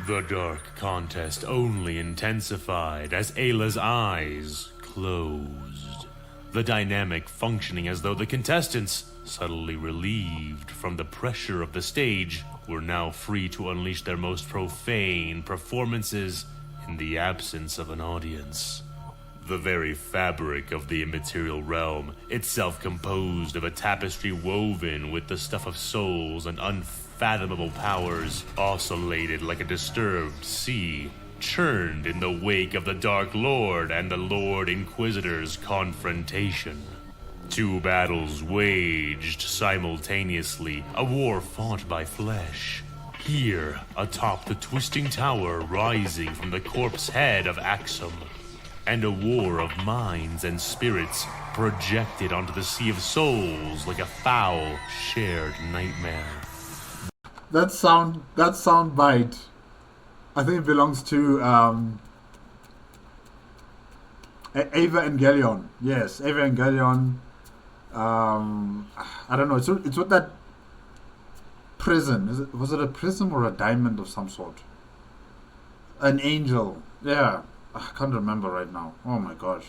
The dark contest only intensified as Ayla's eyes closed, the dynamic functioning as though the contestants, subtly relieved from the pressure of the stage, were now free to unleash their most profane performances in the absence of an audience. The very fabric of the immaterial realm, itself composed of a tapestry woven with the stuff of souls and unfathomable powers, oscillated like a disturbed sea, churned in the wake of the Dark Lord and the Lord Inquisitor's confrontation. Two battles waged simultaneously, a war fought by flesh. Here, atop the twisting tower rising from the corpse head of Axum, and a war of minds and spirits projected onto the sea of souls like a foul, shared nightmare. That sound bite, I think it belongs to AFanWithTooMuchTime. Yes, AFanWithTooMuchTime. I don't know. It's what that prism. Was it a prism or a diamond of some sort? An angel. Yeah. I can't remember right now. Oh my gosh.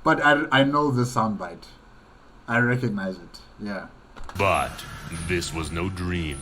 But I know the soundbite. I recognize it. Yeah. But this was no dream,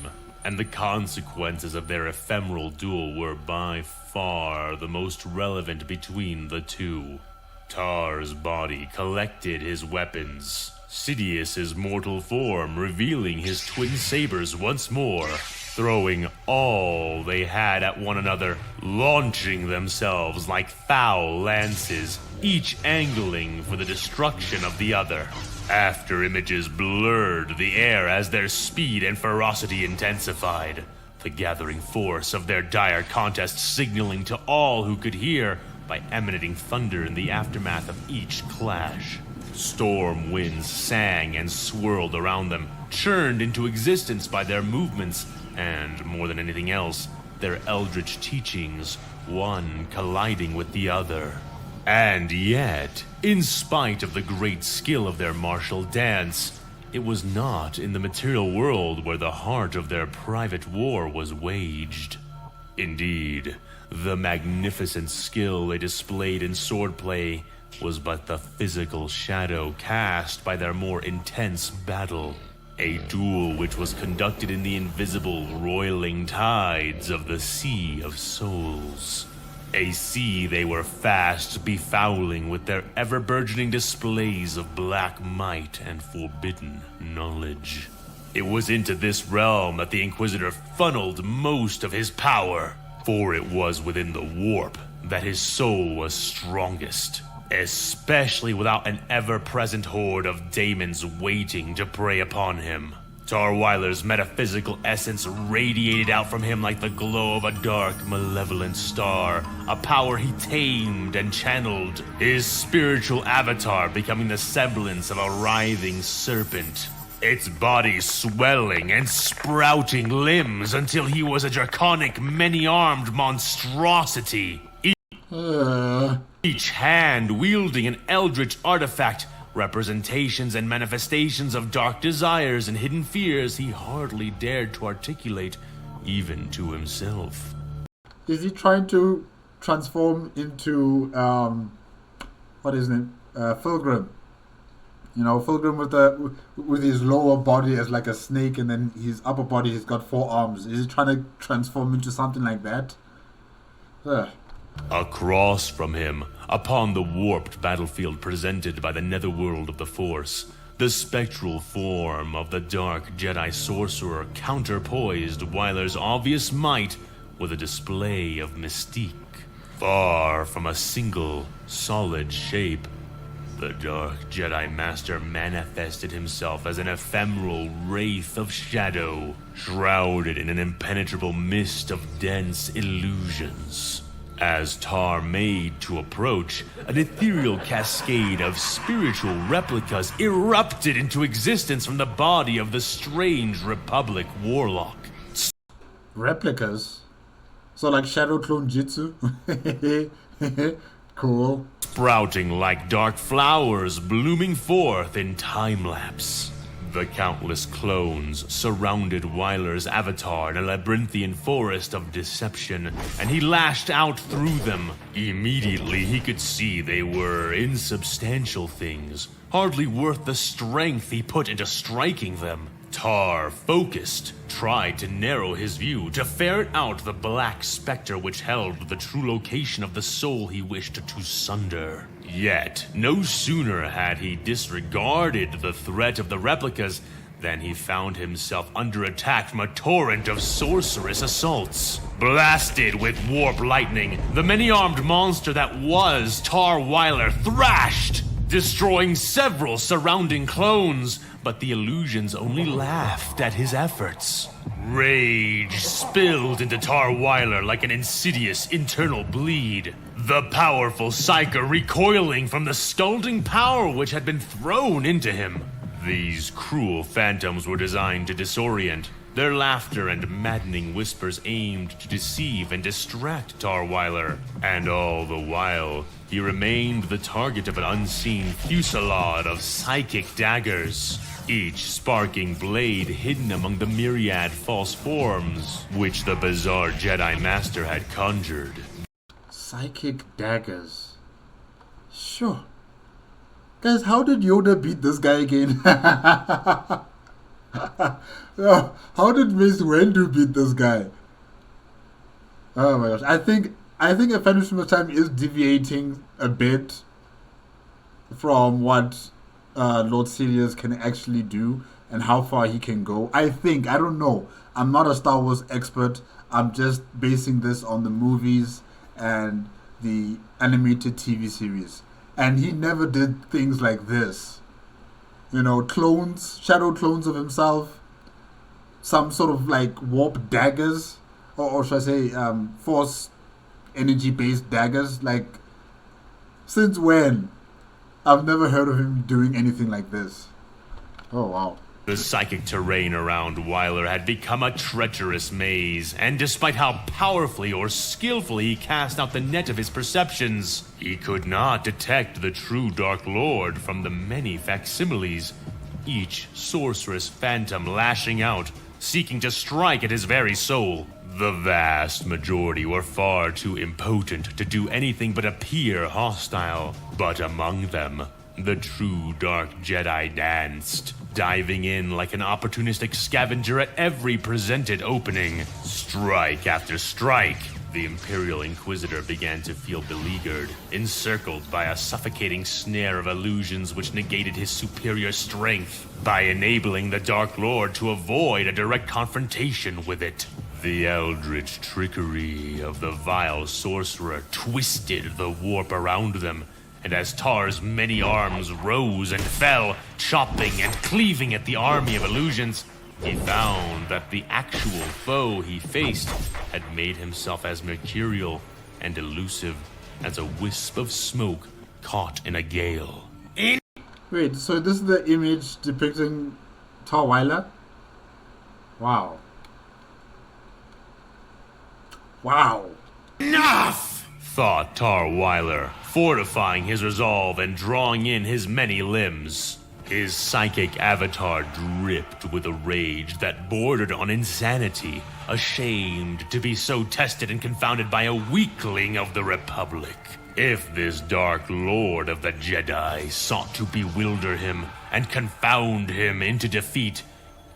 and the consequences of their ephemeral duel were by far the most relevant between the two. Tar's body collected his weapons, Sidious's mortal form revealing his twin sabers once more, throwing all they had at one another, launching themselves like foul lances, each angling for the destruction of the other. After images blurred the air as their speed and ferocity intensified, the gathering force of their dire contest signaling to all who could hear by emanating thunder in the aftermath of each clash. Storm winds sang and swirled around them, churned into existence by their movements, and, more than anything else, their eldritch teachings, one colliding with the other. And yet, in spite of the great skill of their martial dance, it was not in the material world where the heart of their private war was waged. Indeed, the magnificent skill they displayed in swordplay was but the physical shadow cast by their more intense battle. A duel which was conducted in the invisible, roiling tides of the Sea of Souls. A sea they were fast befouling with their ever-burgeoning displays of black might and forbidden knowledge. It was into this realm that the Inquisitor funneled most of his power, for it was within the warp that his soul was strongest, especially without an ever-present horde of daemons waiting to prey upon him. Tarweiler's metaphysical essence radiated out from him like the glow of a dark, malevolent star, a power he tamed and channeled, his spiritual avatar becoming the semblance of a writhing serpent, its body swelling and sprouting limbs until he was a draconic, many-armed monstrosity, each hand wielding an eldritch artifact, representations and manifestations of dark desires and hidden fears he hardly dared to articulate, even to himself. Is he trying to transform into, what is his name? Fulgrim. You know, Fulgrim with his lower body as like a snake, and then his upper body has got 4 arms. Is he trying to transform into something like that? Ugh. Across from him, upon the warped battlefield presented by the netherworld of the Force, the spectral form of the dark Jedi sorcerer counterpoised Weiler's obvious might with a display of mystique. Far from a single, solid shape, the dark Jedi Master manifested himself as an ephemeral wraith of shadow, shrouded in an impenetrable mist of dense illusions. As Tar made to approach, an ethereal cascade of spiritual replicas erupted into existence from the body of the strange Republic warlock. Replicas? So like Shadow Clone Jitsu? Cool. Sprouting like dark flowers blooming forth in time-lapse. The countless clones surrounded Weiler's avatar in a labyrinthian forest of deception, and he lashed out through them. Immediately he could see they were insubstantial things, hardly worth the strength he put into striking them. Tar, focused, tried to narrow his view to ferret out the black specter which held the true location of the soul he wished to sunder. Yet, no sooner had he disregarded the threat of the replicas than he found himself under attack from a torrent of sorceress assaults. Blasted with warp lightning, the many-armed monster that was Tar Weiler thrashed, destroying several surrounding clones, but the illusions only laughed at his efforts. Rage spilled into Tar Weiler like an insidious internal bleed, the powerful Psyker recoiling from the scalding power which had been thrown into him. These cruel phantoms were designed to disorient, their laughter and maddening whispers aimed to deceive and distract Tar Weiler, and all the while, he remained the target of an unseen fusillade of psychic daggers, each sparking blade hidden among the myriad false forms which the bizarre Jedi Master had conjured. Psychic daggers. Sure. Guys, how did Yoda beat this guy again? Yeah, how did Mace Windu beat this guy? Oh my gosh. I think AFanWithTooMuchTime is deviating a bit from what Lord Sidious can actually do and how far he can go. I don't know. I'm not a Star Wars expert. I'm just basing this on the movies and the animated TV series. And he never did things like this. You know, clones, shadow clones of himself, some sort of like warp daggers, or should I say force energy based daggers. Like, since when? I've never heard of him doing anything like this. Oh wow. The psychic terrain around Wyler had become a treacherous maze, and despite how powerfully or skillfully he cast out the net of his perceptions, he could not detect the true Dark Lord from the many facsimiles, each sorcerous phantom lashing out, seeking to strike at his very soul. The vast majority were far too impotent to do anything but appear hostile, but among them, the true Dark Jedi danced, diving in like an opportunistic scavenger at every presented opening. Strike after strike, the Imperial Inquisitor began to feel beleaguered, encircled by a suffocating snare of illusions which negated his superior strength, by enabling the Dark Lord to avoid a direct confrontation with it. The eldritch trickery of the vile sorcerer twisted the warp around them, and as Tar's many arms rose and fell, chopping and cleaving at the army of illusions, he found that the actual foe he faced had made himself as mercurial and elusive as a wisp of smoke caught in a gale. Wait, so this is the image depicting Tar Wyler? Wow. Wow. Enough! Thought Tar Wyler, fortifying his resolve and drawing in his many limbs. His psychic avatar dripped with a rage that bordered on insanity, ashamed to be so tested and confounded by a weakling of the Republic. If this Dark Lord of the Jedi sought to bewilder him and confound him into defeat,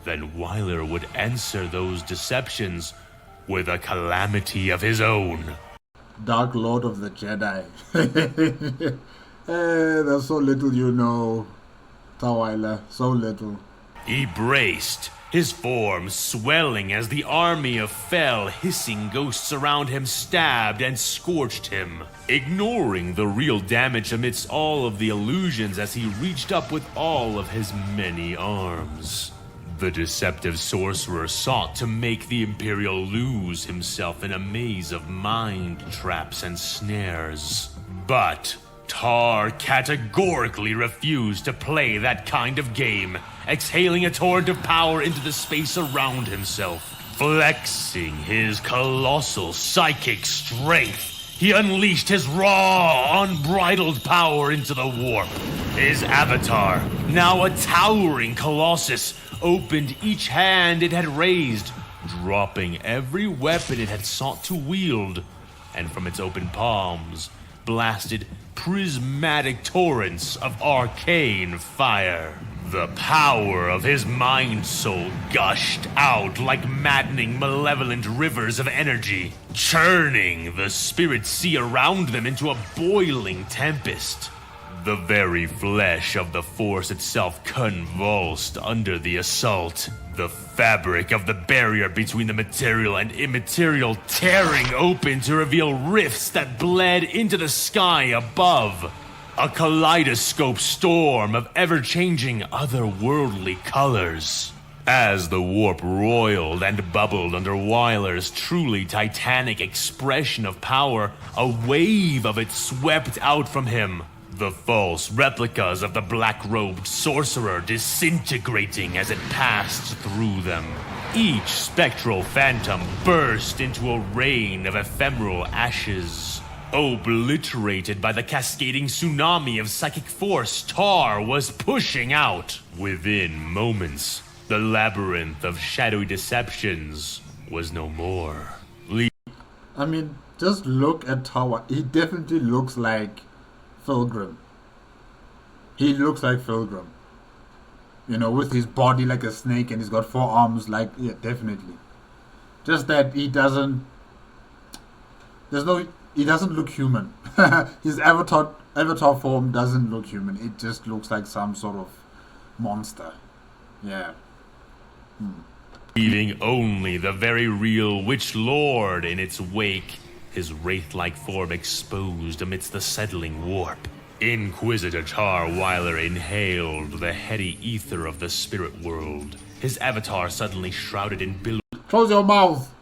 then Wyler would answer those deceptions with a calamity of his own. Dark Lord of the Jedi. There's so little you know, Tar Wyler. So little. He braced, his form swelling as the army of fell, hissing ghosts around him stabbed and scorched him, ignoring the real damage amidst all of the illusions as he reached up with all of his many arms. The deceptive sorcerer sought to make the Imperial lose himself in a maze of mind traps and snares. But Tar categorically refused to play that kind of game, exhaling a torrent of power into the space around himself. Flexing his colossal psychic strength, he unleashed his raw, unbridled power into the warp. His avatar, now a towering colossus, opened each hand it had raised, dropping every weapon it had sought to wield, and from its open palms blasted prismatic torrents of arcane fire. The power of his mind soul gushed out like maddening, malevolent rivers of energy, churning the spirit sea around them into a boiling tempest. The very flesh of the Force itself convulsed under the assault, the fabric of the barrier between the material and immaterial tearing open to reveal rifts that bled into the sky above. A kaleidoscope storm of ever-changing, otherworldly colors. As the warp roiled and bubbled under Wyler's truly titanic expression of power, a wave of it swept out from him. The false replicas of the black-robed sorcerer disintegrating as it passed through them. Each spectral phantom burst into a rain of ephemeral ashes. Obliterated by the cascading tsunami of psychic force Tar was pushing out. Within moments, the labyrinth of shadowy deceptions was no more. I mean, just look at Tar. He definitely looks like Fulgrim. He looks like Fulgrim. You know, with his body like a snake and he's got 4 arms, like, yeah, definitely. Just that he doesn't look human. His avatar form doesn't look human. It just looks like some sort of monster. Yeah. Leaving only the very real Witch Lord in its wake, his wraith-like form exposed amidst the settling warp. Inquisitor Tar Weiler inhaled the heady ether of the spirit world, his avatar suddenly shrouded in billowing Close your mouth!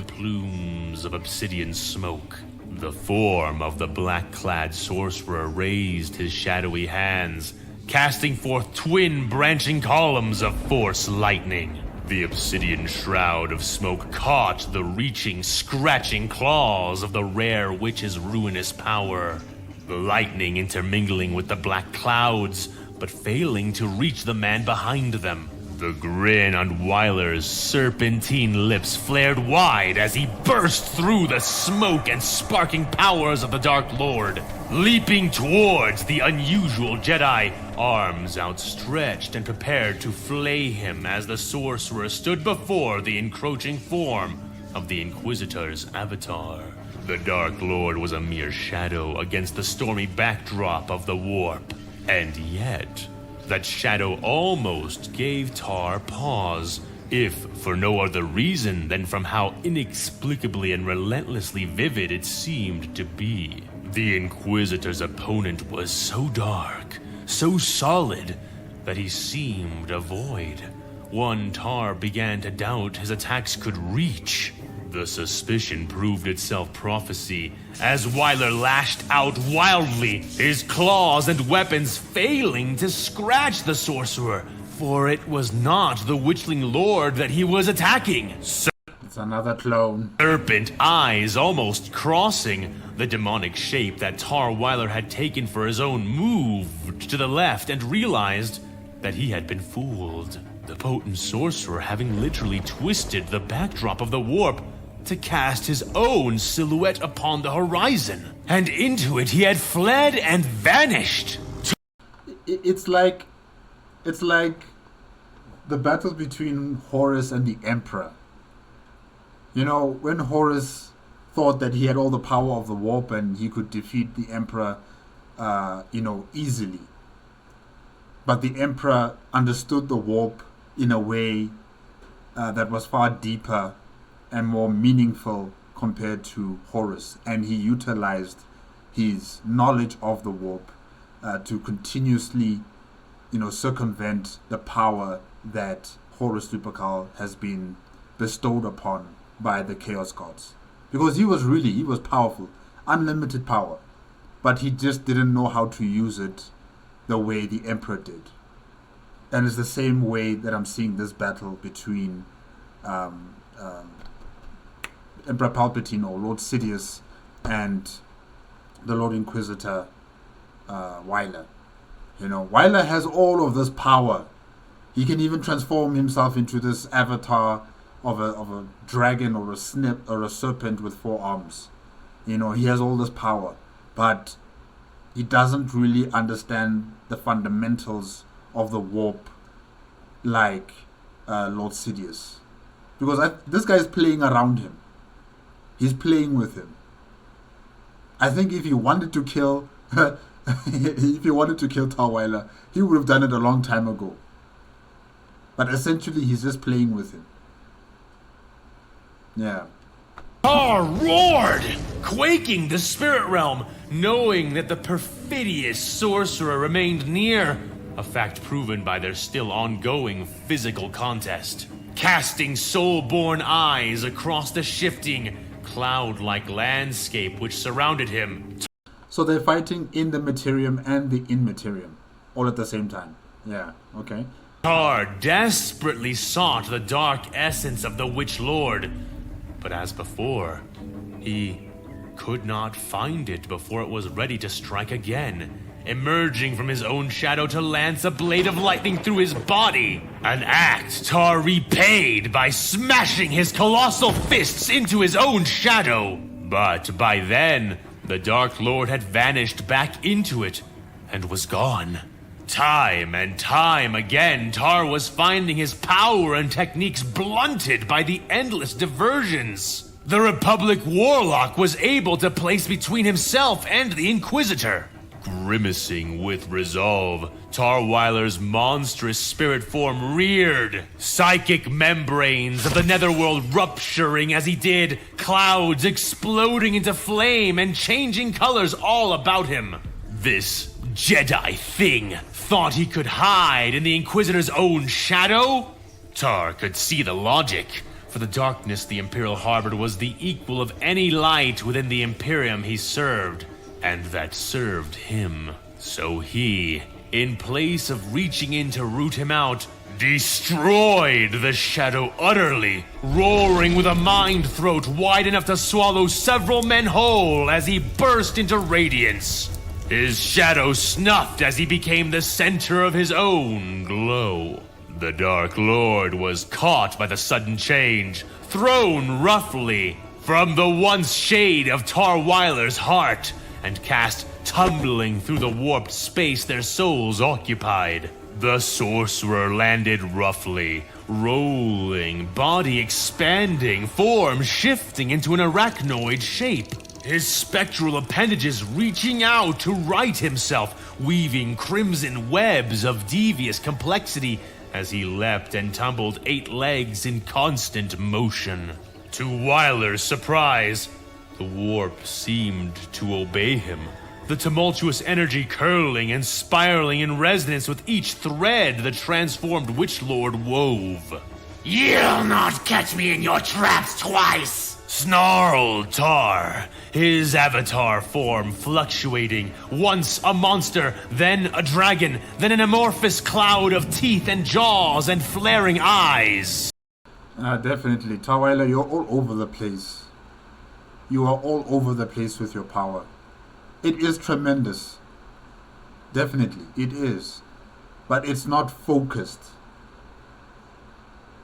plumes of obsidian smoke. The form of the black-clad sorcerer raised his shadowy hands, casting forth twin branching columns of force lightning. The obsidian shroud of smoke caught the reaching, scratching claws of the rare witch's ruinous power. The lightning intermingling with the black clouds, but failing to reach the man behind them. The grin on Weiler's serpentine lips flared wide as he burst through the smoke and sparking powers of the Dark Lord, leaping towards the unusual Jedi, arms outstretched and prepared to flay him as the sorcerer stood before the encroaching form of the Inquisitor's avatar. The Dark Lord was a mere shadow against the stormy backdrop of the warp, and yet that shadow almost gave Tar pause, if for no other reason than from how inexplicably and relentlessly vivid it seemed to be. The Inquisitor's opponent was so dark, so solid, that he seemed a void. One Tar began to doubt his attacks could reach. The suspicion proved itself prophecy, as Weiler lashed out wildly, his claws and weapons failing to scratch the sorcerer, for it was not the Witchling Lord that he was attacking. It's another clone. Serpent eyes almost crossing, the demonic shape that Tar Weiler had taken for his own moved to the left and realized that he had been fooled. The potent sorcerer having literally twisted the backdrop of the warp to cast his own silhouette upon the horizon, and into it he had fled and vanished. It's like the battle between Horus and the Emperor. You know, when Horus thought that he had all the power of the warp and he could defeat the Emperor, easily. But the Emperor understood the warp in a way that was far deeper and more meaningful compared to Horus, and he utilized his knowledge of the warp to continuously, circumvent the power that Horus Lupercal has been bestowed upon by the Chaos Gods. Because he was powerful, unlimited power, but he just didn't know how to use it the way the Emperor did. And it's the same way that I'm seeing this battle between Emperor Palpatine or Lord Sidious and the Lord Inquisitor Weiler. Weiler has all of this power. He can even transform himself into this avatar of a dragon or a snip or a serpent with 4 arms. He has all this power, but he doesn't really understand the fundamentals of the warp like Lord Sidious. Because this guy is playing around him. He's playing with him. I think if he wanted to kill Tar Weiler, he would have done it a long time ago. But essentially, he's just playing with him. Yeah. Tar roared, quaking the spirit realm, knowing that the perfidious sorcerer remained near, a fact proven by their still ongoing physical contest. Casting soul-born eyes across the shifting, cloud-like landscape which surrounded him. So they're fighting in the Materium and the In-Materium, all at the same time. Yeah, okay. Tar desperately sought the dark essence of the Witch Lord, but as before, he could not find it before it was ready to strike again, emerging from his own shadow to lance a blade of lightning through his body. An act Tar repaid by smashing his colossal fists into his own shadow. But by then, the Dark Lord had vanished back into it and was gone. Time and time again, Tar was finding his power and techniques blunted by the endless diversions. The Republic Warlock was able to place between himself and the Inquisitor. Grimacing with resolve, Tarweiler's monstrous spirit form reared, psychic membranes of the netherworld rupturing as he did, clouds exploding into flame and changing colors all about him. This Jedi thing thought he could hide in the Inquisitor's own shadow? Tar could see the logic, for the darkness the Imperial harbored was the equal of any light within the Imperium he served, and that served him. So he, in place of reaching in to root him out, destroyed the shadow utterly, roaring with a mind throat wide enough to swallow several men whole as he burst into radiance. His shadow snuffed as he became the center of his own glow. The Dark Lord was caught by the sudden change, thrown roughly from the once shade of Tarweiler's heart, and cast tumbling through the warped space their souls occupied. The sorcerer landed roughly, rolling, body expanding, form shifting into an arachnoid shape. His spectral appendages reaching out to right himself, weaving crimson webs of devious complexity as he leapt and tumbled 8 legs in constant motion. To Weiler's surprise, the warp seemed to obey him, the tumultuous energy curling and spiraling in resonance with each thread the transformed Witchlord wove. You'll not catch me in your traps twice! Snarled Tar, his avatar form fluctuating, once a monster, then a dragon, then an amorphous cloud of teeth and jaws and flaring eyes. Definitely. Tarweiler, you're all over the place. You are all over the place with your power. It is tremendous. Definitely, it is. But it's not focused.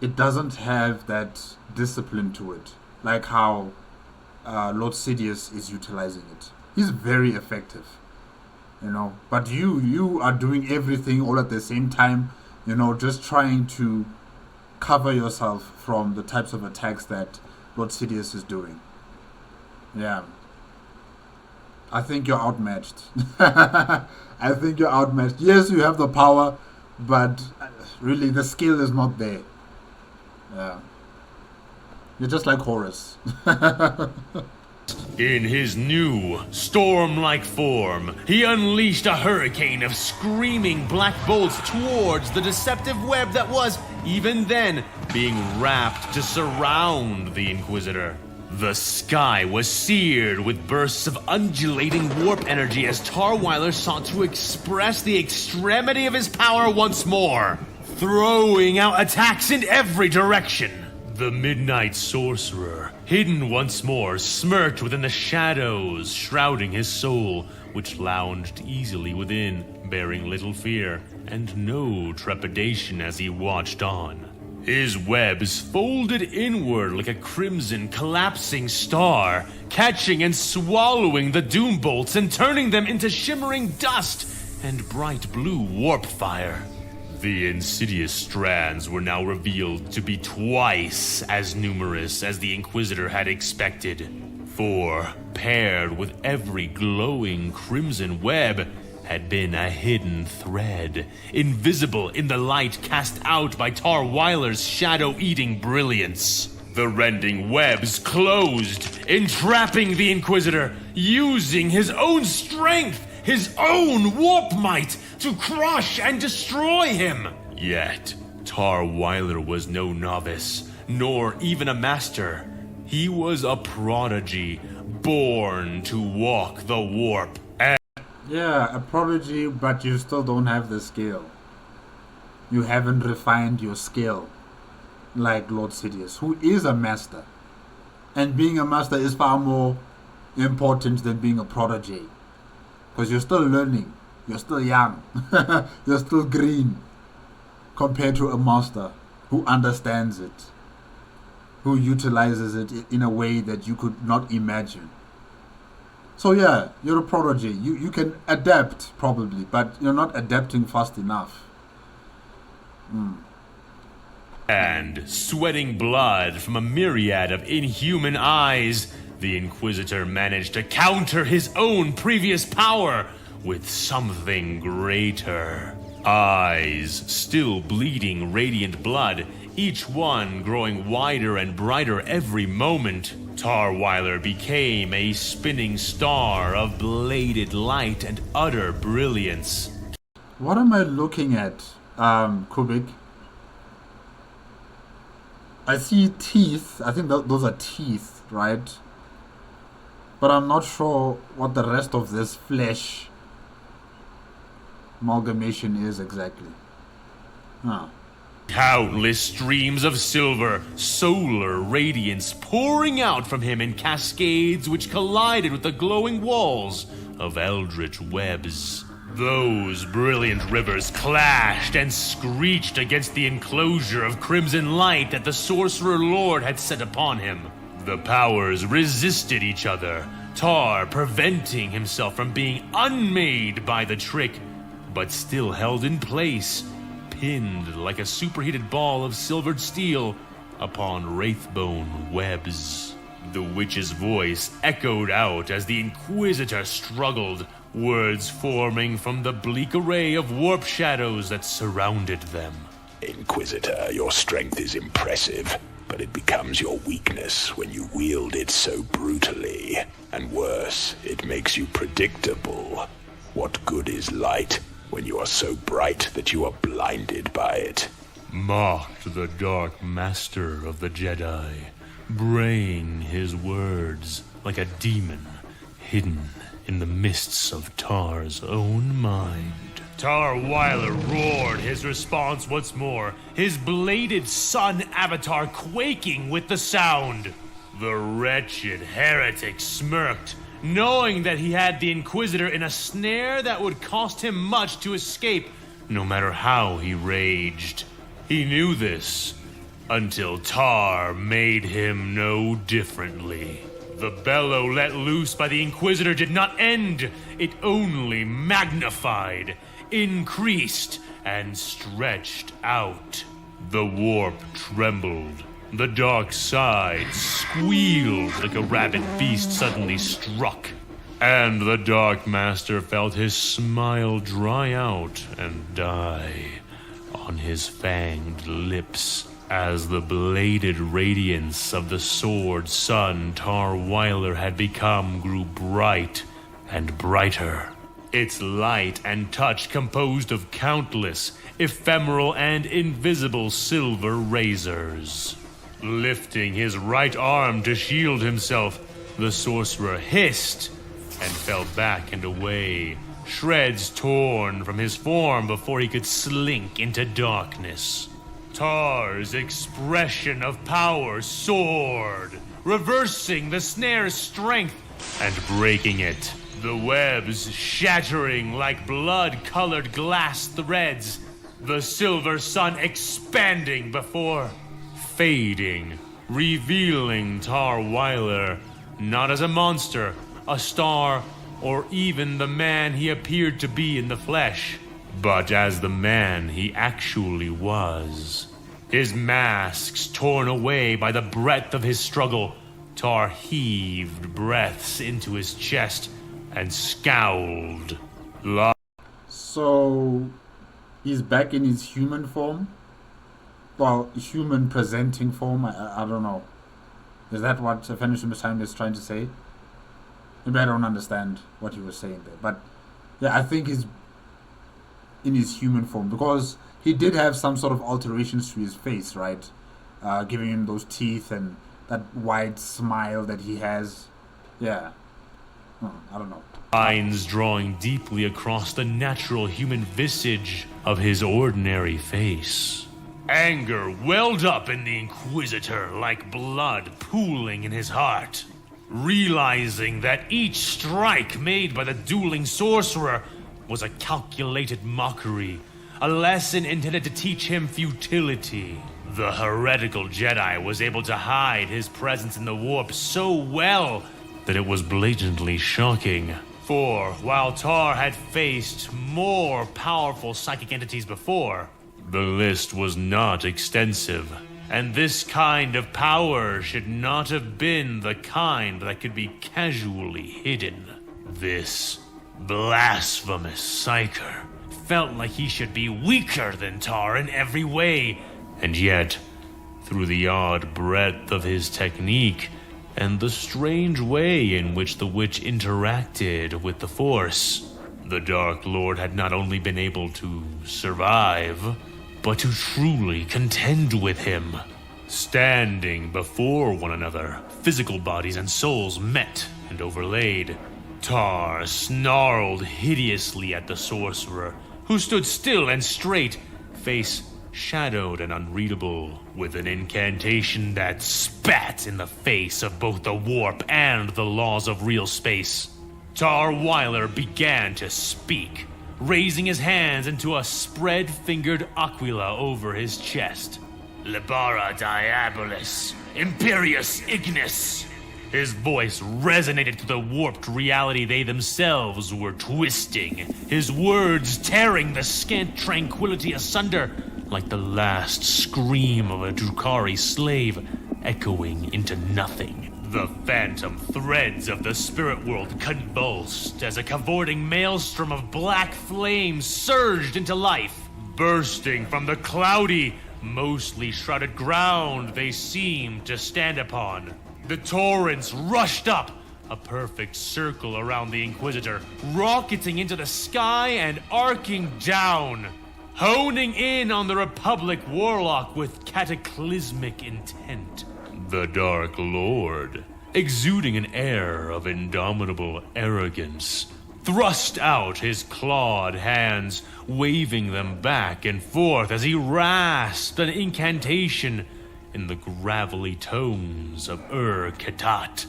It doesn't have that discipline to it. Like how Lord Sidious is utilizing it. He's very effective, you know. But you are doing everything all at the same time, you know, just trying to cover yourself from the types of attacks that Lord Sidious is doing. Yeah. I think you're outmatched. I think you're outmatched. Yes, you have the power, but really the skill is not there. Yeah. You're just like Horus. In his new, storm-like form, he unleashed a hurricane of screaming black bolts towards the deceptive web that was, even then, being wrapped to surround the Inquisitor. The sky was seared with bursts of undulating warp energy as Tarweiler sought to express the extremity of his power once more, throwing out attacks in every direction. The Midnight Sorcerer, hidden once more, smirked within the shadows, shrouding his soul, which lounged easily within, bearing little fear, and no trepidation as he watched on. His webs folded inward like a crimson collapsing star, catching and swallowing the doom bolts and turning them into shimmering dust and bright blue warp fire. The insidious strands were now revealed to be twice as numerous as the Inquisitor had expected, for, paired with every glowing crimson web, had been a hidden thread, invisible in the light cast out by Tarweiler's shadow-eating brilliance. The rending webs closed, entrapping the Inquisitor, using his own strength, his own warp might, to crush and destroy him. Yet, Tarweiler was no novice, nor even a master. He was a prodigy, born to walk the warp. Yeah, a prodigy, but you still don't have the skill. You haven't refined your skill like Lord Sidious, who is a master. And being a master is far more important than being a prodigy. Because you're still learning. You're still young. You're still green. Compared to a master who understands it. Who utilizes it in a way that you could not imagine. So yeah, you're a prodigy. You can adapt probably, but you're not adapting fast enough. And, sweating blood from a myriad of inhuman eyes, the Inquisitor managed to counter his own previous power with something greater. Eyes, still bleeding radiant blood, each one growing wider and brighter every moment. Tarweiler became a spinning star of bladed light and utter brilliance. What am I looking at, Kubik? I see teeth. I think those are teeth, right? But I'm not sure what the rest of this flesh amalgamation is exactly. Huh. Countless streams of silver, solar radiance pouring out from him in cascades which collided with the glowing walls of eldritch webs. Those brilliant rivers clashed and screeched against the enclosure of crimson light that the Sorcerer Lord had set upon him. The powers resisted each other, Tar preventing himself from being unmade by the trick, but still held in place, pinned like a superheated ball of silvered steel upon wraithbone webs. The witch's voice echoed out as the Inquisitor struggled, words forming from the bleak array of warp shadows that surrounded them. Inquisitor, your strength is impressive, but it becomes your weakness when you wield it so brutally. And worse, it makes you predictable. What good is light when you are so bright that you are blinded by it? Mocked the Dark Master of the Jedi, braying his words like a demon hidden in the mists of Tar's own mind. Tarweiler roared his response once more, his bladed sun avatar quaking with the sound. The wretched heretic smirked, knowing that he had the Inquisitor in a snare that would cost him much to escape, no matter how he raged. He knew this, until Tar made him know differently. The bellow let loose by the Inquisitor did not end, it only magnified, increased, and stretched out. The warp trembled. The dark side squealed like a rabid beast suddenly struck. And the Dark Master felt his smile dry out and die on his fanged lips as the bladed radiance of the sword sun Tarweiler had become grew bright and brighter. Its light and touch composed of countless, ephemeral and invisible silver razors. Lifting his right arm to shield himself, the sorcerer hissed and fell back and away, shreds torn from his form before he could slink into darkness. Tar's expression of power soared, reversing the snare's strength and breaking it. The webs shattering like blood-colored glass threads, the silver sun expanding before fading, revealing Tarweiler not as a monster, a star, or even the man he appeared to be in the flesh, but as the man he actually was. His masks torn away by the breadth of his struggle, Tar heaved breaths into his chest and scowled. So, he's back in his human form? Well, human presenting form? I don't know. Is that what AFanWithTooMuchTime is trying to say? Maybe I don't understand what he was saying there. But, yeah, I think he's in his human form, because he did have some sort of alterations to his face, right? Giving him those teeth and that wide smile that he has. Yeah. I don't know. Lines drawing deeply across the natural human visage of his ordinary face. Anger welled up in the Inquisitor like blood pooling in his heart. Realizing that each strike made by the dueling sorcerer was a calculated mockery, a lesson intended to teach him futility. The heretical Jedi was able to hide his presence in the warp so well that it was blatantly shocking. For while Tar had faced more powerful psychic entities before, the list was not extensive, and this kind of power should not have been the kind that could be casually hidden. This blasphemous psyker felt like he should be weaker than Tar in every way, and yet, through the odd breadth of his technique and the strange way in which the witch interacted with the Force, the Dark Lord had not only been able to survive, but to truly contend with him. Standing before one another, physical bodies and souls met and overlaid. Tar snarled hideously at the sorcerer, who stood still and straight, face shadowed and unreadable, with an incantation that spat in the face of both the warp and the laws of real space. Tar Weiler began to speak, raising his hands into a spread-fingered aquila over his chest. Libera Diabolis, Imperius Ignis. His voice resonated through the warped reality they themselves were twisting, his words tearing the scant tranquility asunder like the last scream of a Drukhari slave echoing into nothing. The phantom threads of the spirit world convulsed as a cavorting maelstrom of black flames surged into life, bursting from the cloudy, mostly shrouded ground they seemed to stand upon. The torrents rushed up, a perfect circle around the Inquisitor, rocketing into the sky and arcing down, honing in on the Republic Warlock with cataclysmic intent. The Dark Lord, exuding an air of indomitable arrogance, thrust out his clawed hands, waving them back and forth as he rasped an incantation in the gravelly tones of Katat.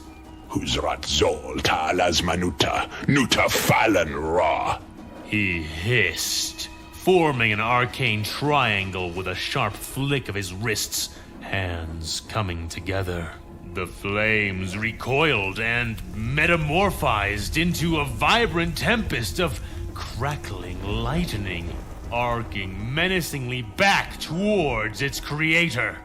Huzrat Zol Ta'alas Manuta, Nuta Falan Ra. He hissed, forming an arcane triangle with a sharp flick of his wrists, hands coming together. The flames recoiled and metamorphized into a vibrant tempest of crackling lightning, arcing menacingly back towards its creator.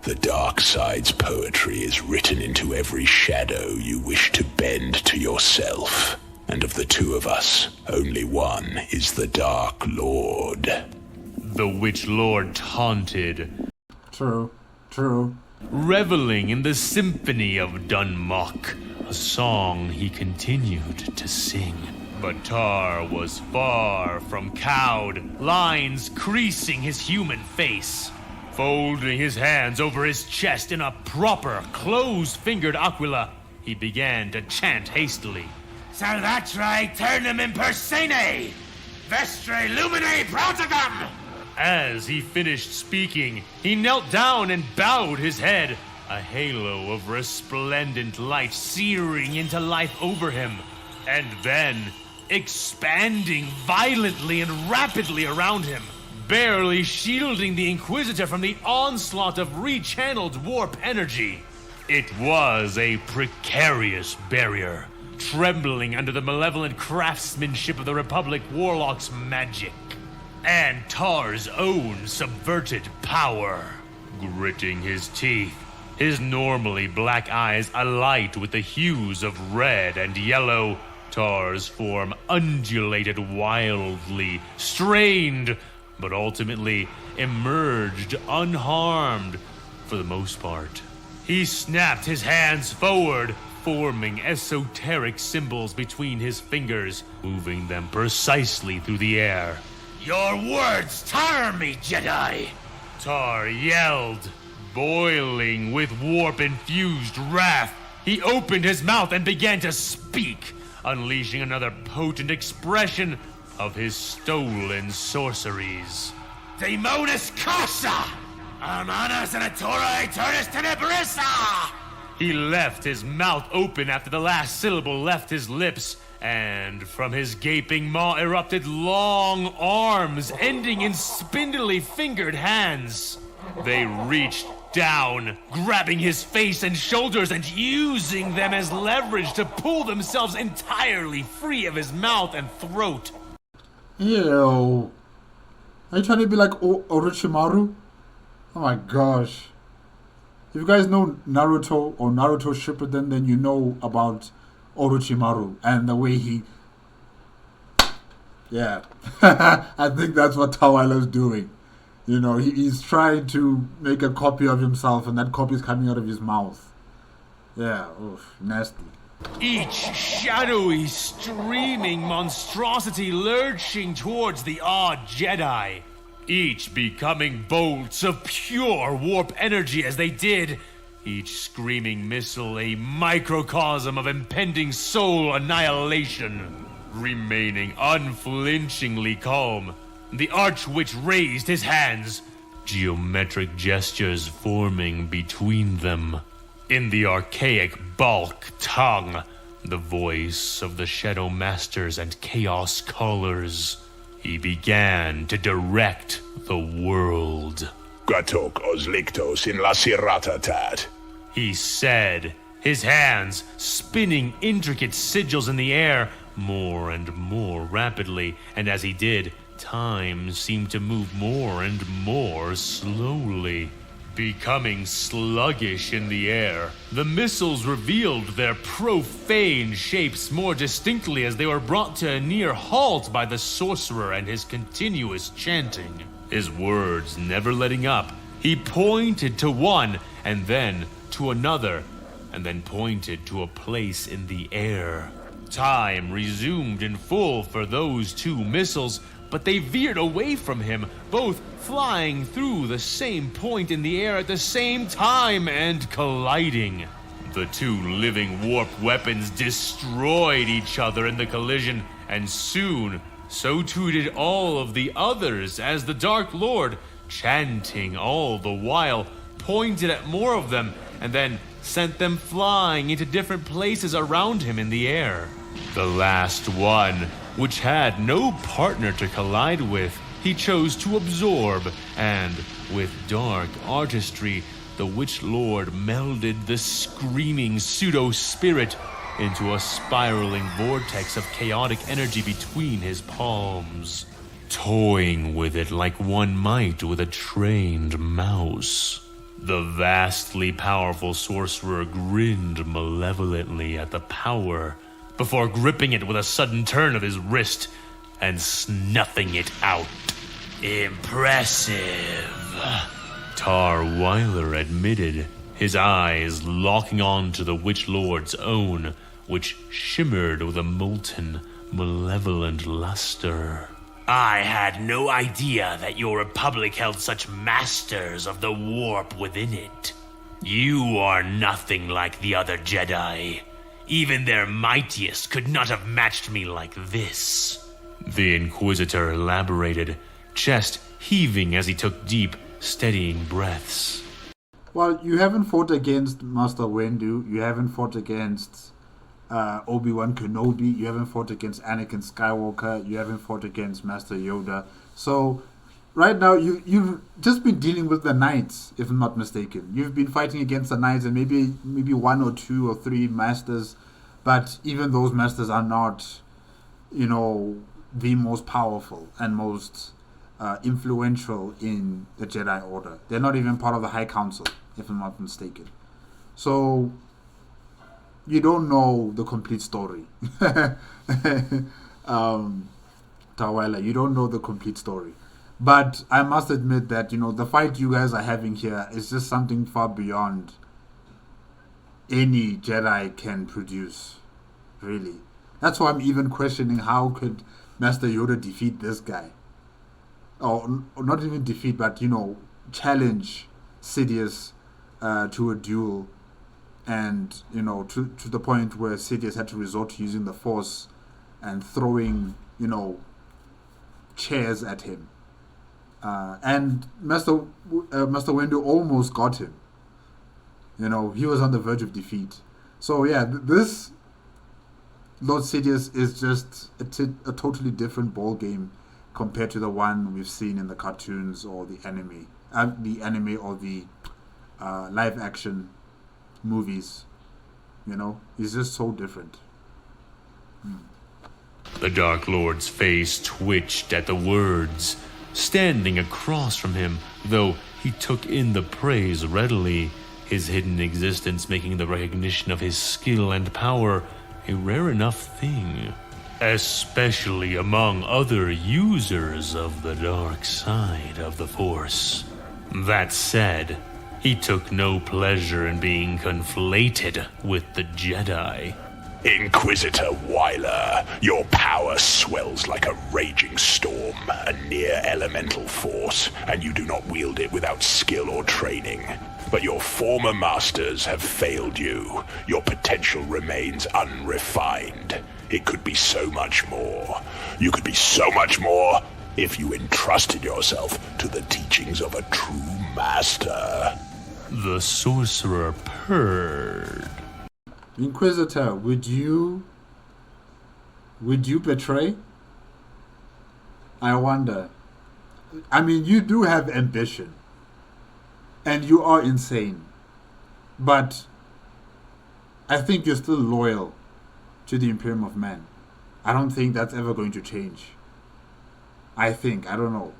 The dark side's poetry is written into every shadow you wish to bend to yourself. And of the two of us, only one is the Dark Lord. The Witch Lord taunted. True. Reveling in the symphony of Dunmok, a song he continued to sing. But Tar was far from cowed, lines creasing his human face. Folding his hands over his chest in a proper, closed-fingered aquila, he began to chant hastily. Salvatre ternum impersene! Vestre lumine protagum! As he finished speaking, he knelt down and bowed his head, a halo of resplendent light searing into life over him, and then expanding violently and rapidly around him, barely shielding the Inquisitor from the onslaught of rechanneled warp energy. It was a precarious barrier, trembling under the malevolent craftsmanship of the Republic Warlock's magic, and Tar's own subverted power. Gritting his teeth, his normally black eyes alight with the hues of red and yellow, Tar's form undulated wildly, strained, but ultimately emerged unharmed for the most part. He snapped his hands forward, forming esoteric symbols between his fingers, moving them precisely through the air. Your words tire me, Jedi! Tar yelled, boiling with warp-infused wrath. He opened his mouth and began to speak, unleashing another potent expression of his stolen sorceries. Demonis Casa! Armana Senatora Aeternis Tenebrissa! He left his mouth open after the last syllable left his lips, and from his gaping maw erupted long arms, ending in spindly fingered hands. They reached down, grabbing his face and shoulders and using them as leverage to pull themselves entirely free of his mouth and throat. Ew. Are you trying to be like Orochimaru? Oh my gosh. If you guys know Naruto or Naruto Shippuden, then you know about Orochimaru and the way he... Yeah. I think that's what Tawaila's doing. You know, he's trying to make a copy of himself, and that copy is coming out of his mouth. Yeah, oof, nasty. Each shadowy, streaming monstrosity lurching towards the odd Jedi. Each becoming bolts of pure warp energy as they did. Each screaming missile a microcosm of impending soul annihilation. Remaining unflinchingly calm, the Archwitch raised his hands, geometric gestures forming between them. In the archaic Balk tongue, the voice of the Shadow Masters and Chaos Callers, he began to direct the world. Gatok osliktos in la siratatat, he said, his hands spinning intricate sigils in the air more and more rapidly, and as he did, time seemed to move more and more slowly. Becoming sluggish in the air, the missiles revealed their profane shapes more distinctly as they were brought to a near halt by the sorcerer and his continuous chanting. His words never letting up, he pointed to one, and then to another, and then pointed to a place in the air. Time resumed in full for those two missiles, but they veered away from him, both flying through the same point in the air at the same time and colliding. The two living warp weapons destroyed each other in the collision, and soon, so too did all of the others as the Dark Lord, chanting all the while, pointed at more of them and then sent them flying into different places around him in the air. The last one, which had no partner to collide with, he chose to absorb, and with dark artistry, the Witch Lord melded the screaming pseudo-spirit into a spiraling vortex of chaotic energy between his palms, toying with it like one might with a trained mouse. The vastly powerful sorcerer grinned malevolently at the power before gripping it with a sudden turn of his wrist and snuffing it out. Impressive, Tar Weiler admitted, his eyes locking onto the Witch Lord's own, which shimmered with a molten, malevolent luster. I had no idea that your republic held such masters of the warp within it. You are nothing like the other Jedi. Even their mightiest could not have matched me like this. The Inquisitor elaborated, chest heaving as he took deep, steadying breaths. Well, you haven't fought against Master Windu, you haven't fought against Obi-Wan Kenobi, you haven't fought against Anakin Skywalker, you haven't fought against Master Yoda. So, right now, you've just been dealing with the Knights, if I'm not mistaken. You've been fighting against the Knights and maybe one or two or three Masters, but even those Masters are not, the most powerful and most influential in the Jedi Order. They're not even part of the High Council, if I'm not mistaken. So, you don't know the complete story. Tawela, you don't know the complete story. But I must admit that, the fight you guys are having here is just something far beyond any Jedi can produce, really. That's why I'm even questioning how could Master Yoda defeat this guy. Or not even defeat, but, challenge Sidious to a duel. And, to the point where Sidious had to resort to using the Force and throwing, chairs at him. And Master Windu almost got him. He was on the verge of defeat. So, yeah, this Lord Sidious is just a totally different ball game compared to the one we've seen in the cartoons or the anime. anime or the live action movies. You know, he's just so different. The Dark Lord's face twitched at the words. Standing across from him, though he took in the praise readily, his hidden existence making the recognition of his skill and power a rare enough thing, especially among other users of the dark side of the Force. That said, he took no pleasure in being conflated with the Jedi. Inquisitor Wyler, your power swells like a raging storm, a near elemental force, and you do not wield it without skill or training. But your former masters have failed you. Your potential remains unrefined. It could be so much more. You could be so much more if you entrusted yourself to the teachings of a true master. The sorcerer purred. Inquisitor, would you betray? I wonder. I mean, you do have ambition. And you are insane. But I think you're still loyal to the Imperium of Man. I don't think that's ever going to change. I don't know.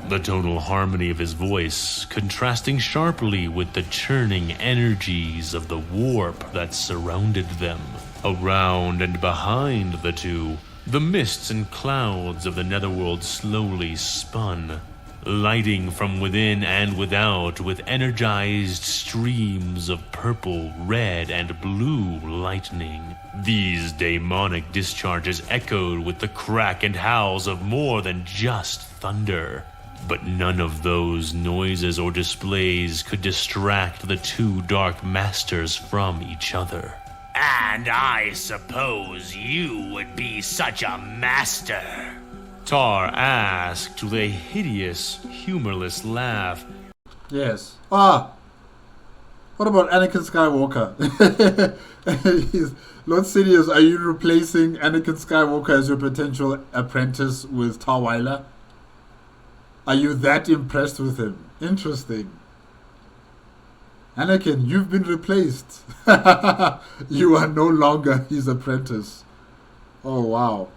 The tonal harmony of his voice contrasting sharply with the churning energies of the warp that surrounded them. Around and behind the two, the mists and clouds of the netherworld slowly spun, lighting from within and without with energized streams of purple, red, and blue lightning. These demonic discharges echoed with the crack and howls of more than just thunder. But none of those noises or displays could distract the two Dark Masters from each other. And I suppose you would be such a master? Tar asked with a hideous, humorless laugh. Yes. What about Anakin Skywalker? Lord Sidious, are you replacing Anakin Skywalker as your potential apprentice with Tar Wyler? Are you that impressed with him? Interesting. Anakin, you've been replaced. You are no longer his apprentice. Oh, wow.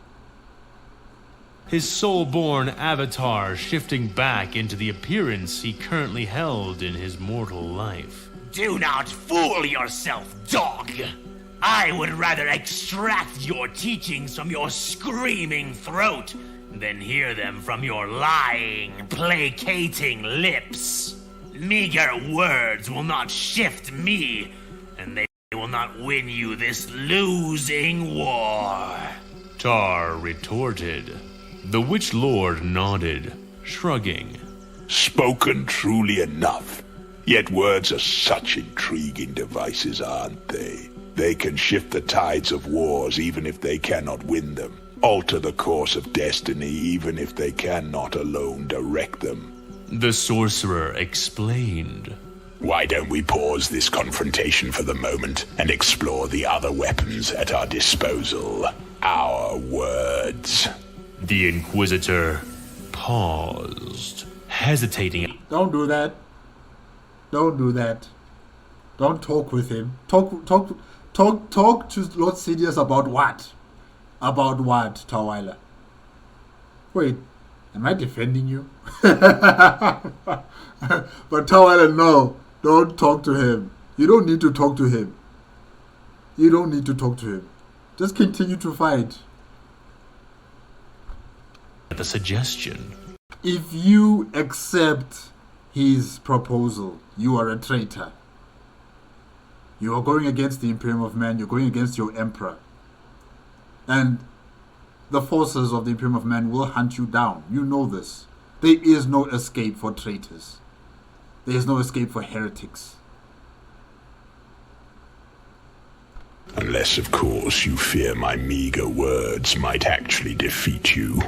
His soul-born avatar shifting back into the appearance he currently held in his mortal life. Do not fool yourself, dog! I would rather extract your teachings from your screaming throat than hear them from your lying, placating lips. Meager words will not shift me, and they will not win you this losing war. Tar retorted. The Witch Lord nodded, shrugging. Spoken truly enough. Yet words are such intriguing devices, aren't they? They can shift the tides of wars even if they cannot win them. Alter the course of destiny even if they cannot alone direct them. The sorcerer explained. Why don't we pause this confrontation for the moment and explore the other weapons at our disposal? Our words. The Inquisitor paused, hesitating. Don't do that. Don't do that. Don't talk with him. Talk to Lord Sidious about what? About what, Tar Wyler? Wait, am I defending you? But Tar Wyler, no. Don't talk to him. You don't need to talk to him. You don't need to talk to him. Just continue to fight. The suggestion. If you accept his proposal, you are a traitor. You are going against the Imperium of Man. You're going against your Emperor. And the forces of the Imperium of Man will hunt you down. You know this. There is no escape for traitors. There is no escape for heretics. Unless, of course, you fear my meager words might actually defeat you.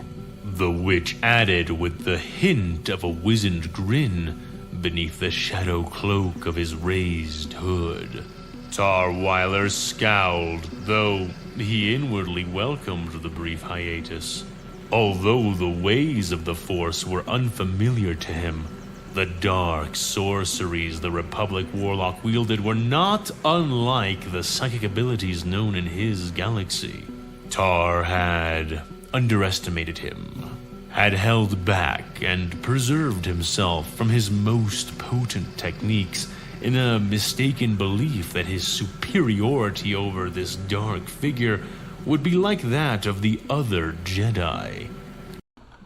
The witch added with the hint of a wizened grin beneath the shadow cloak of his raised hood. Tar Wyler scowled, though he inwardly welcomed the brief hiatus. Although the ways of the Force were unfamiliar to him, the dark sorceries the Republic Warlock wielded were not unlike the psychic abilities known in his galaxy. Tar had underestimated him, had held back and preserved himself from his most potent techniques in a mistaken belief that his superiority over this dark figure would be like that of the other Jedi.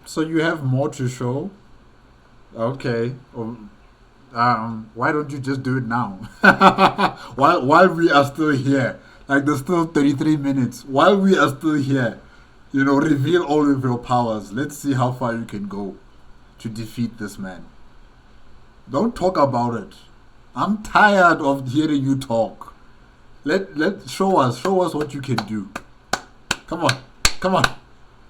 So you have more to show? Okay. Why don't you just do it now? while we are still here. Like, there's still 33 minutes. While we are still here, you know, reveal all of your powers. Let's see how far you can go to defeat this man. Don't talk about it. I'm tired of hearing you talk. Let show us what you can do. Come on.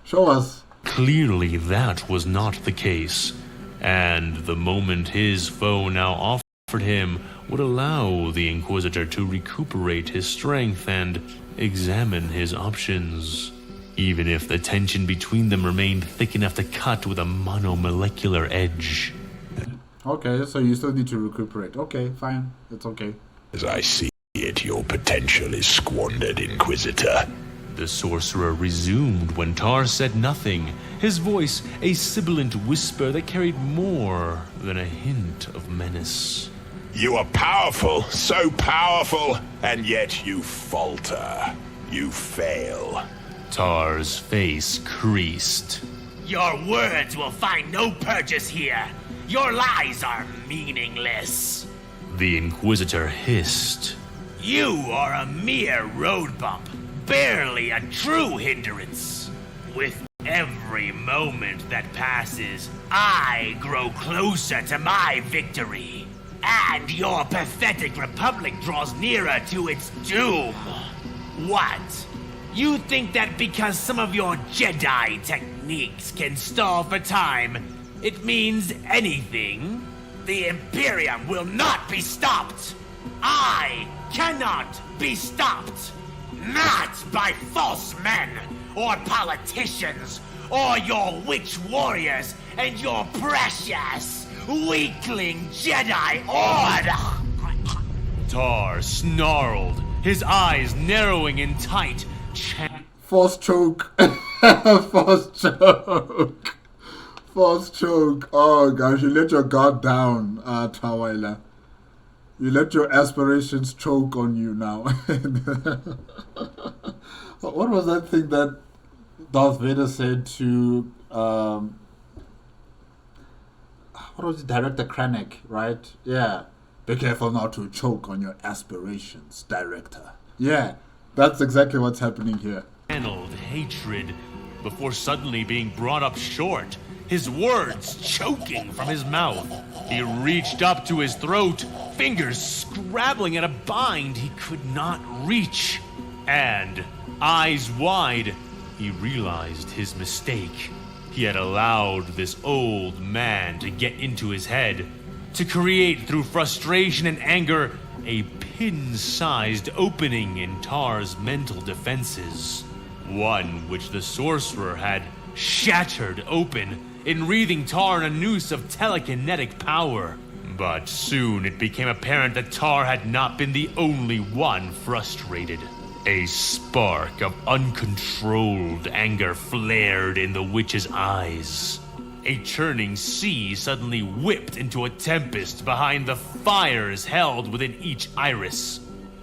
Show us. Clearly that was not the case, and the moment his foe now offered him would allow the Inquisitor to recuperate his strength and examine his options, even if the tension between them remained thick enough to cut with a monomolecular edge. Okay, so you still need to recuperate. Okay, fine. It's okay. As I see it, your potential is squandered, Inquisitor. The sorcerer resumed when Tar said nothing, his voice a sibilant whisper that carried more than a hint of menace. You are powerful, so powerful, and yet you falter. You fail. Tar's face creased. Your words will find no purchase here. Your lies are meaningless. The Inquisitor hissed. You are a mere road bump, barely a true hindrance. With every moment that passes, I grow closer to my victory. And your pathetic republic draws nearer to its doom. What? You think that because some of your Jedi techniques can stall for time, it means anything? The Imperium will not be stopped! I cannot be stopped! Not by false men, or politicians, or your witch warriors, and your precious, weakling Jedi Order! Tar snarled, his eyes narrowing in tight. Force choke. Force choke. Force choke. Oh gosh, you let your guard down, Tawaila. You let your aspirations choke on you now. What was that thing that Darth Vader said to what was it, Director Krennic, right? Yeah. Be careful not to choke on your aspirations, Director. Yeah, that's exactly what's happening here. Channeled hatred before suddenly being brought up short, his words choking from his mouth. He reached up to his throat, fingers scrabbling at a bind he could not reach. And, eyes wide, he realized his mistake. He had allowed this old man to get into his head, to create through frustration and anger a pin-sized opening in Tar's mental defenses. One which the sorcerer had shattered open, enwreathing Tar in a noose of telekinetic power. But soon it became apparent that Tar had not been the only one frustrated. A spark of uncontrolled anger flared in the witch's eyes. A churning sea suddenly whipped into a tempest behind the fires held within each iris.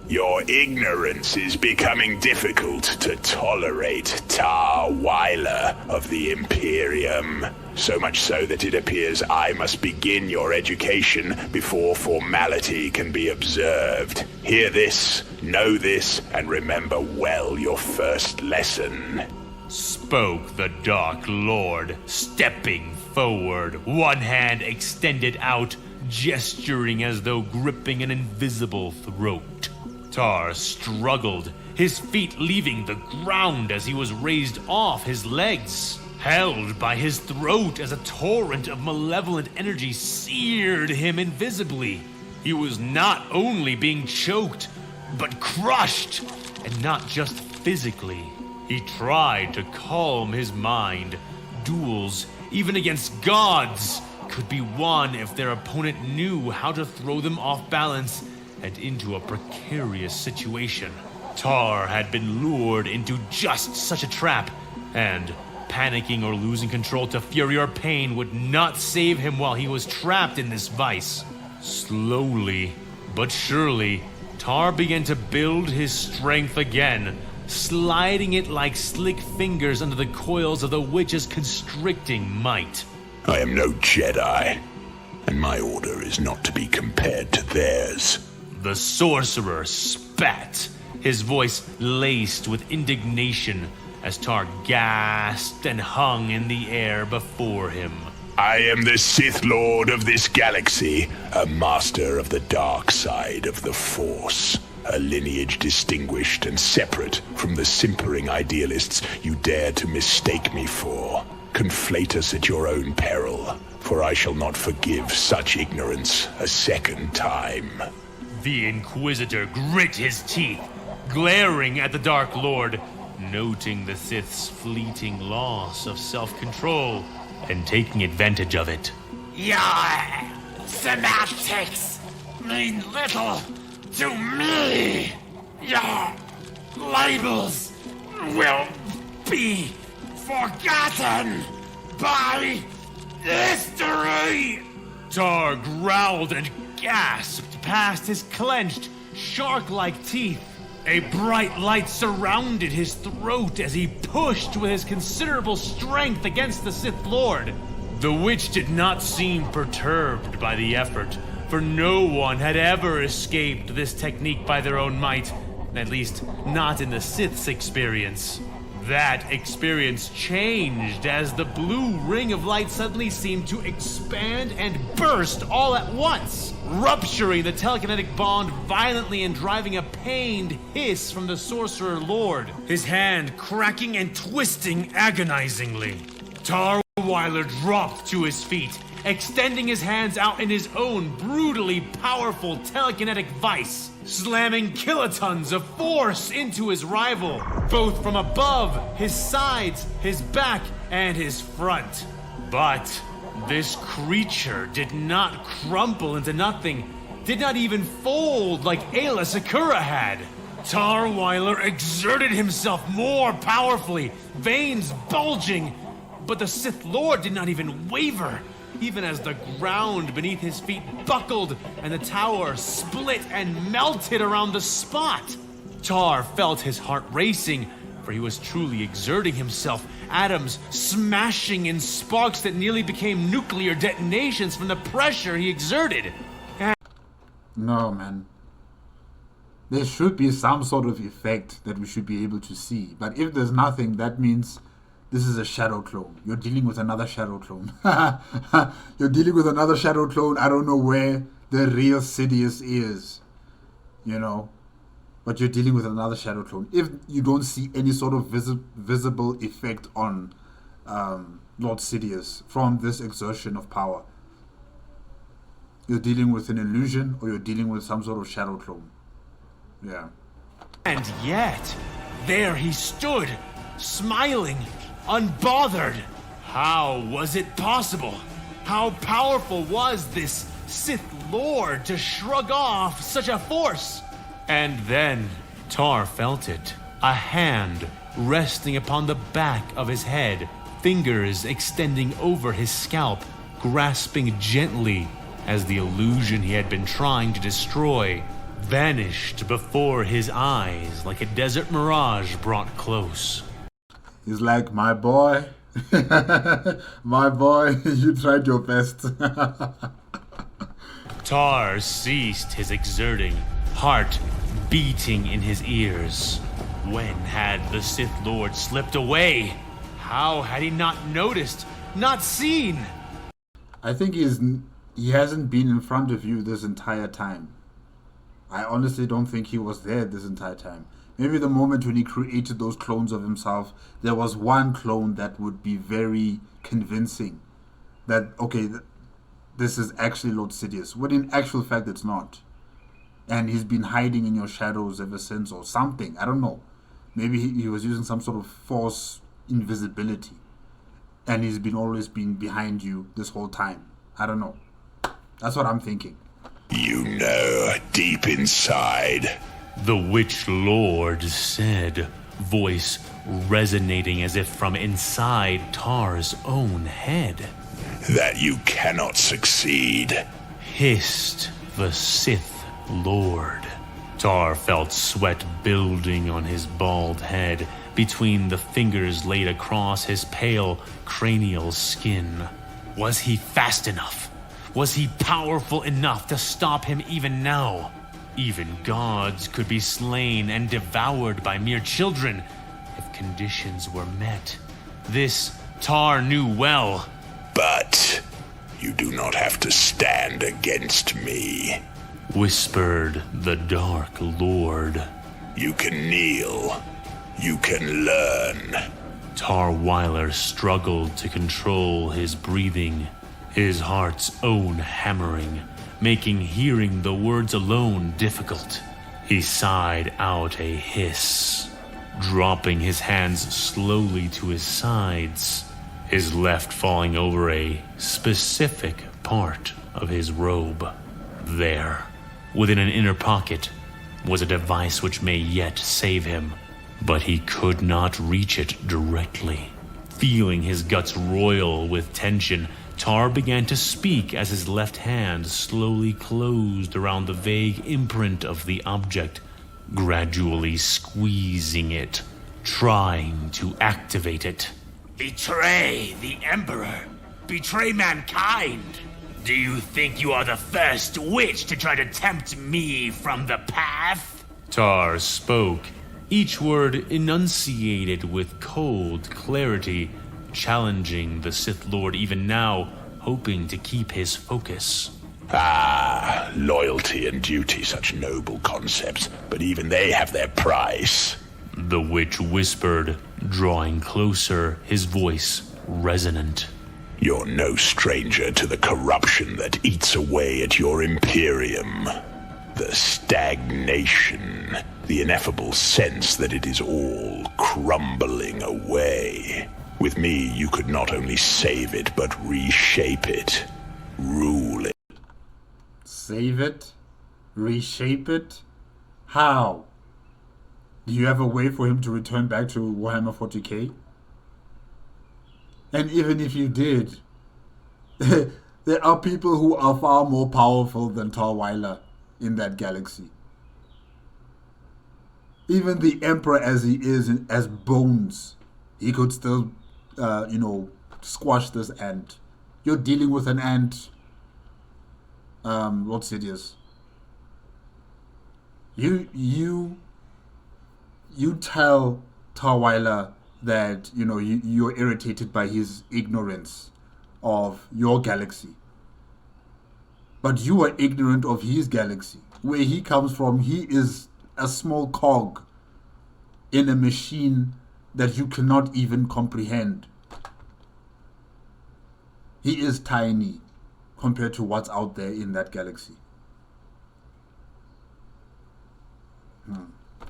Your ignorance is becoming difficult to tolerate, Tar Weiler of the Imperium. So much so that it appears I must begin your education before formality can be observed. Hear this, know this, and remember well your first lesson. Spoke the Dark Lord, stepping forward, one hand extended out, gesturing as though gripping an invisible throat. Tar struggled, his feet leaving the ground as he was raised off his legs, held by his throat as a torrent of malevolent energy seared him invisibly. He was not only being choked, but crushed, and not just physically. He tried to calm his mind, duels, even against gods, could be won if their opponent knew how to throw them off balance and into a precarious situation. Tar had been lured into just such a trap, and panicking or losing control to fury or pain would not save him while he was trapped in this vice. Slowly, but surely, Tar began to build his strength again, sliding it like slick fingers under the coils of the witch's constricting might. I am no Jedi, and my order is not to be compared to theirs. The sorcerer spat, his voice laced with indignation as Tar gasped and hung in the air before him. I am the Sith Lord of this galaxy, a master of the dark side of the Force. A lineage distinguished and separate from the simpering idealists you dare to mistake me for. Conflate us at your own peril, for I shall not forgive such ignorance a second time. The Inquisitor grit his teeth, glaring at the Dark Lord, noting the Sith's fleeting loss of self-control and taking advantage of it. Your semantics mean little to me. Your labels will be forgotten by history. Tar growled and gasped past his clenched, shark-like teeth. A bright light surrounded his throat as he pushed with his considerable strength against the Sith Lord. The witch did not seem perturbed by the effort, for no one had ever escaped this technique by their own might, at least not in the Sith's experience. That experience changed as the blue ring of light suddenly seemed to expand and burst all at once, rupturing the telekinetic bond violently and driving a pained hiss from the Sorcerer Lord, his hand cracking and twisting agonizingly. Tarweiler dropped to his feet, extending his hands out in his own brutally powerful telekinetic vice, slamming kilotons of force into his rival, both from above, his sides, his back, and his front. But this creature did not crumple into nothing, did not even fold like Ayla Sakura had. Tarweiler exerted himself more powerfully, veins bulging, but the Sith Lord did not even waver, even as the ground beneath his feet buckled and the tower split and melted around the spot. Tar felt his heart racing, for he was truly exerting himself, atoms smashing in sparks that nearly became nuclear detonations from the pressure he exerted. No, man. There should be some sort of effect that we should be able to see. But if there's nothing, that means this is a shadow clone. You're dealing with another shadow clone. You're dealing with another shadow clone. I don't know where the real Sidious is. You know? But you're dealing with another shadow clone. If you don't see any sort of visible effect on Lord Sidious from this exertion of power, you're dealing with an illusion or you're dealing with some sort of shadow clone. Yeah. And yet, there he stood, smiling, unbothered. How was it possible? How powerful was this Sith Lord to shrug off such a force? And then Tar felt it, a hand resting upon the back of his head, fingers extending over his scalp, grasping gently as the illusion he had been trying to destroy vanished before his eyes like a desert mirage brought close. He's like, my boy, my boy, you tried your best. Tar ceased his exerting, heart beating in his ears. When had the Sith Lord slipped away? How had he not noticed, not seen? I think he hasn't been in front of you this entire time. I honestly don't think he was there this entire time. Maybe the moment when he created those clones of himself, there was one clone that would be very convincing that, okay, this is actually Lord Sidious, when in actual fact it's not. And he's been hiding in your shadows ever since or something. I don't know. Maybe he was using some sort of false invisibility. and he's always been behind you this whole time. I don't know. That's what I'm thinking. You know, deep inside. The Witch Lord said, voice resonating as if from inside Tar's own head. That you cannot succeed. Hissed the Sith Lord. Tar felt sweat building on his bald head between the fingers laid across his pale cranial skin. Was he fast enough? Was he powerful enough to stop him even now? Even gods could be slain and devoured by mere children if conditions were met. This Tar knew well. But you do not have to stand against me, whispered the Dark Lord. You can kneel. You can learn. Tarweiler struggled to control his breathing, his heart's own hammering, making hearing the words alone difficult. He sighed out a hiss, dropping his hands slowly to his sides, his left falling over a specific part of his robe. There, within an inner pocket, was a device which may yet save him, but he could not reach it directly. Feeling his guts roil with tension, Tar began to speak as his left hand slowly closed around the vague imprint of the object, gradually squeezing it, trying to activate it. Betray the Emperor. Betray mankind. Do you think you are the first witch to try to tempt me from the path? Tar spoke, each word enunciated with cold clarity, challenging the Sith Lord even now, hoping to keep his focus. Ah, loyalty and duty, such noble concepts, but even they have their price. The witch whispered, drawing closer, his voice resonant. You're no stranger to the corruption that eats away at your Imperium. The stagnation, the ineffable sense that it is all crumbling away. With me, you could not only save it, but reshape it, rule it. Save it? Reshape it? How? Do you have a way for him to return back to Warhammer 40K? And even if you did, there are people who are far more powerful than Tarweiler in that galaxy. Even the Emperor as he is, as bones, he could still, squash this ant. You're dealing with an ant, Lord Sidious. You tell Tarweiler that, you're irritated by his ignorance of your galaxy. But you are ignorant of his galaxy. Where he comes from, he is a small cog in a machine that you cannot even comprehend. He is tiny compared to what's out there in that galaxy.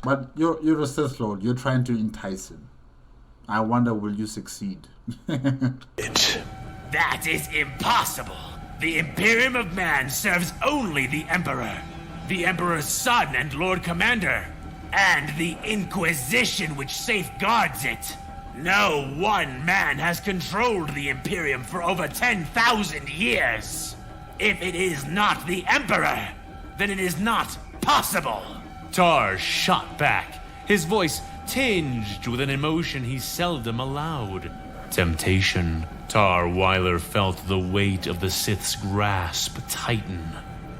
But you're a Sith Lord. You're trying to entice him. I wonder, will you succeed? That is impossible. The Imperium of Man serves only the Emperor, the Emperor's son and Lord Commander, and the Inquisition which safeguards it. No one man has controlled the Imperium for over 10,000 years. If it is not the Emperor, then it is not possible. Tar shot back, his voice tinged with an emotion he seldom allowed. Temptation. Tarweiler felt the weight of the Sith's grasp tighten.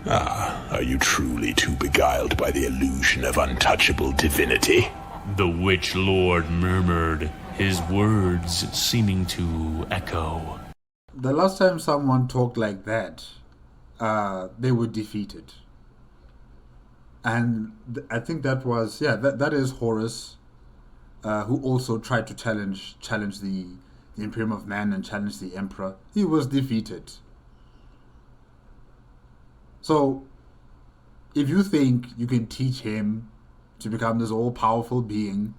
Ah, are you truly too beguiled by the illusion of untouchable divinity? The Witch Lord murmured, his words seeming to echo. The last time someone talked like that, they were defeated. And I think that was, that is Horus, who also tried to challenge the Imperium of Man and challenge the Emperor. He was defeated. So, if you think you can teach him to become this all-powerful being,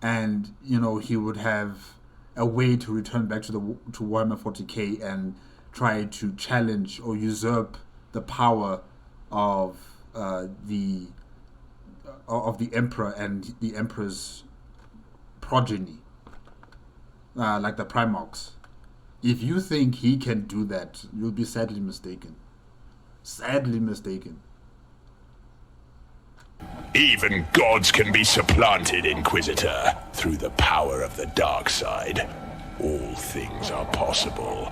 and, he would have, a way to return back to Warhammer 40K and try to challenge or usurp the power of the Emperor and the Emperor's progeny, like the Primarchs. If you think he can do that, you'll be sadly mistaken. Sadly mistaken. Even gods can be supplanted, Inquisitor, through the power of the dark side. All things are possible.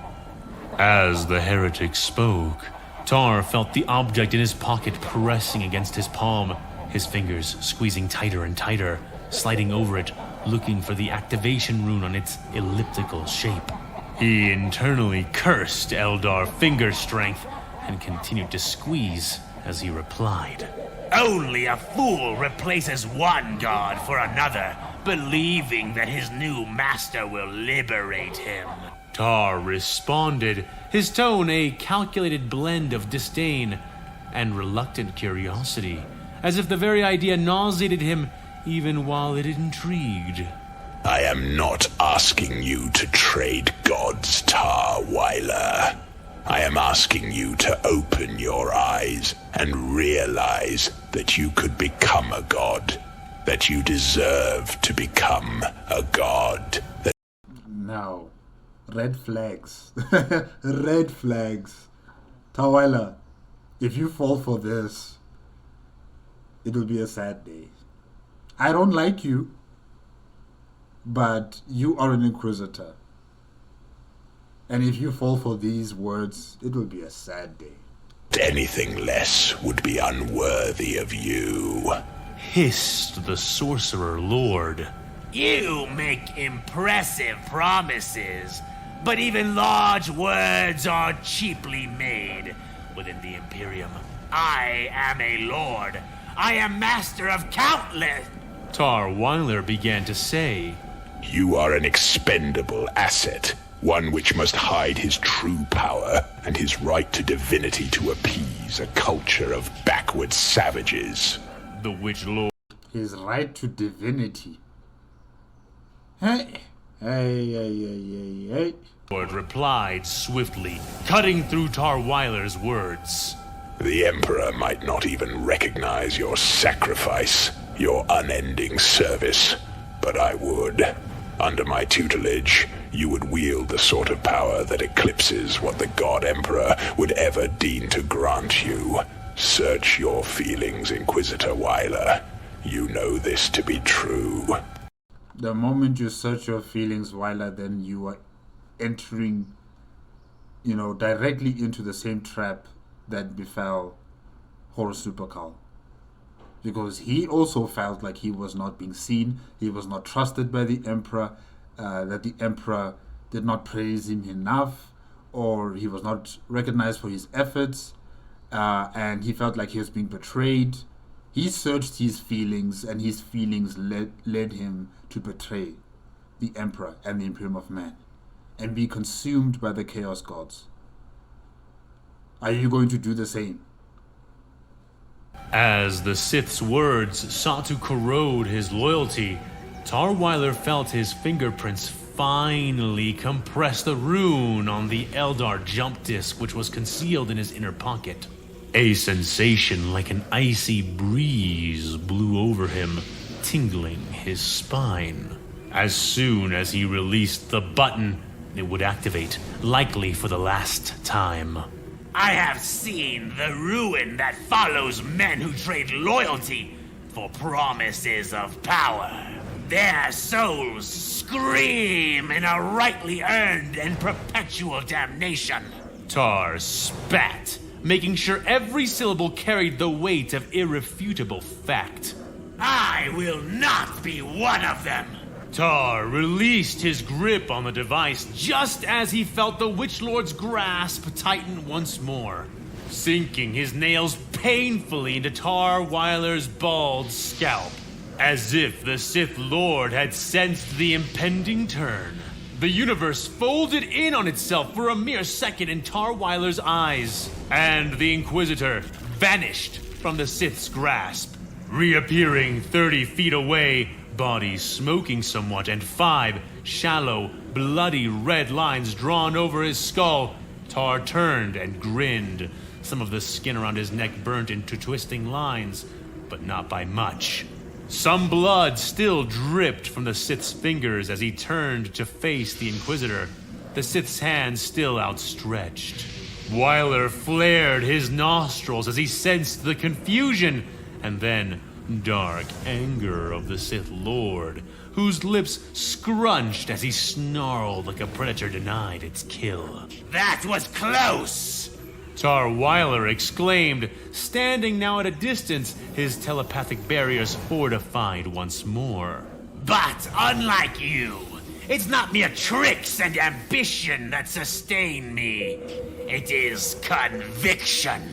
As the heretic spoke, Tar felt the object in his pocket pressing against his palm, his fingers squeezing tighter and tighter, sliding over it, looking for the activation rune on its elliptical shape. He internally cursed Eldar finger strength and continued to squeeze as he replied. Only a fool replaces one god for another, believing that his new master will liberate him. Tar responded, his tone a calculated blend of disdain and reluctant curiosity, as if the very idea nauseated him even while it intrigued. I am not asking you to trade gods, Tarweiler. I am asking you to open your eyes and realize that you could become a god, that you deserve to become a god. Now, red flags. Red flags. Tarweiler, if you fall for this, it will be a sad day. I don't like you, but you are an Inquisitor. And if you fall for these words, it will be a sad day. Anything less would be unworthy of you, hissed the Sorcerer Lord. You make impressive promises, but even large words are cheaply made. Within the Imperium, I am a lord. I am master of countless... Tarweiler began to say. You are an expendable asset, one which must hide his true power and his right to divinity to appease a culture of backward savages. The Witch Lord. His right to divinity. Hey. Lord replied swiftly, cutting through Tarweiler's words. The Emperor might not even recognize your sacrifice, your unending service, but I would. Under my tutelage, you would wield the sort of power that eclipses what the God Emperor would ever deign to grant you. Search your feelings, Inquisitor Weiler. You know this to be true. The moment you search your feelings, Weiler, then you are entering, directly into the same trap that befell Horus Supercal. Because he also felt like he was not being seen, he was not trusted by the Emperor, that the Emperor did not praise him enough, or he was not recognized for his efforts, and he felt like he was being betrayed. He searched his feelings, and his feelings led him to betray the Emperor and the Imperium of Man, and be consumed by the Chaos Gods. Are you going to do the same? As the Sith's words sought to corrode his loyalty, Tarweiler felt his fingerprints finally compress the rune on the Eldar jump disc which was concealed in his inner pocket. A sensation like an icy breeze blew over him, tingling his spine. As soon as he released the button, it would activate, likely for the last time. I have seen the ruin that follows men who trade loyalty for promises of power. Their souls scream in a rightly earned and perpetual damnation. Tar spat, making sure every syllable carried the weight of irrefutable fact. I will not be one of them. Tar released his grip on the device just as he felt the Witch Lord's grasp tighten once more, sinking his nails painfully into Tarweiler's bald scalp. As if the Sith Lord had sensed the impending turn, the universe folded in on itself for a mere second in Tarweiler's eyes, and the Inquisitor vanished from the Sith's grasp, reappearing 30 feet away body smoking somewhat, and 5 shallow, bloody red lines drawn over his skull, Tar turned and grinned. Some of the skin around his neck burnt into twisting lines, but not by much. Some blood still dripped from the Sith's fingers as he turned to face the Inquisitor, the Sith's hand still outstretched. Wyler flared his nostrils as he sensed the confusion, and then dark anger of the Sith Lord, whose lips scrunched as he snarled like a predator denied its kill. That was close! Tar Wyler exclaimed, standing now at a distance, his telepathic barriers fortified once more. But unlike you, it's not mere tricks and ambition that sustain me. It is conviction.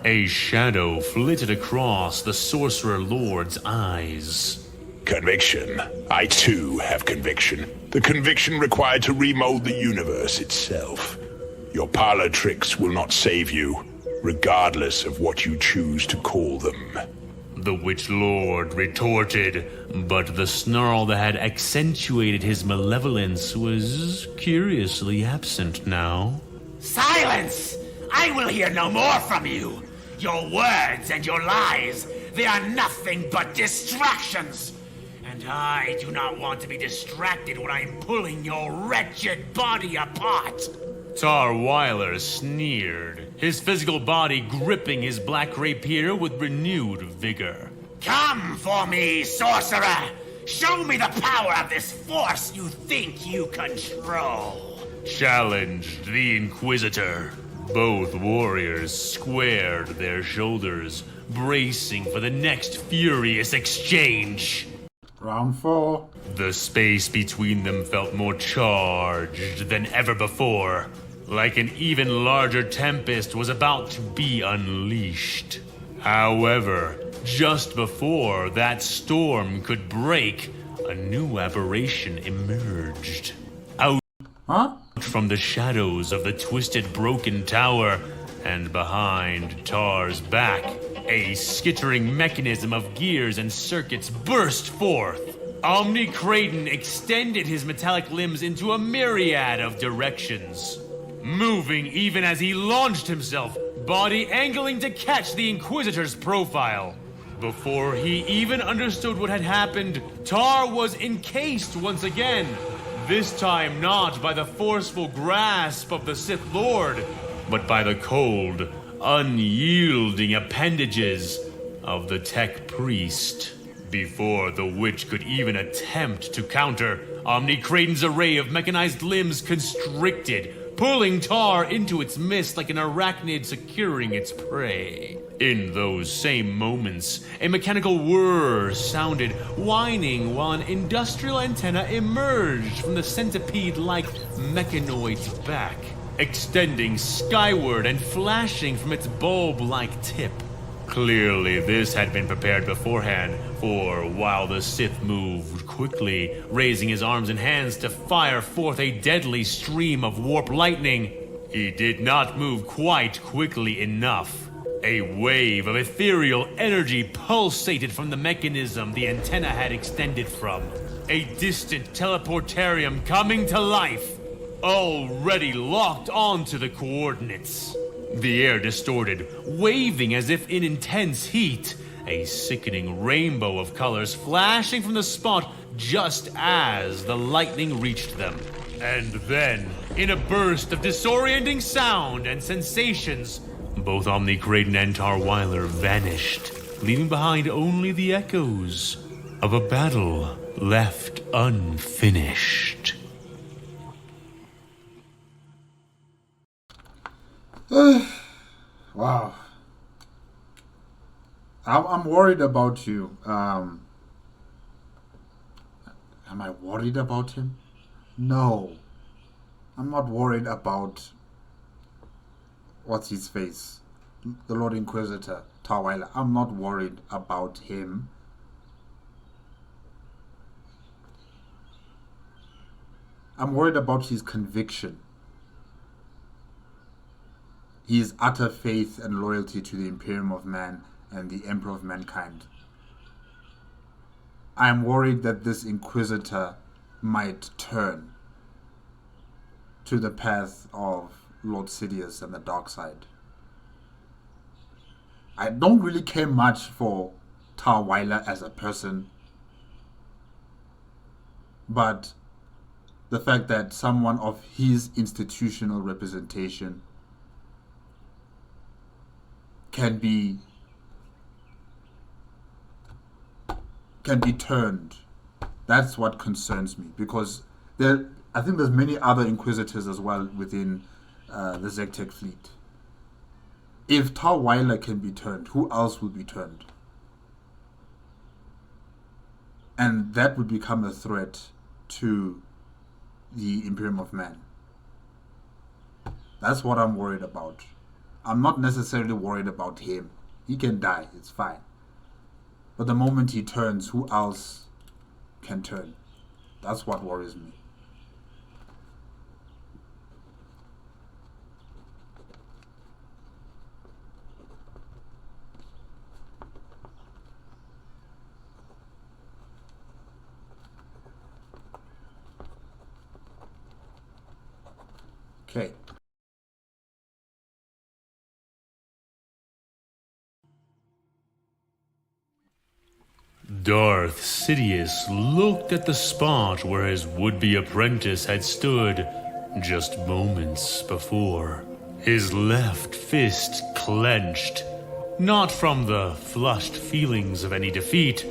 A shadow flitted across the Sorcerer Lord's eyes. Conviction. I too have conviction. The conviction required to remold the universe itself. Your parlor tricks will not save you, regardless of what you choose to call them. The Witch Lord retorted, but the snarl that had accentuated his malevolence was curiously absent now. Silence! I will hear no more from you. Your words and your lies, they are nothing but distractions. And I do not want to be distracted when I'm pulling your wretched body apart. Tar Wyler sneered, his physical body gripping his black rapier with renewed vigor. Come for me, sorcerer! Show me the power of this force you think you control! Challenged the Inquisitor. Both warriors squared their shoulders, bracing for the next furious exchange. Round 4. The space between them felt more charged than ever before, like an even larger tempest was about to be unleashed. However, just before that storm could break, a new aberration emerged. Out from the shadows of the twisted broken tower, and behind Tar's back, a skittering mechanism of gears and circuits burst forth. Omni Kraden extended his metallic limbs into a myriad of directions, moving even as he launched himself, body angling to catch the Inquisitor's profile. Before he even understood what had happened, Tar was encased once again, this time not by the forceful grasp of the Sith Lord, but by the cold, unyielding appendages of the Tech Priest. Before the witch could even attempt to counter, Omni Kraden's array of mechanized limbs constricted, pulling Tar into its midst like an arachnid securing its prey. In those same moments, a mechanical whir sounded, whining while an industrial antenna emerged from the centipede-like mechanoid's back, extending skyward and flashing from its bulb-like tip. Clearly, this had been prepared beforehand, for while the Sith moved quickly, raising his arms and hands to fire forth a deadly stream of warp lightning, he did not move quite quickly enough. A wave of ethereal energy pulsated from the mechanism the antenna had extended from, a distant teleportarium coming to life, already locked onto the coordinates. The air distorted, waving as if in intense heat, a sickening rainbow of colors flashing from the spot just as the lightning reached them. And then, in a burst of disorienting sound and sensations, both Omni Kraden and Tar Wyler vanished, leaving behind only the echoes of a battle left unfinished. Wow. I'm worried about you. Am I worried about him? No. I'm not worried about... what's his face? The Lord Inquisitor, Tar Wyler. I'm not worried about him. I'm worried about his conviction. His utter faith and loyalty to the Imperium of Man and the Emperor of Mankind. I'm worried that this Inquisitor might turn to the path of Lord Sidious and the dark side. I don't really care much for Tarweiler as a person, but the fact that someone of his institutional representation can be turned, that's what concerns me, because I think there's many other Inquisitors as well within the Zektek fleet. If Tarweiler can be turned, who else will be turned? And that would become a threat to the Imperium of Man. That's what I'm worried about. I'm not necessarily worried about him. He can die, it's fine. But the moment he turns, who else can turn? That's what worries me. Okay. Darth Sidious looked at the spot where his would-be apprentice had stood just moments before. His left fist clenched, not from the flushed feelings of any defeat,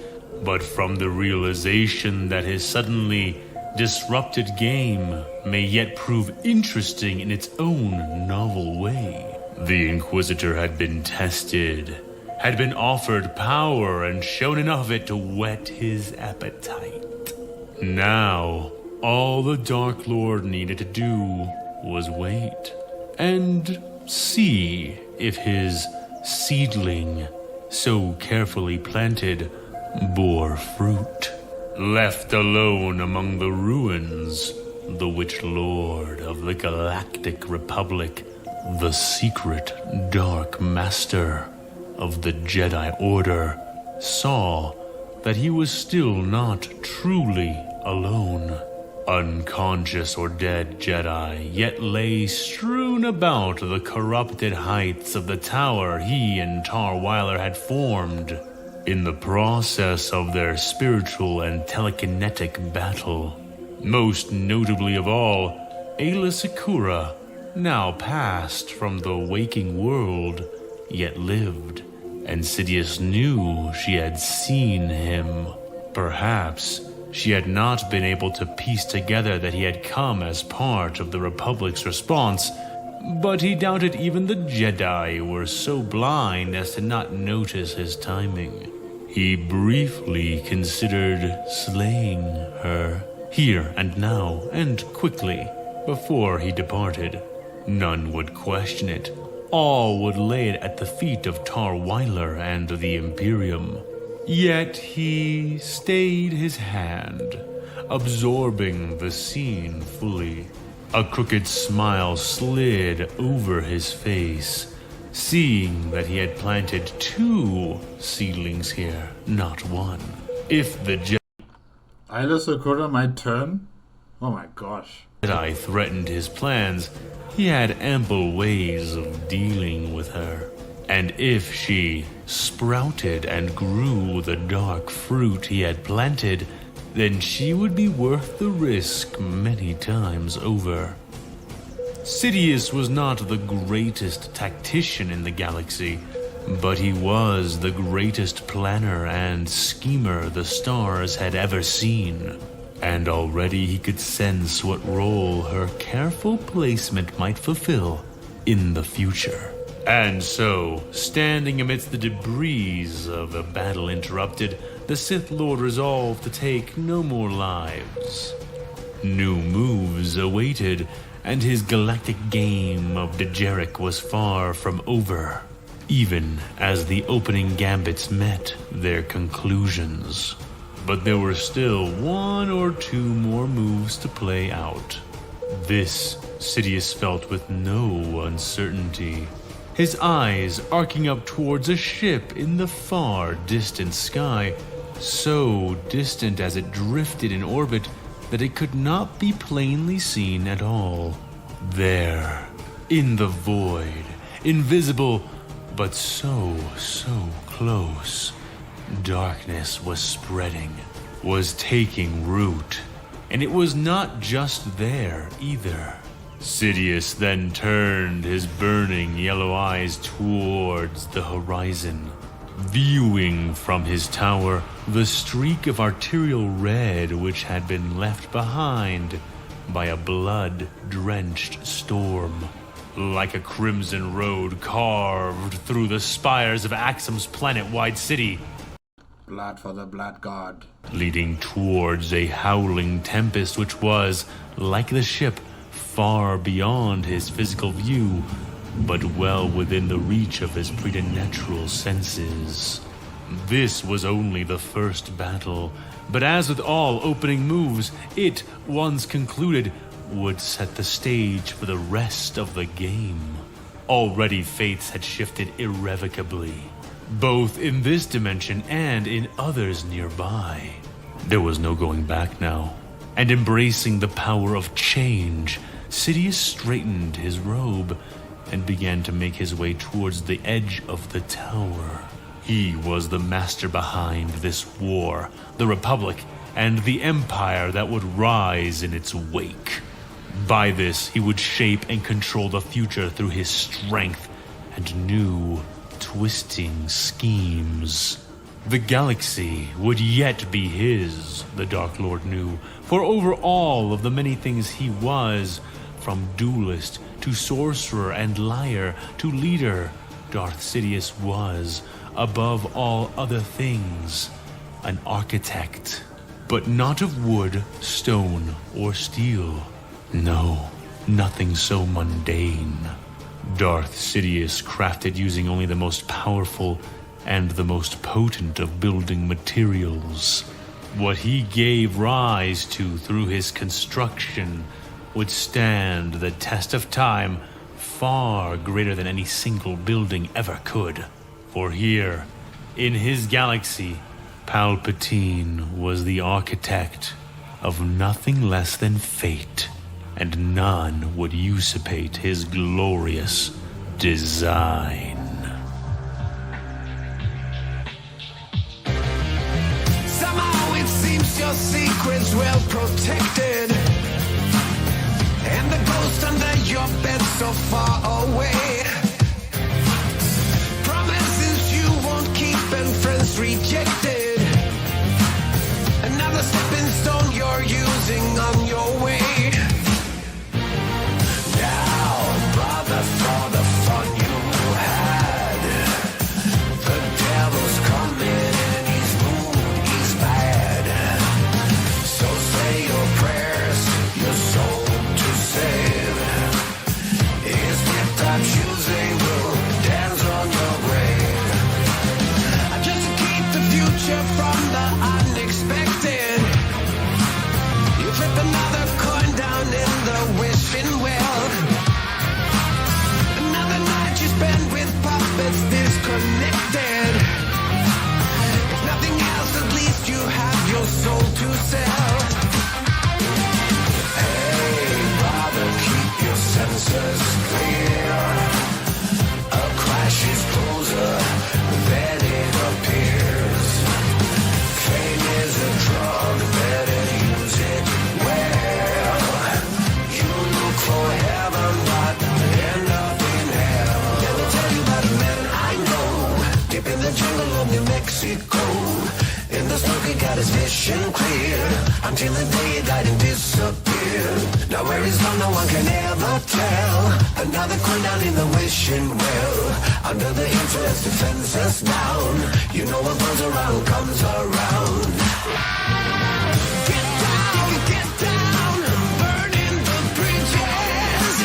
but from the realization that his suddenly disrupted game may yet prove interesting in its own novel way. The Inquisitor had been tested, had been offered power and shown enough of it to whet his appetite. Now, all the Dark Lord needed to do was wait and see if his seedling, so carefully planted, bore fruit. Left alone among the ruins, the Witch Lord of the Galactic Republic, the secret Dark Master of the Jedi Order, saw that he was still not truly alone. Unconscious or dead Jedi yet lay strewn about the corrupted heights of the tower he and Tarweiler had formed in the process of their spiritual and telekinetic battle. Most notably of all, Ayla Secura, now passed from the waking world, yet lived, and Sidious knew she had seen him. Perhaps she had not been able to piece together that he had come as part of the Republic's response, but he doubted even the Jedi were so blind as to not notice his timing. He briefly considered slaying her, here and now, and quickly, before he departed. None would question it. All would lay it at the feet of Tarweiler and the Imperium. Yet he stayed his hand, absorbing the scene fully. A crooked smile slid over his face, seeing that he had planted 2 seedlings here, not one. If the Ayla Secura might turn? Oh my gosh. Jedi threatened his plans, he had ample ways of dealing with her. And if she sprouted and grew the dark fruit he had planted, then she would be worth the risk many times over. Sidious was not the greatest tactician in the galaxy, but he was the greatest planner and schemer the stars had ever seen. And already he could sense what role her careful placement might fulfill in the future. And so, standing amidst the debris of a battle interrupted, the Sith Lord resolved to take no more lives. New moves awaited, and his galactic game of Dejeric was far from over, even as the opening gambits met their conclusions. But there were still 1 or 2 more moves to play out. This Sidious felt with no uncertainty, his eyes arcing up towards a ship in the far distant sky, so distant as it drifted in orbit that it could not be plainly seen at all. There, in the void, invisible, but so close, darkness was spreading, was taking root, and it was not just there either. Sidious then turned his burning yellow eyes towards the horizon, viewing from his tower the streak of arterial red which had been left behind by a blood-drenched storm, like a crimson road carved through the spires of Axum's planet-wide city, Blood for the blood god. leading towards a howling tempest which was, like the ship, far beyond his physical view, but well within the reach of his preternatural senses. This was only the first battle, but as with all opening moves, it, once concluded, would set the stage for the rest of the game. Already fates had shifted irrevocably, both in this dimension and in others nearby. There was no going back now, and embracing the power of change, Sidious straightened his robe and began to make his way towards the edge of the tower. He was the master behind this war, the Republic, and the Empire that would rise in its wake. By this, he would shape and control the future through his strength and new, twisting schemes. The galaxy would yet be his, the Dark Lord knew, for over all of the many things he was, from duelist to sorcerer and liar to leader, Darth Sidious was, above all other things, an architect. But not of wood, stone, or steel. No, nothing so mundane. Darth Sidious crafted using only the most powerful and the most potent of building materials. What he gave rise to through his construction would stand the test of time far greater than any single building ever could. For here, in his galaxy, Palpatine was the architect of nothing less than fate, and none would usurpate his glorious design. Somehow it seems your secret's well protected, and the ghost under your bed so far away. Promises you won't keep and friends rejected. Another stepping stone you're using on your way. Now, brother, for the fun you had, the devil's coming and he's rude, he's bad. So say your prayers, your soul to save. His gift I'm choosing will dance on your grave. Just to keep the future from the unexpected, you flip another coin down in the wishing well. Another night you spend with puppets disconnected. If nothing else, at least you have your soul to sell. Hey, brother, keep your senses clear. A crash is closer than it appears. Fame is a drug, better use it well. You look for heaven, but end up in hell. Let me tell you about a man I know, deep in the jungle of New Mexico. In the smoke he got his vision clear, until the day he died and disappeared. Now where he's gone no one can ever tell. Another coin down in the wishing well. Under the influence defends us down. You know what goes around comes around. Get down, burning the bridges.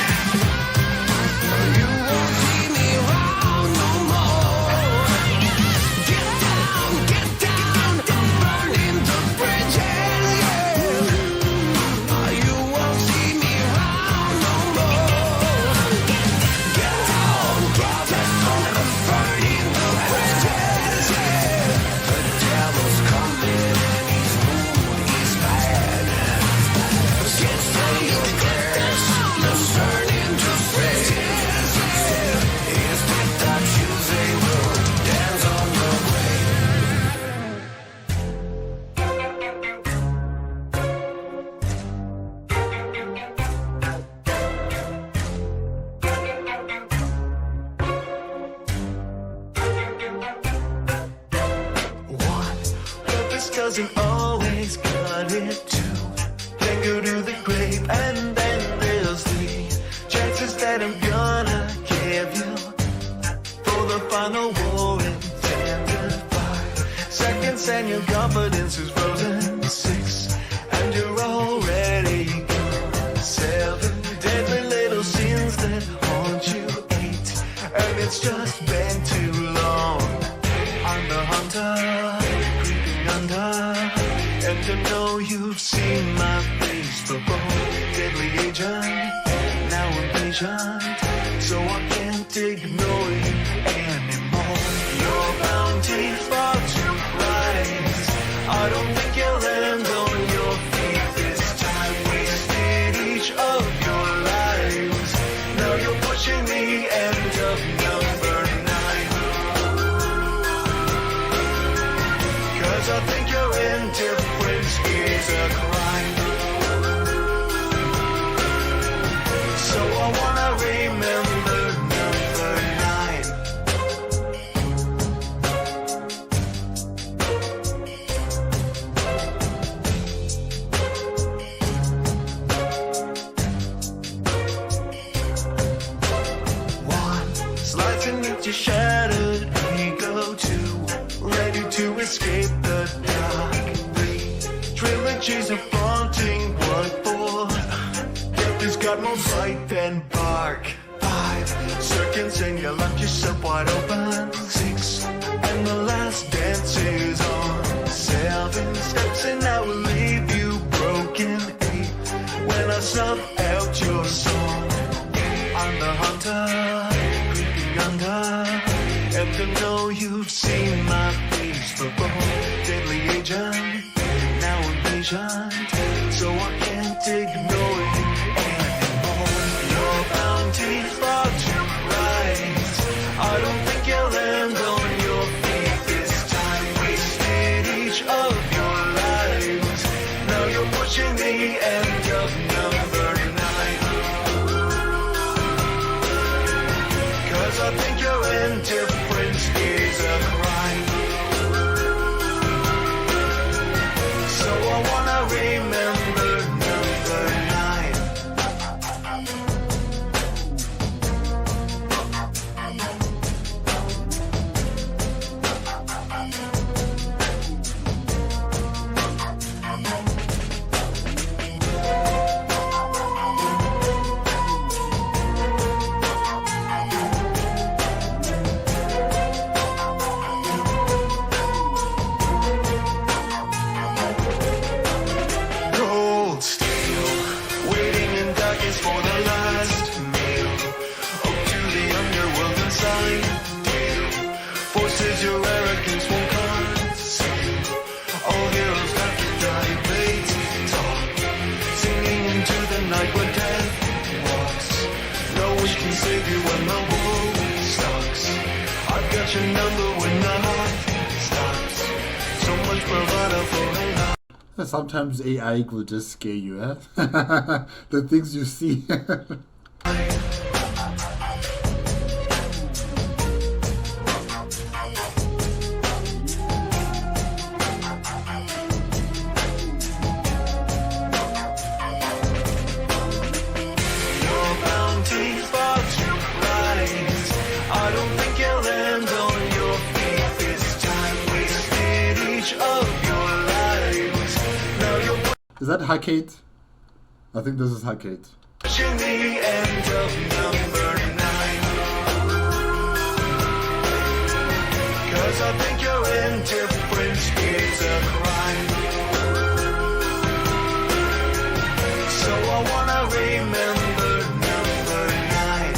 You won't see me around no more. Get down, burning the bridges. You won't see me around no more. Get down, burning the bridges. The doesn't always cut it too. Then go to the grave, and then there's the chances that I'm gonna give you for the final war in tender 5 seconds, and your confidence is frozen 6, and you're already gone 7 deadly little sins that haunt you 8, and it's just been too long. I'm the hunter, creeping under, and I know you've seen my face before. Deadly agent, now impatient, so I can't ignore you anymore. Your bounty's far too rise. I don't think you'll land on your feet this time. Wasted each of your lives. Now you're pushing the end of number 9. 'Cause I think your indifference is a crime. So I wanna remember number 9. One slides into shattered ego. 2 ready to escape the dark. 3 trilogies of haunting. What for? Death has got more bite than bark. 5 seconds and you lock yourself wide open. 6 and the last dance is on. 7 steps and I will leave you broken. 8 when I sub out your song. I'm the hunter, creeping under, and I know you've seen my face before. Deadly agent, now impatient, so I can't ignore you anymore. Your bounty's far too rise. I don't think you'll land on your feet this time. Wasted each of your lives. Now you're pushing the end of number 9. 'Cause I think your indifference is a crime. So I wanna remember number 9. Cold steel, waiting in darkness for the last meal. Oh, to the underworld inside you. Forces your arrogance won't conceal. All heroes have to die, they talk. Singing into the night when death walks. No wish can save you when the war stalks. I've got your number when the heart stops. So much bravado for a lot. Sometimes AI will just scare you, eh? The things you see. Your bounty's far too rise. I don't think you'll land on your feet this time. Wasted each of your lives. Now you're Is that Hackate? I think this is Hackate. pushing the end of number 9. 'Cause I think your indifference is a crime. So I wanna remember number 9.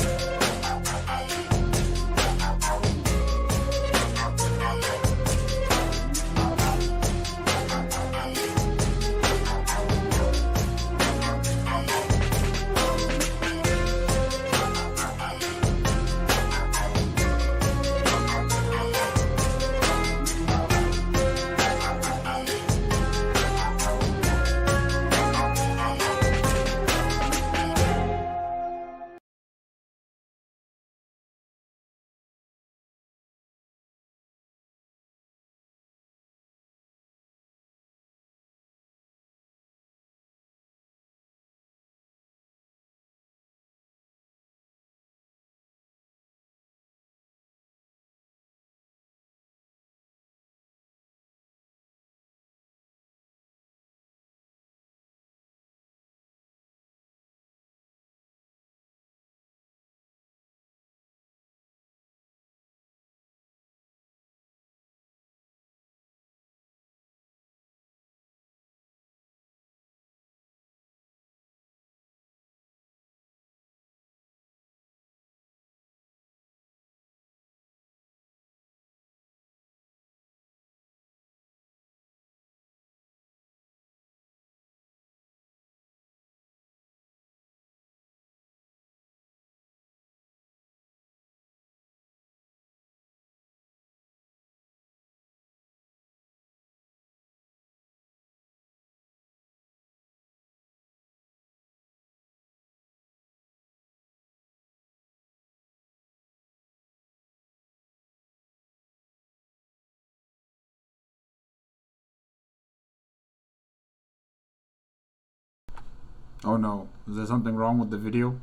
Oh no, is there something wrong with the video?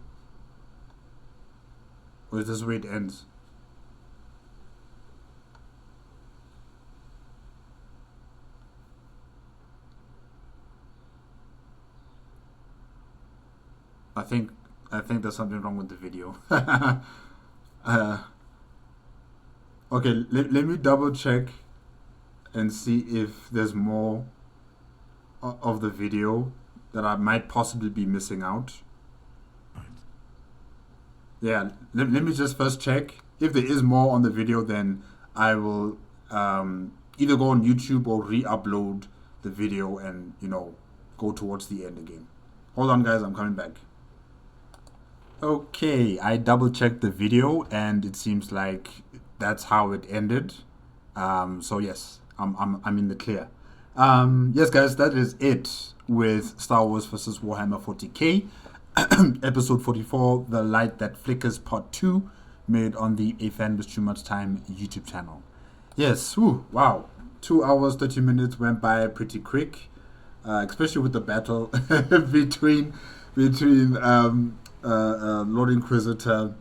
Or is this where it ends? I think there's something wrong with the video. Okay, let me double check and see if there's more of the video that I might possibly be missing out. Yeah, let me just first check. If there is more on the video, then I will either go on YouTube or re-upload the video and, you know, go towards the end again. Hold on, guys, I'm coming back. Okay, I double checked the video and it seems like that's how it ended. So yes, I'm in the clear. Yes, guys, that is it with Star Wars vs. Warhammer 40K, episode 44, The Light That Flickers, part 2, made on the AFanWithTooMuchTime YouTube channel. Yes, wow, 2 hours 30 minutes went by pretty quick, especially with the battle between Lord Inquisitor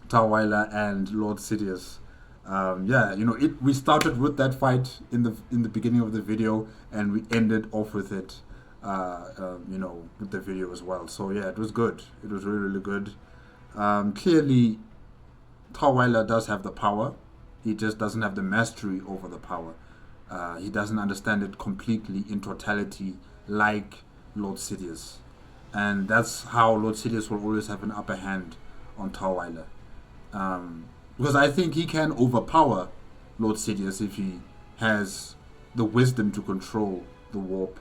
Tarweiler and Lord Sidious. Yeah, you know, we started with that fight in the beginning of the video, and we ended off with it, you know, with the video as well. So yeah, it was good. It was really, really good. Clearly, Tarweiler does have the power. He just doesn't have the mastery over the power. He doesn't understand it completely in totality like Lord Sidious. And that's how Lord Sidious will always have an upper hand on Tarweiler. Because I think he can overpower Lord Sidious if he has the wisdom to control the warp,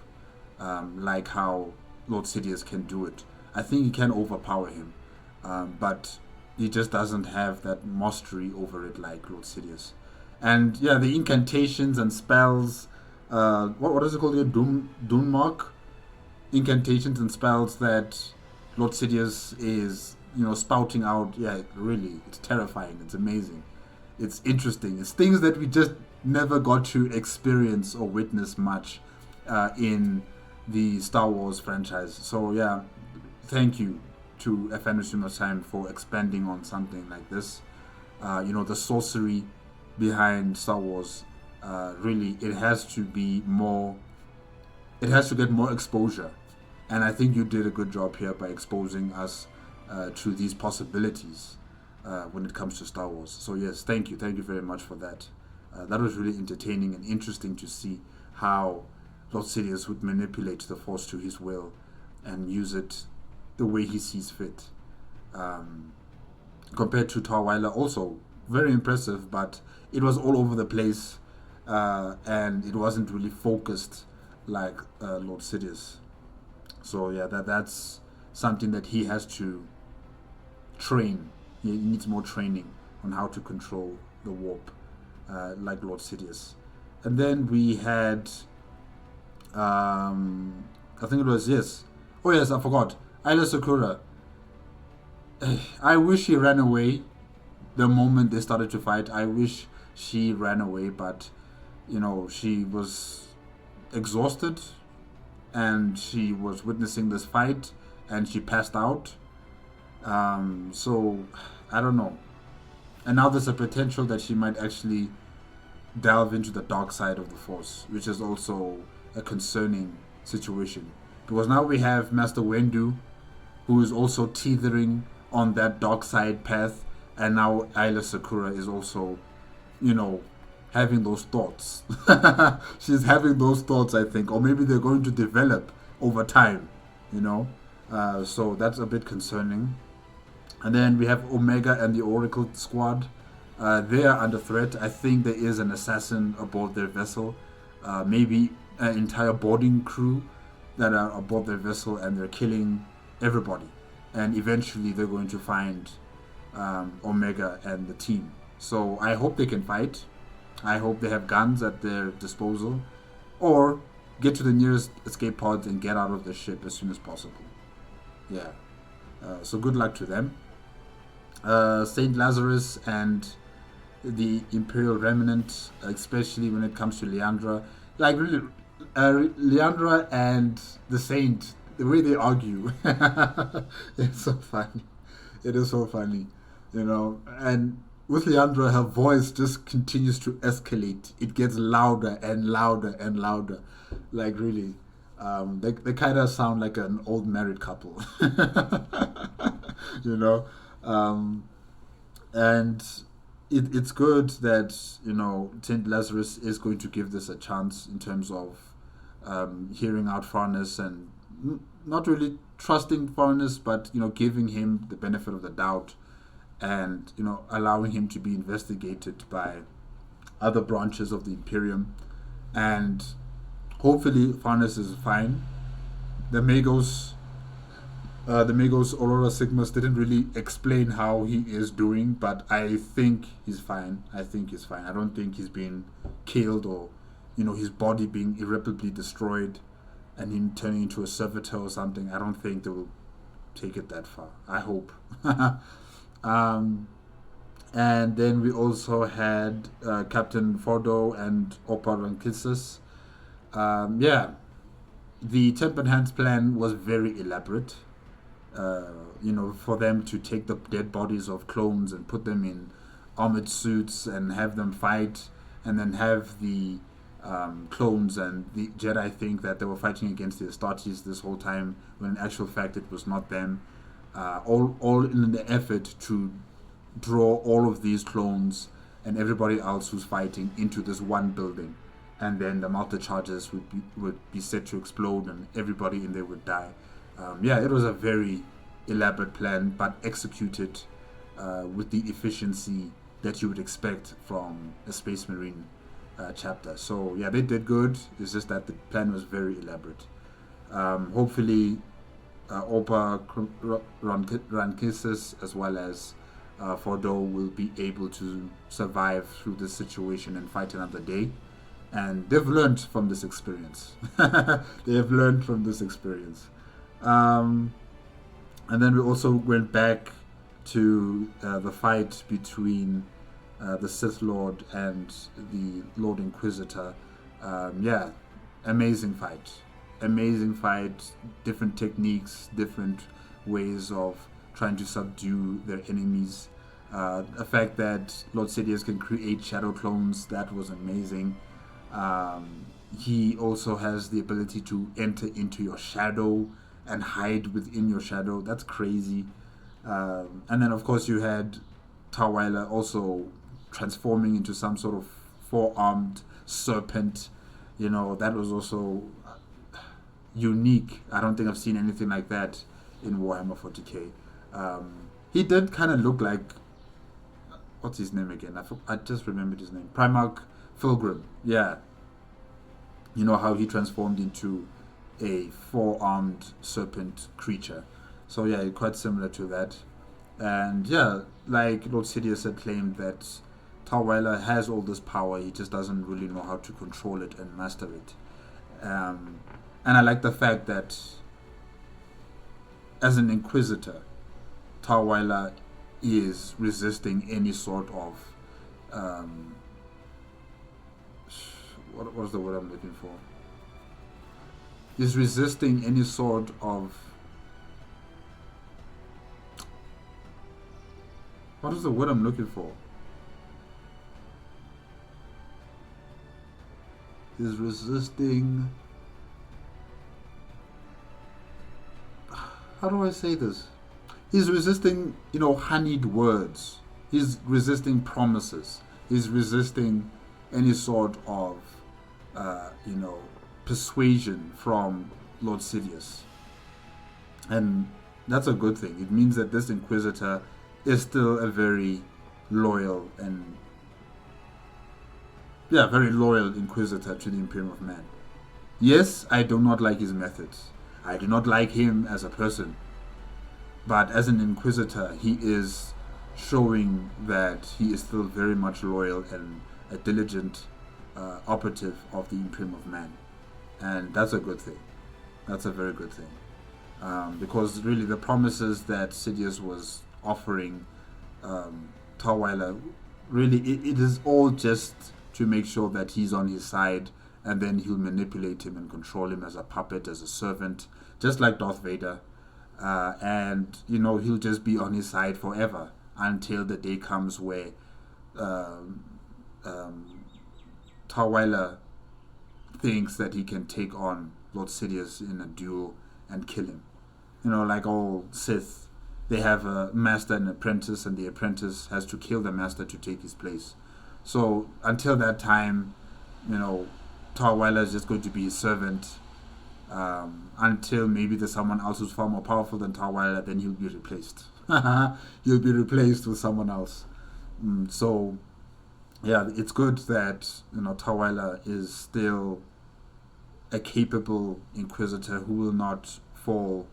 like how Lord Sidious can do it. I think he can overpower him, but he just doesn't have that mastery over it like Lord Sidious. And yeah, the incantations and spells, what is it called here? Doommark? Incantations and spells that Lord Sidious is, you know, spouting out. Yeah, really, it's terrifying. It's amazing. It's interesting. It's things that we just never got to experience or witness much in the Star Wars franchise. So yeah, thank you to AFanWithTooMuchTime for expanding on something like this. You know, the sorcery behind Star Wars, really, it has to be more. It has to get more exposure. And I think you did a good job here by exposing us to these possibilities when it comes to Star Wars. So yes, thank you very much for that. That was really entertaining and interesting to see how Lord Sidious would manipulate the Force to his will and use it the way he sees fit. Compared to Tarweiler, also very impressive, but it was all over the place and it wasn't really focused like Lord Sidious. So yeah, that's something that he has to train. He needs more training on how to control the warp, like Lord Sidious. And then we had, I think it was, yes. Oh yes, I forgot. Ayla Secura. I wish she ran away the moment they started to fight. I wish she ran away, but you know, she was exhausted and she was witnessing this fight and she passed out. So I don't know. And now there's a potential that she might actually delve into the dark side of the Force, which is also a concerning situation, because now we have Master Windu, who is also teetering on that dark side path, and now Ayla Secura is also, you know, having those thoughts. She's having those thoughts, I think, or maybe they're going to develop over time, you know. So that's a bit concerning. And then we have Omega and the Oracle squad. They are under threat. I think there is an assassin aboard their vessel, maybe an entire boarding crew that are aboard their vessel, and they're killing everybody. And eventually they're going to find Omega and the team. So I hope they can fight. I hope they have guns at their disposal, or get to the nearest escape pods and get out of the ship as soon as possible. Yeah. So good luck to them. Saint Lazarus and the Imperial Remnant, especially when it comes to Leandra. Like really, Leandra and the Saint, the way they argue, it's so funny. It is so funny, you know. And with Leandra, her voice just continues to escalate. It gets louder and louder and louder. Like, really. They kind of sound like an old married couple. You know. And it's good that, you know, Saint Lazarus is going to give this a chance in terms of hearing out Farnes and not really trusting Farnes, but, you know, giving him the benefit of the doubt and, you know, allowing him to be investigated by other branches of the Imperium. And hopefully Farnes is fine. The Magos Aurora Sigmas didn't really explain how he is doing, but I think he's fine. I don't think he's been killed or, you know, his body being irreparably destroyed and him turning into a servitor or something. I don't think they will take it that far. I hope. And then we also had Captain Fordo and Oppo Rancisis. The Tempered Hands plan was very elaborate. You know, for them to take the dead bodies of clones and put them in armored suits and have them fight, and then have the clones and the Jedi think that they were fighting against the Astartes this whole time, when in actual fact it was not them. All in the effort to draw all of these clones and everybody else who's fighting into this one building, and then the multi-charges would be set to explode and everybody in there would die. It was a very elaborate plan, but executed with the efficiency that you would expect from a Space Marine chapter. So yeah, they did good. It's just that the plan was very elaborate. Hopefully Oppo Rancisis as well as Fordo will be able to survive through this situation and fight another day. And they've learned from this experience. They have learned from this experience. And then we also went back to the fight between the Sith Lord and the Lord Inquisitor. Amazing fight, different techniques, different ways of trying to subdue their enemies. The fact that Lord Sidious can create shadow clones, that was amazing. He also has the ability to enter into your shadow and hide within your shadow. That's crazy. And then of course you had Tawila also transforming into some sort of four-armed serpent. You know, that was also unique. I don't think I've seen anything like that in Warhammer 40K. He did kind of look like, what's his name again? I just remembered his name. Primarch Fulgrim. Yeah. You know how he transformed into a four-armed serpent creature. So yeah, quite similar to that. And yeah, like Lord Sidious had claimed that Tawila has all this power, he just doesn't really know how to control it and master it. And I like the fact that as an Inquisitor, Tawila is resisting any sort of what was the word I'm looking for? Is resisting any sort of, what is the word I'm looking for? Is resisting, how do I say this? He's resisting, you know, honeyed words. He's resisting promises. He's resisting any sort of, persuasion from Lord Sidious. And that's a good thing. It means that this Inquisitor is still a very loyal and very loyal Inquisitor to the Imperium of Man. Yes, I do not like his methods. I do not like him as a person. But as an Inquisitor, he is showing that he is still very much loyal and a diligent operative of the Imperium of Man. And that's a good thing. That's a very good thing. Because really the promises that Sidious was offering Tawila, really it is all just to make sure that he's on his side and then he'll manipulate him and control him as a puppet, as a servant, just like Darth Vader. And, you know, he'll just be on his side forever until the day comes where Tarweiler thinks that he can take on Lord Sidious in a duel and kill him. You know, like all Sith, they have a master and apprentice, and the apprentice has to kill the master to take his place. So until that time, you know, Tarweiler is just going to be his servant until maybe there's someone else who's far more powerful than Tarweiler, then he'll be replaced. He'll be replaced with someone else. So yeah, it's good that, you know, Tarweiler is still a capable Inquisitor who will not fall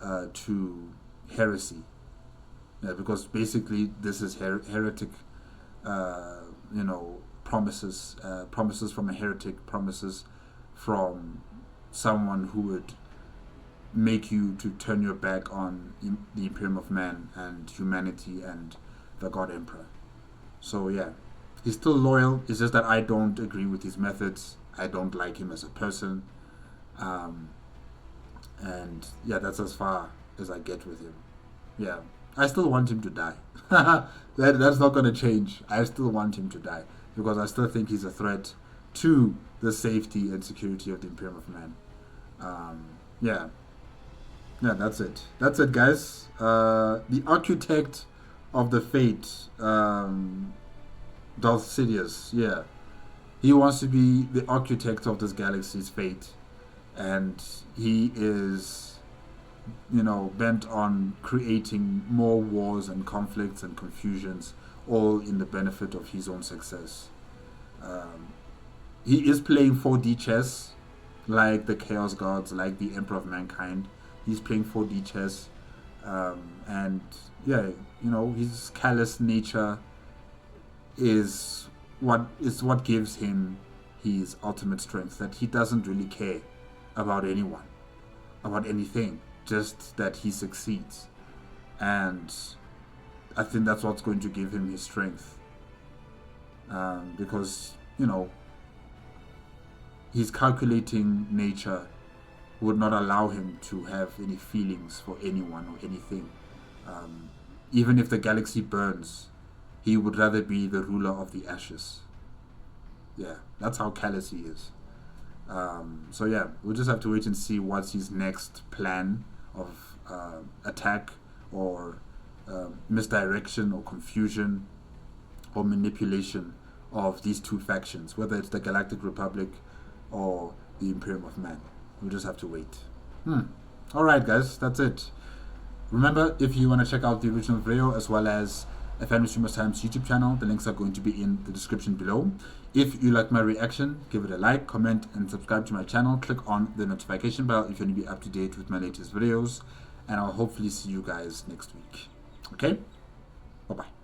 to heresy. Yeah, because basically this is heretic, you know, promises from a heretic, promises from someone who would make you to turn your back on the Imperium of Man and humanity and the God Emperor. So yeah, he's still loyal. It's just that I don't agree with his methods. I don't like him as a person. And yeah, that's as far as I get with him. Yeah, I still want him to die. That's not going to change. I still want him to die because I still think he's a threat to the safety and security of the Imperium of Man. Yeah, that's it. That's it, guys. The architect of the fate, Darth Sidious. Yeah, he wants to be the architect of this galaxy's fate, and he is, you know, bent on creating more wars and conflicts and confusions, all in the benefit of his own success. He is playing 4D chess, like the Chaos Gods, like the Emperor of Mankind. He's playing 4D chess, and yeah, you know, his callous nature is what gives him his ultimate strength, that he doesn't really care about anyone, about anything, just that he succeeds. And I think that's what's going to give him his strength, because, you know, his calculating nature would not allow him to have any feelings for anyone or anything. Even if the galaxy burns, he would rather be the ruler of the ashes. Yeah, that's how callous he is. So yeah, we'll just have to wait and see what's his next plan of attack or misdirection or confusion or manipulation of these two factions, whether it's the Galactic Republic or the Imperium of Man. We'll just have to wait. Alright guys, that's it. Remember, if you want to check out the original video as well as AFanWithTooMuchTime's YouTube channel, the links are going to be in the description below. If you like my reaction, give it a like, comment, and subscribe to my channel. Click on the notification bell if you want to be up to date with my latest videos. And I'll hopefully see you guys next week. Okay? Bye-bye.